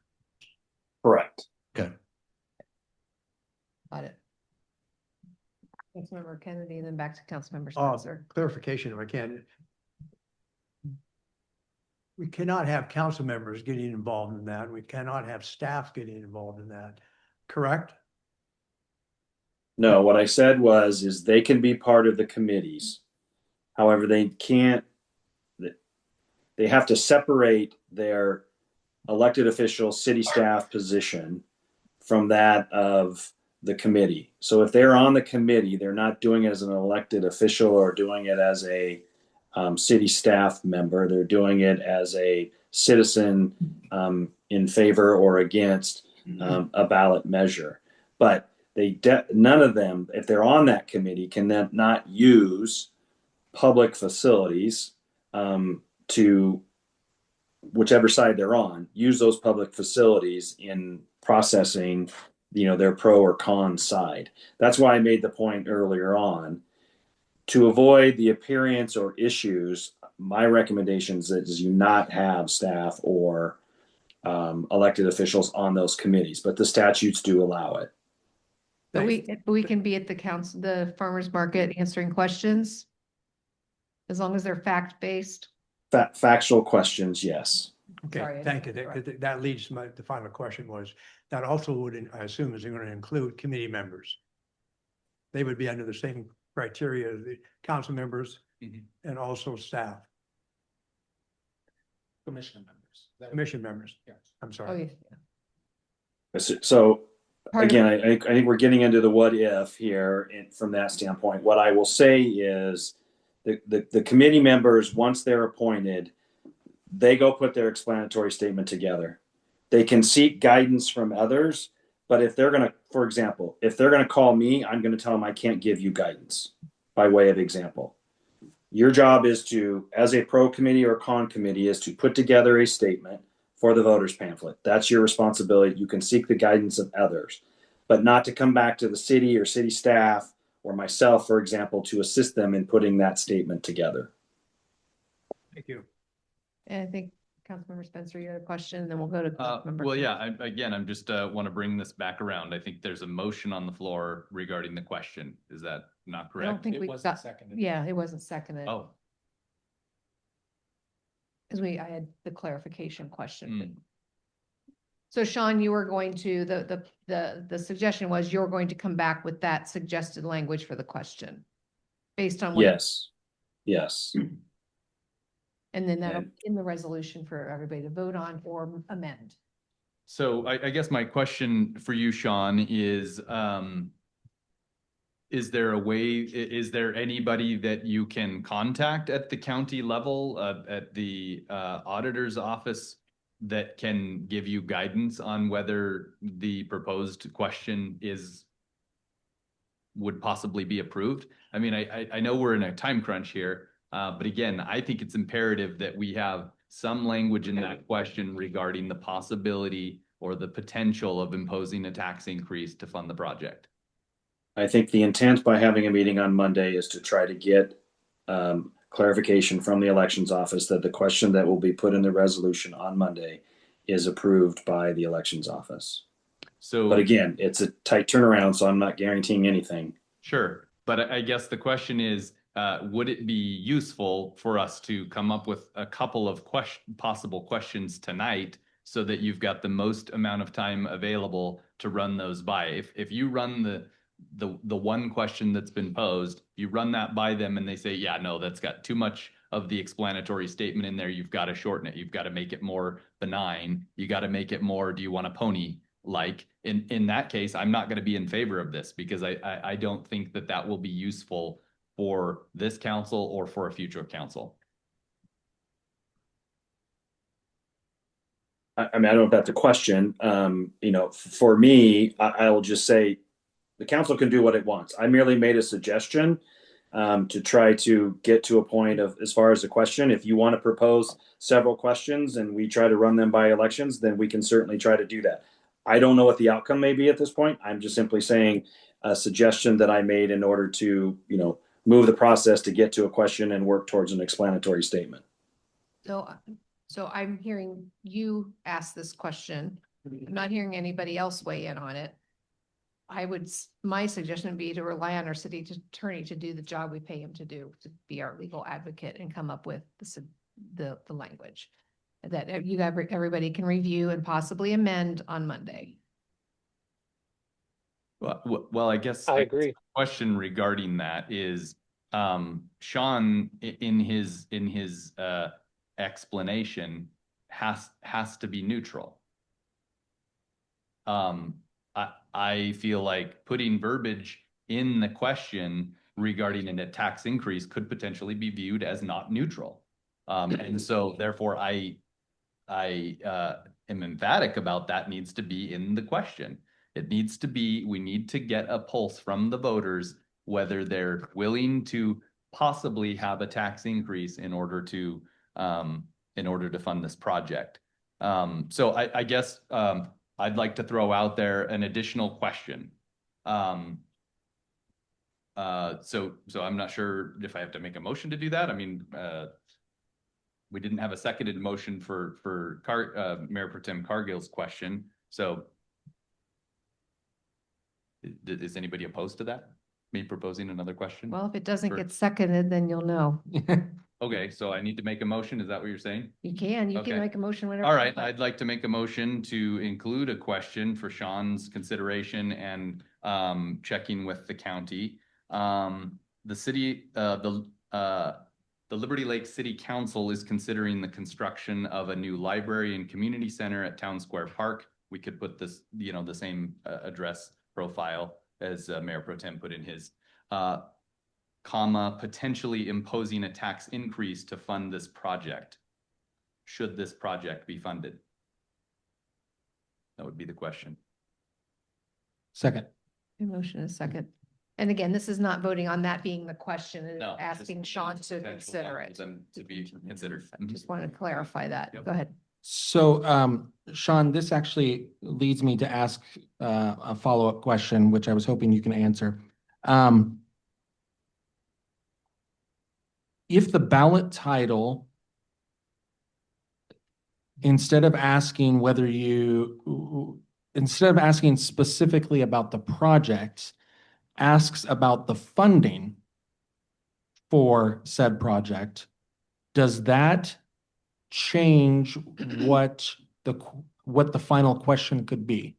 Correct. Okay. Got it. Councilmember Kennedy, then back to Councilmember Spencer. Clarification if I can. We cannot have council members getting involved in that. We cannot have staff getting involved in that, correct? No, what I said is they can be part of the committees. However, they have to separate their elected official city staff position from that of the committee. So if they're on the committee, they're not doing it as an elected official or doing it as a city staff member. They're doing it as a citizen in favor or against a ballot measure. But none of them, if they're on that committee, can then not use public facilities to whichever side they're on, use those public facilities in processing, their pro or con side. That's why I made the point earlier on. To avoid the appearance or issues, my recommendation is you not have staff or elected officials on those committees, but the statutes do allow it. But we can be at the farmer's market answering questions as long as they're fact-based. Factual questions, yes. Okay, Sorry, I thank you. didn't interrupt. That leads to the final question was, that also would, I assume, is going to include committee members. they would be under the same criteria as the council members Mhm. and also staff, Commission members. commission members. Yes. I'm Oh, sorry. yeah. So Part of- again, I think we're getting into the what if here and from that standpoint. What I will say is the committee members, once they're appointed, they go put their explanatory statement together. They can seek guidance from others, but if they're going to, for example, if they're going to call me, I'm going to tell them I can't give you guidance by way of example. Your job is to, as a pro committee or con committee, is to put together a statement for the voters pamphlet. That's your responsibility. You can seek the guidance of others, but not to come back to the city or city staff or myself, for example, to assist them in putting that statement together. Thank you. And I think Councilmember Spencer, you had a question, and then we'll go to. Councilmember Well, Cook. yeah, I'm just want to bring this back around. I think there's a motion on the floor regarding the question. Is that not I correct? don't think It we wasn't got, seconded. yeah, it wasn't seconded. Oh, Because I had the clarification question. Mm. So Sean, you were going to, the suggestion was you're going to come back with that suggested language for the question. Based on what. Yes. Yes. And then that'll And- in the resolution for everybody to vote on or amend. so I guess my question for you, Sean, is there a way, is there anybody that you can contact at the county level, at the auditor's office that can give you guidance on whether the proposed question would possibly be approved? I mean, I know we're in a time crunch here, but again, I think it's imperative that we have some language in that question regarding the possibility or the potential of imposing a tax increase to fund the project. I think the intent by having a meeting on Monday is to try to get clarification from the elections office that the question that will be put in the resolution on Monday is approved by the elections office. So, But again, it's a tight turnaround, so I'm not guaranteeing anything. sure, but I guess the question is, would it be useful for us to come up with a couple of possible questions tonight so that you've got the most amount of time available to run those by? If you run the one question that's been posed, you run that by them and they say, yeah, no, that's got too much of the explanatory statement in there. You've got to shorten it. You've got to make it more benign. You got to make it more, do you want a pony? Like in that case, I'm not going to be in favor of this because I don't think that will be useful for this council or for a future council. I mean, I don't know if that's a question. For me, I will just say the council can do what it wants. I merely made a suggestion to try to get to a point of, as far as the question, if you want to propose several questions and we try to run them by elections, then we can certainly try to do that. I don't know what the outcome may be at this point. I'm just simply saying a suggestion that I made in order to, move the process to get to a question and work towards an explanatory statement. So I'm hearing you ask this question. I'm not hearing anybody else weigh in on it. My suggestion would be to rely on our city attorney to do the job we pay him to do, to be our legal advocate and come up with the language that everybody can review and possibly amend on Monday. Well, I guess I agree. the question regarding that is, Sean, in his explanation has to be neutral. I feel like putting verbiage in the question regarding a tax increase could potentially be viewed as not neutral. And so therefore I am emphatic about that needs to be in the question. It needs to be, we need to get a pulse from the voters, whether they're willing to possibly have a tax increase in order to fund this project. So I guess I'd like to throw out there an additional question. So I'm not sure if I have to make a motion to do that. I mean, we didn't have a seconded motion for Mayor Pro Tem Cargill's question. So is anybody opposed to that? Me proposing another question? Well, if it doesn't get seconded, then you'll know. Okay, so I need to make a motion. Is that what you're saying? You can Okay. make a motion whenever. All you right, want. I'd like to make a motion to include a question for Sean's consideration and checking with the county. The city, the Liberty Lake City Council is considering the construction of a new library and community center at Town Square Park. We could put this, the same address profile as Mayor Pro Tem put in his. Comma, potentially imposing a tax increase to fund this project. Should this project be funded? That would be the question. Second. A motion is second. And again, this is not voting on that being the question, it's No, asking just Sean to potential consider it. them to be considered. Just wanted to clarify that. Yep. Go ahead. So, Sean, this actually leads me to ask a follow-up question, which I was hoping you can answer. If the ballot title, instead of asking specifically about the project, asks about the funding for said project, does that change what the final question could be?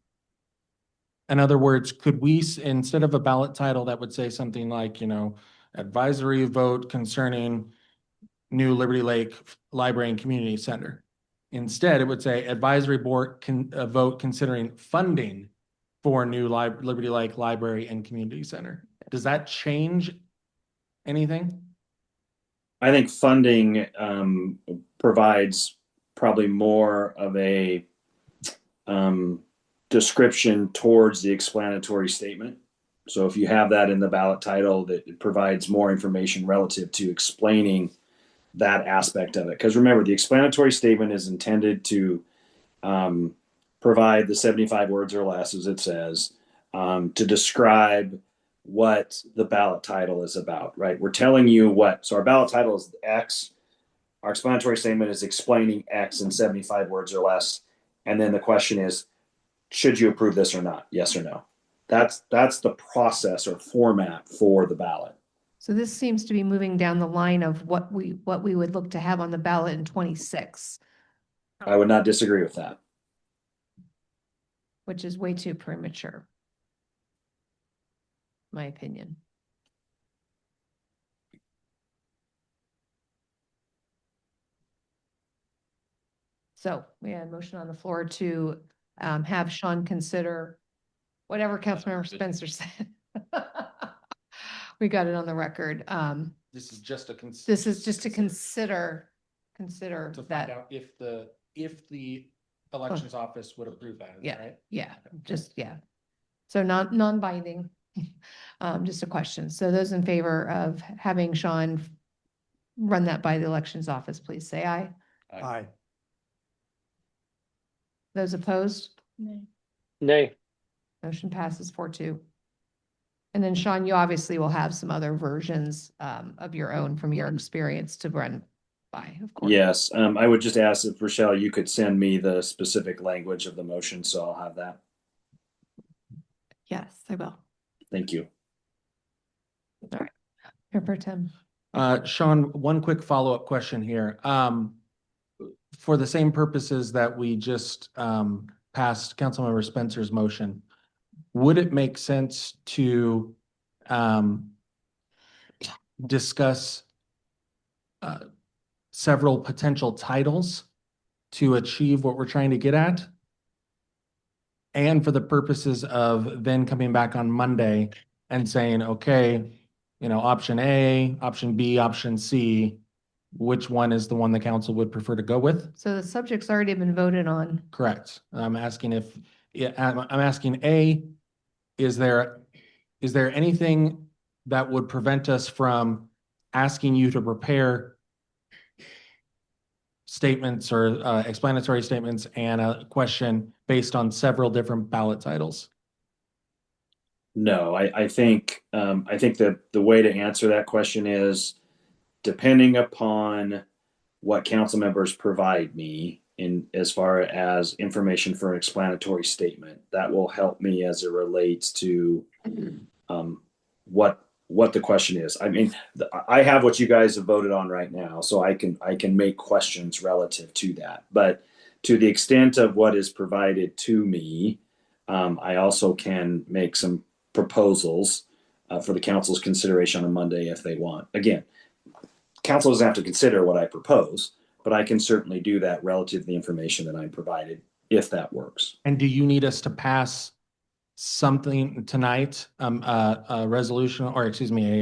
In other words, could we, instead of a ballot title that would say something like, advisory vote concerning new Liberty Lake Library and Community Center, instead it would say advisory board vote considering funding for new Liberty Lake Library and Community Center? Does that change anything? I think funding provides probably more of a description towards the explanatory statement. So if you have that in the ballot title, that it provides more information relative to explaining that aspect of it. Because remember, the explanatory statement is intended to provide the 75 words or less, as it says, to describe what the ballot title is about, right? We're telling you what, so our ballot title is X. Our explanatory statement is explaining X in 75 words or less. And then the question is, should you approve this or not? Yes or no? That's the process or format for the ballot. So this seems to be moving down the line of what we would look to have on the ballot in 26, I would not disagree with that. which is way too premature. My opinion. So we had a motion on the floor to have Sean consider whatever Councilmember Spencer said. We got it on the record. This is just a This is just to consider to that. find out if the elections office would approve that, is that Yeah, right? yeah, just, yeah. So non-binding, just a question. So those in favor of having Sean run that by the elections office, please say aye. Aye. Those opposed? Nay. Motion passes 4-2. And then Sean, you obviously will have some other versions of your own from your experience to run by, of course. Yes, I would just ask if Rochelle, you could send me the specific language of the motion, so I'll have that. Yes, I will. Thank you. All right. Mayor Pro Tem. Sean, one quick follow-up question here. For the same purposes that we just passed Councilmember Spencer's motion, would it make sense to discuss several potential titles to achieve what we're trying to get at? And for the purposes of then coming back on Monday and saying, okay, option A, option B, option C, which one is the one the council would prefer to go with? So the subject's already been voted on. Correct. I'm asking I'm asking A, is there anything that would prevent us from asking you to prepare statements or explanatory statements and a question based on several different ballot titles? No, I think that the way to answer that question is depending upon what council members provide me in as far as information for an explanatory statement, that will help me as it relates to what what the question is. I mean, I have what you guys have voted on right now, so I can make questions relative to that. But to the extent of what is provided to me, I also can make some proposals for the council's consideration on Monday if they want. Again, council doesn't have to consider what I propose, but I can certainly do that relative to the information that I'm provided, if that works. And do you need us to pass something tonight, a resolution, or excuse me,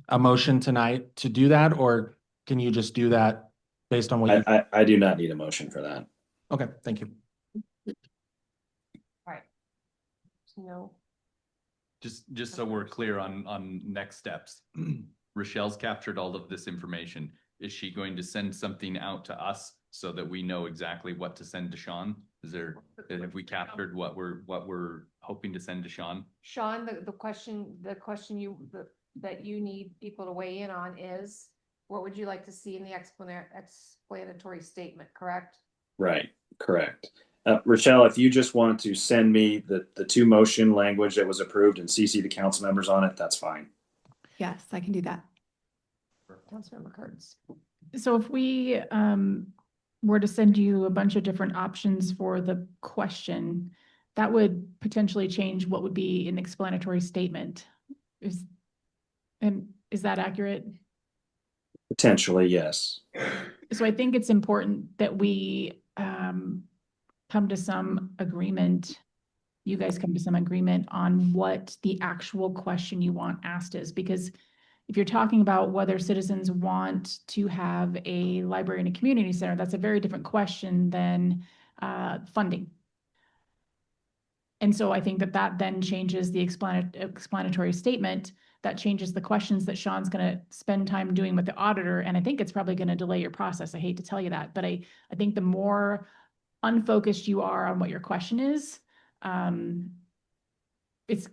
a motion tonight to do that, or can you just do that based on what you? I do not need a motion for that. Okay, thank you. All right. No. Just so we're clear on next steps. Rochelle's captured all of this information. Is she going to send something out to us so that we know exactly what to send to Sean? Have we captured what we're hoping to send to Sean? Sean, the question that you need people to weigh in on is, what would you like to see in the explanatory statement, correct? Right, correct. Rochelle, if you just want to send me the two motion language that was approved and CC the council members on it, that's fine. Yes, I can do that. Councilmember Kurtz. So if we were to send you a bunch of different options for the question, that would potentially change what would be an explanatory statement. Is that accurate? Potentially, yes. So I think it's important that we come to some agreement. You guys come to some agreement on what the actual question you want asked is, because if you're talking about whether citizens want to have a library and a community center, that's a very different question than funding. And so I think that then changes the explanatory statement. That changes the questions that Sean's going to spend time doing with the auditor. And I think it's probably going to delay your process. I hate to tell you that, but I think the more unfocused you are on what your question is, it's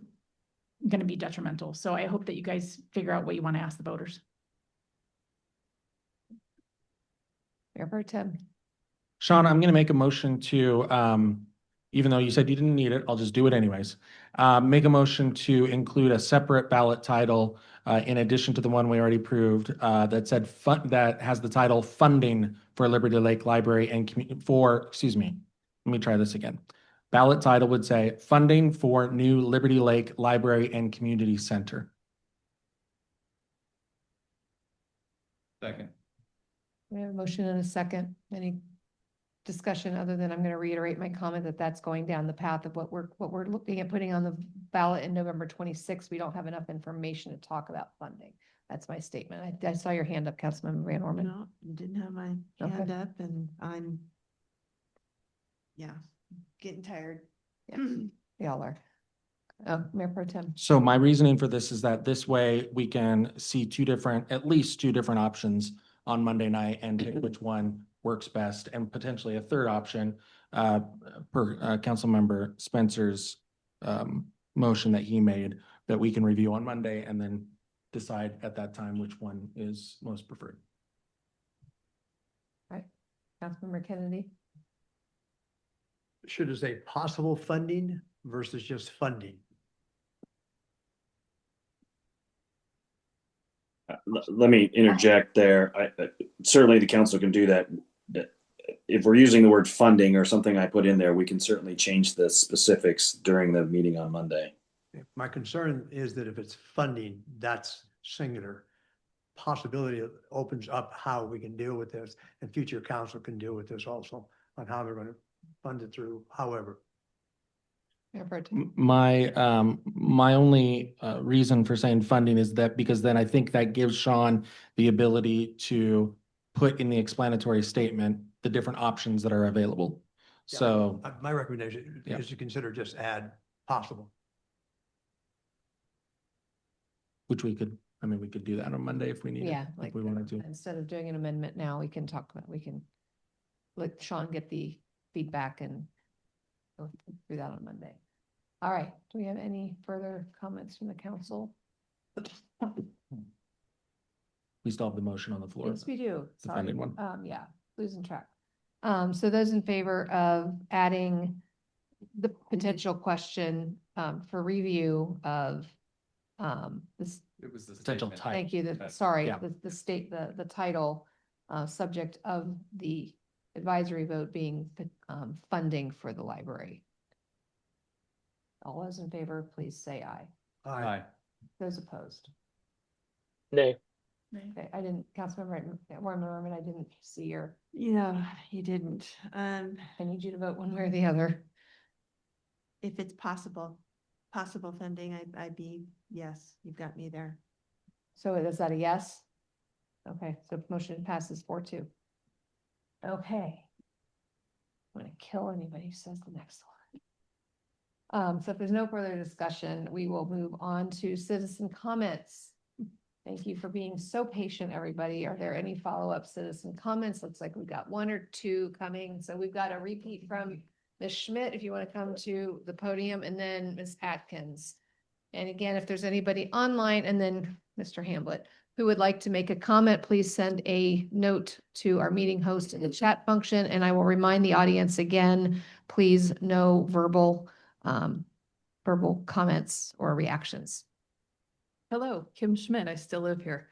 going to be detrimental. So I hope that you guys figure out what you want to ask the voters. Mayor Pro Tem. Sean, I'm going to make a motion to, even though you said you didn't need it, I'll just do it anyways. Make a motion to include a separate ballot title in addition to the one we already approved that said that has the title Funding for Liberty Lake Library and excuse me, let me try this again. Ballot title would say Funding for New Liberty Lake Library and Community Center. Second. We have a motion and a second. Any discussion other than I'm going to reiterate my comment that that's going down the path of what we're looking at putting on the ballot in November 26th. We don't have enough information to talk about funding. That's my statement. I saw your hand up, Councilmember Van Orman. No, didn't have my hand up, and I'm, getting tired. Yeah, they all are. Mayor Pro Tem. So my reasoning for this is that this way we can see at least two different options on Monday night and pick which one works best, and potentially a third option per Councilmember Spencer's motion that he made that we can review on Monday and then decide at that time which one is most preferred. All right, Councilmember Kennedy. Should it say possible funding versus just funding? Let me interject there. Certainly the council can do that. If we're using the word funding or something I put in there, we can certainly change the specifics during the meeting on Monday. My concern is that if it's funding, that's singular. Possibility opens up how we can deal with this, and future council can deal with this also on how they're going to fund it through, however. My only reason for saying funding is that because then I think that gives Sean the ability to put in the explanatory statement the different options that are available. Yeah, So my recommendation is to consider just add possible. which we could do that on Monday if we need it. Yeah, if we wanted to. Instead of doing an amendment now, we can let Sean get the feedback and go through that on Monday. All right, do we have any further comments from the council? We still have the motion on the floor. Yes, we do. The Sorry. funding one. Yeah, losing track. So those in favor of adding the potential question for review of this It was the Potential statement. type. Thank you. That- Sorry, yeah. the title, subject of the advisory vote being, funding for the library. All those in favor, please say aye. Aye. Those opposed? Nay. Okay, I didn't, Councilmember Mormon, I didn't see your, Yeah, you didn't. I need you to vote one way or the other. If it's possible funding, I'd be, yes, you've got me there. So is that a yes? Okay, so motion passes 4-2. Okay. I'm gonna kill anybody who says the next one. So if there's no further discussion, we will move on to citizen comments. Thank you for being so patient, everybody. Are there any follow-up citizen comments? Looks like we've got one or two coming. So we've got a repeat from Ms. Schmidt, if you want to come to the podium, and then Ms. Atkins. And again, if there's anybody online, and then Mr. Hamblett, who would like to make a comment, please send a note to our meeting host in the chat function. And I will remind the audience again, please no verbal comments or reactions. Hello, Kim Schmidt. I still live here.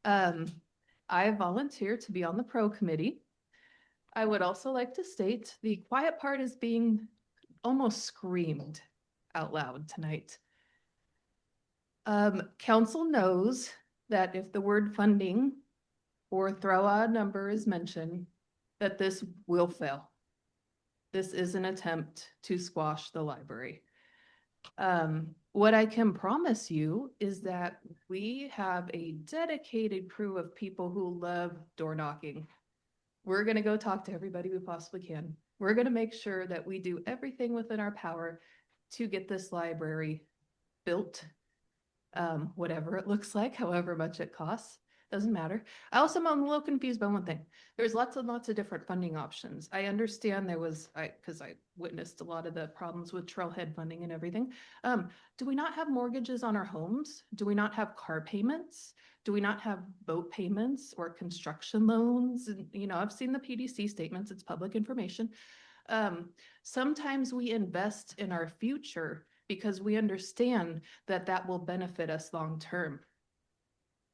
I volunteer to be on the pro committee. I would also like to state the quiet part is being almost screamed out loud tonight. Council knows that if the word funding or throw a number is mentioned, that this will fail. This is an attempt to squash the library. What I can promise you is that we have a dedicated crew of people who love door knocking. We're going to go talk to everybody we possibly can. We're going to make sure that we do everything within our power to get this library built, whatever it looks like, however much it costs. Doesn't matter. I also am a little confused by one thing. There's lots and lots of different funding options. I understand there was, because I witnessed a lot of the problems with trailhead funding and everything. Do we not have mortgages on our homes? Do we not have car payments? Do we not have boat payments or construction loans? And, you know, I've seen the PDC statements. It's public information. Sometimes we invest in our future because we understand that that will benefit us long term.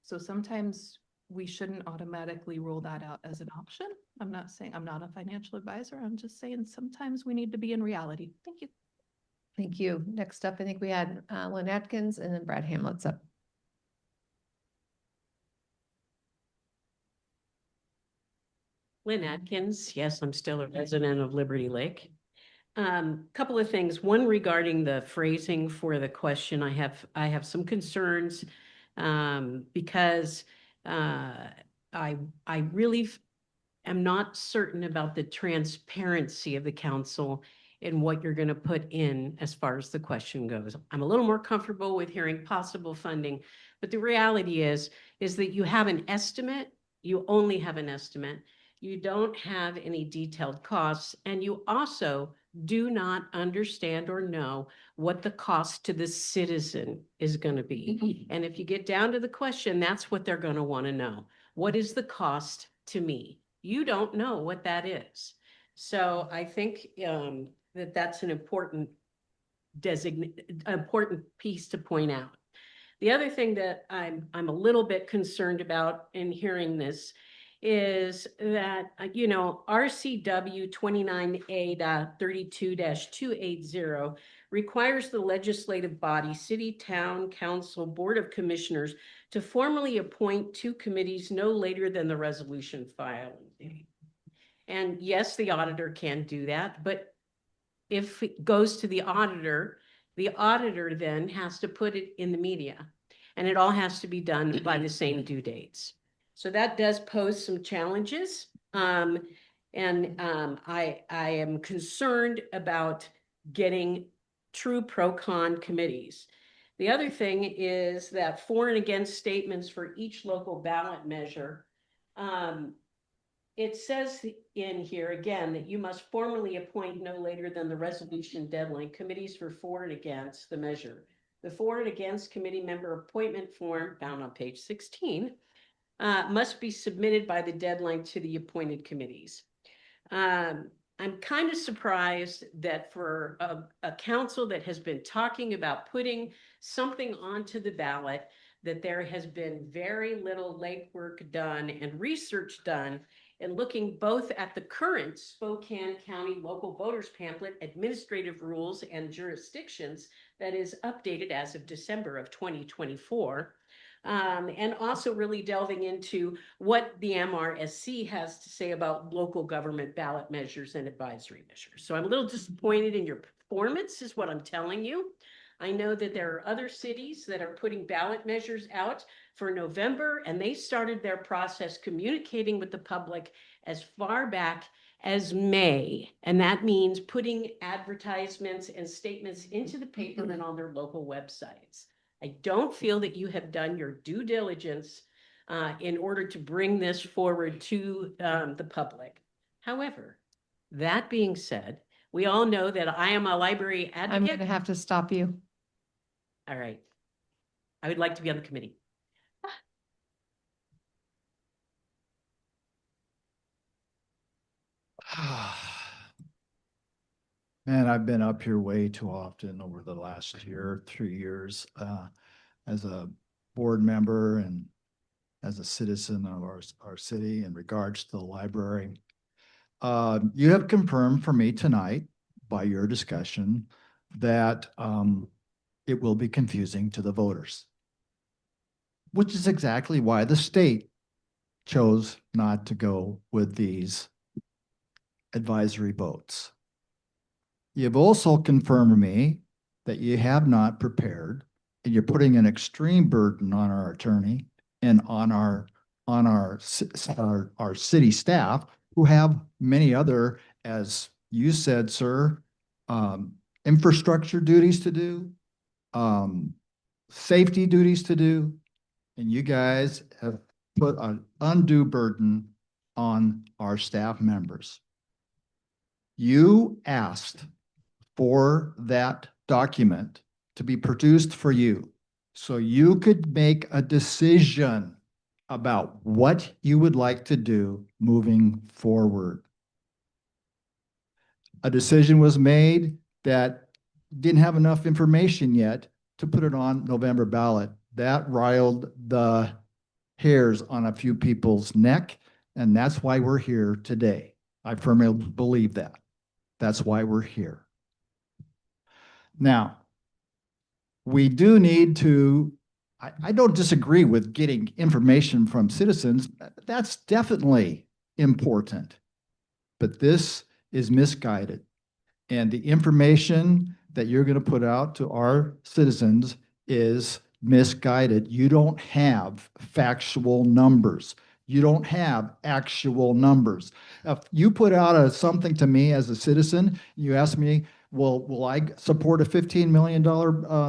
So sometimes we shouldn't automatically rule that out as an option. I'm not saying I'm not a financial advisor. I'm just saying sometimes we need to be in reality. Thank you. Thank you. Next up, I think we had Lynn Atkins and then Brad Hamlet's up. Lynn Atkins, yes, I'm still a resident of Liberty Lake. Couple of things. One, regarding the phrasing for the question, I have some concerns because I really am not certain about the transparency of the council in what you're going to put in as far as the question goes. I'm a little more comfortable with hearing possible funding, but the reality is that you have an estimate. You only have an estimate. You don't have any detailed costs, and you also do not understand or know what the cost to the citizen is going to be. And if you get down to the question, that's what they're going to want to know. What is the cost to me? You don't know what that is. So I think that that's an important piece to point out. The other thing that I'm a little bit concerned about in hearing this is that, RCW 29A.32-280 requires the legislative body, city, town, council, board of commissioners to formally appoint two committees no later than the resolution filing date. And yes, the auditor can do that, but if it goes to the auditor then has to put it in the media, and it all has to be done by the same due dates. So that does pose some challenges. I am concerned about getting true pro-con committees. The other thing is that for and against statements for each local ballot measure, it says in here again that you must formally appoint no later than the resolution deadline committees for and against the measure. The for and against committee member appointment form found on page 16 must be submitted by the deadline to the appointed committees. I'm kind of surprised that for a council that has been talking about putting something onto the ballot that there has been very little legwork done and research done in looking both at the current Spokane County Local Voters Pamphlet, Administrative Rules and Jurisdictions that is updated as of December of 2024. And also really delving into what the MRSC has to say about local government ballot measures and advisory measures. So I'm a little disappointed in your performance is what I'm telling you. I know that there are other cities that are putting ballot measures out for November, and they started their process communicating with the public as far back as May. And that means putting advertisements and statements into the paper and on their local websites. I don't feel that you have done your due diligence in order to bring this forward to the public. However, that being said, we all know that I am a library I'm advocate. going to have to stop you. All right. I would like to be on the committee. Man, I've been up here way too often over the last year, 3 years, as a board member and as a citizen of our city in regards to the library. You have confirmed for me tonight by your discussion that it will be confusing to the voters, which is exactly why the state chose not to go with these advisory votes. You've also confirmed to me that you have not prepared, and you're putting an extreme burden on our attorney and on our city staff, who have many other, as you said, sir, infrastructure duties to do, safety duties to do, and you guys have put an undue burden on our staff members. You asked for that document to be produced for you so you could make a decision about what you would like to do moving forward. A decision was made that didn't have enough information yet to put it on November ballot. That riled the hairs on a few people's neck, and that's why we're here today. I firmly believe that. That's why we're here. Now, we do need to, I don't disagree with getting information from citizens. That's definitely important. But this is misguided. And the information that you're going to put out to our citizens is misguided. You don't have factual numbers. You don't have actual numbers. If you put out something to me as a citizen, you ask me, well, will I support a $15 million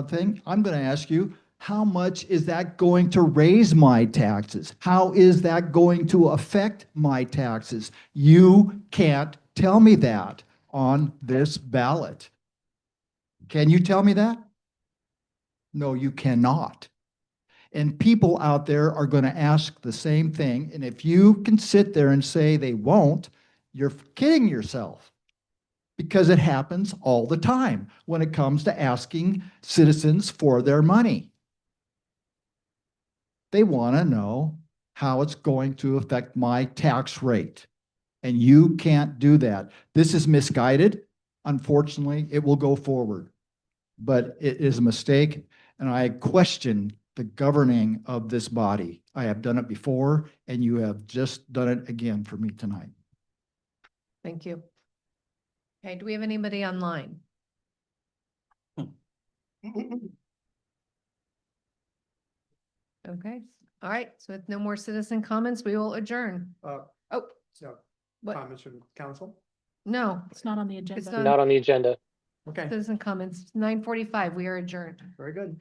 thing? I'm going to ask you, how much is that going to raise my taxes? How is that going to affect my taxes? You can't tell me that on this ballot. Can you tell me that? No, you cannot. And people out there are going to ask the same thing. And if you can sit there and say they won't, you're kidding yourself. Because it happens all the time when it comes to asking citizens for their money. They want to know how it's going to affect my tax rate. And you can't do that. This is misguided. Unfortunately, it will go forward. But it is a mistake, and I question the governing of this body. I have done it before, and you have just done it again for me tonight. Thank you. Okay, do we have anybody online? Okay, all right, so with no more citizen comments, we will adjourn. Oh, So, what? comments from council? No, It's not on the it's agenda. Not on the agenda. Okay, citizen comments, 9:45, we are adjourned. very good.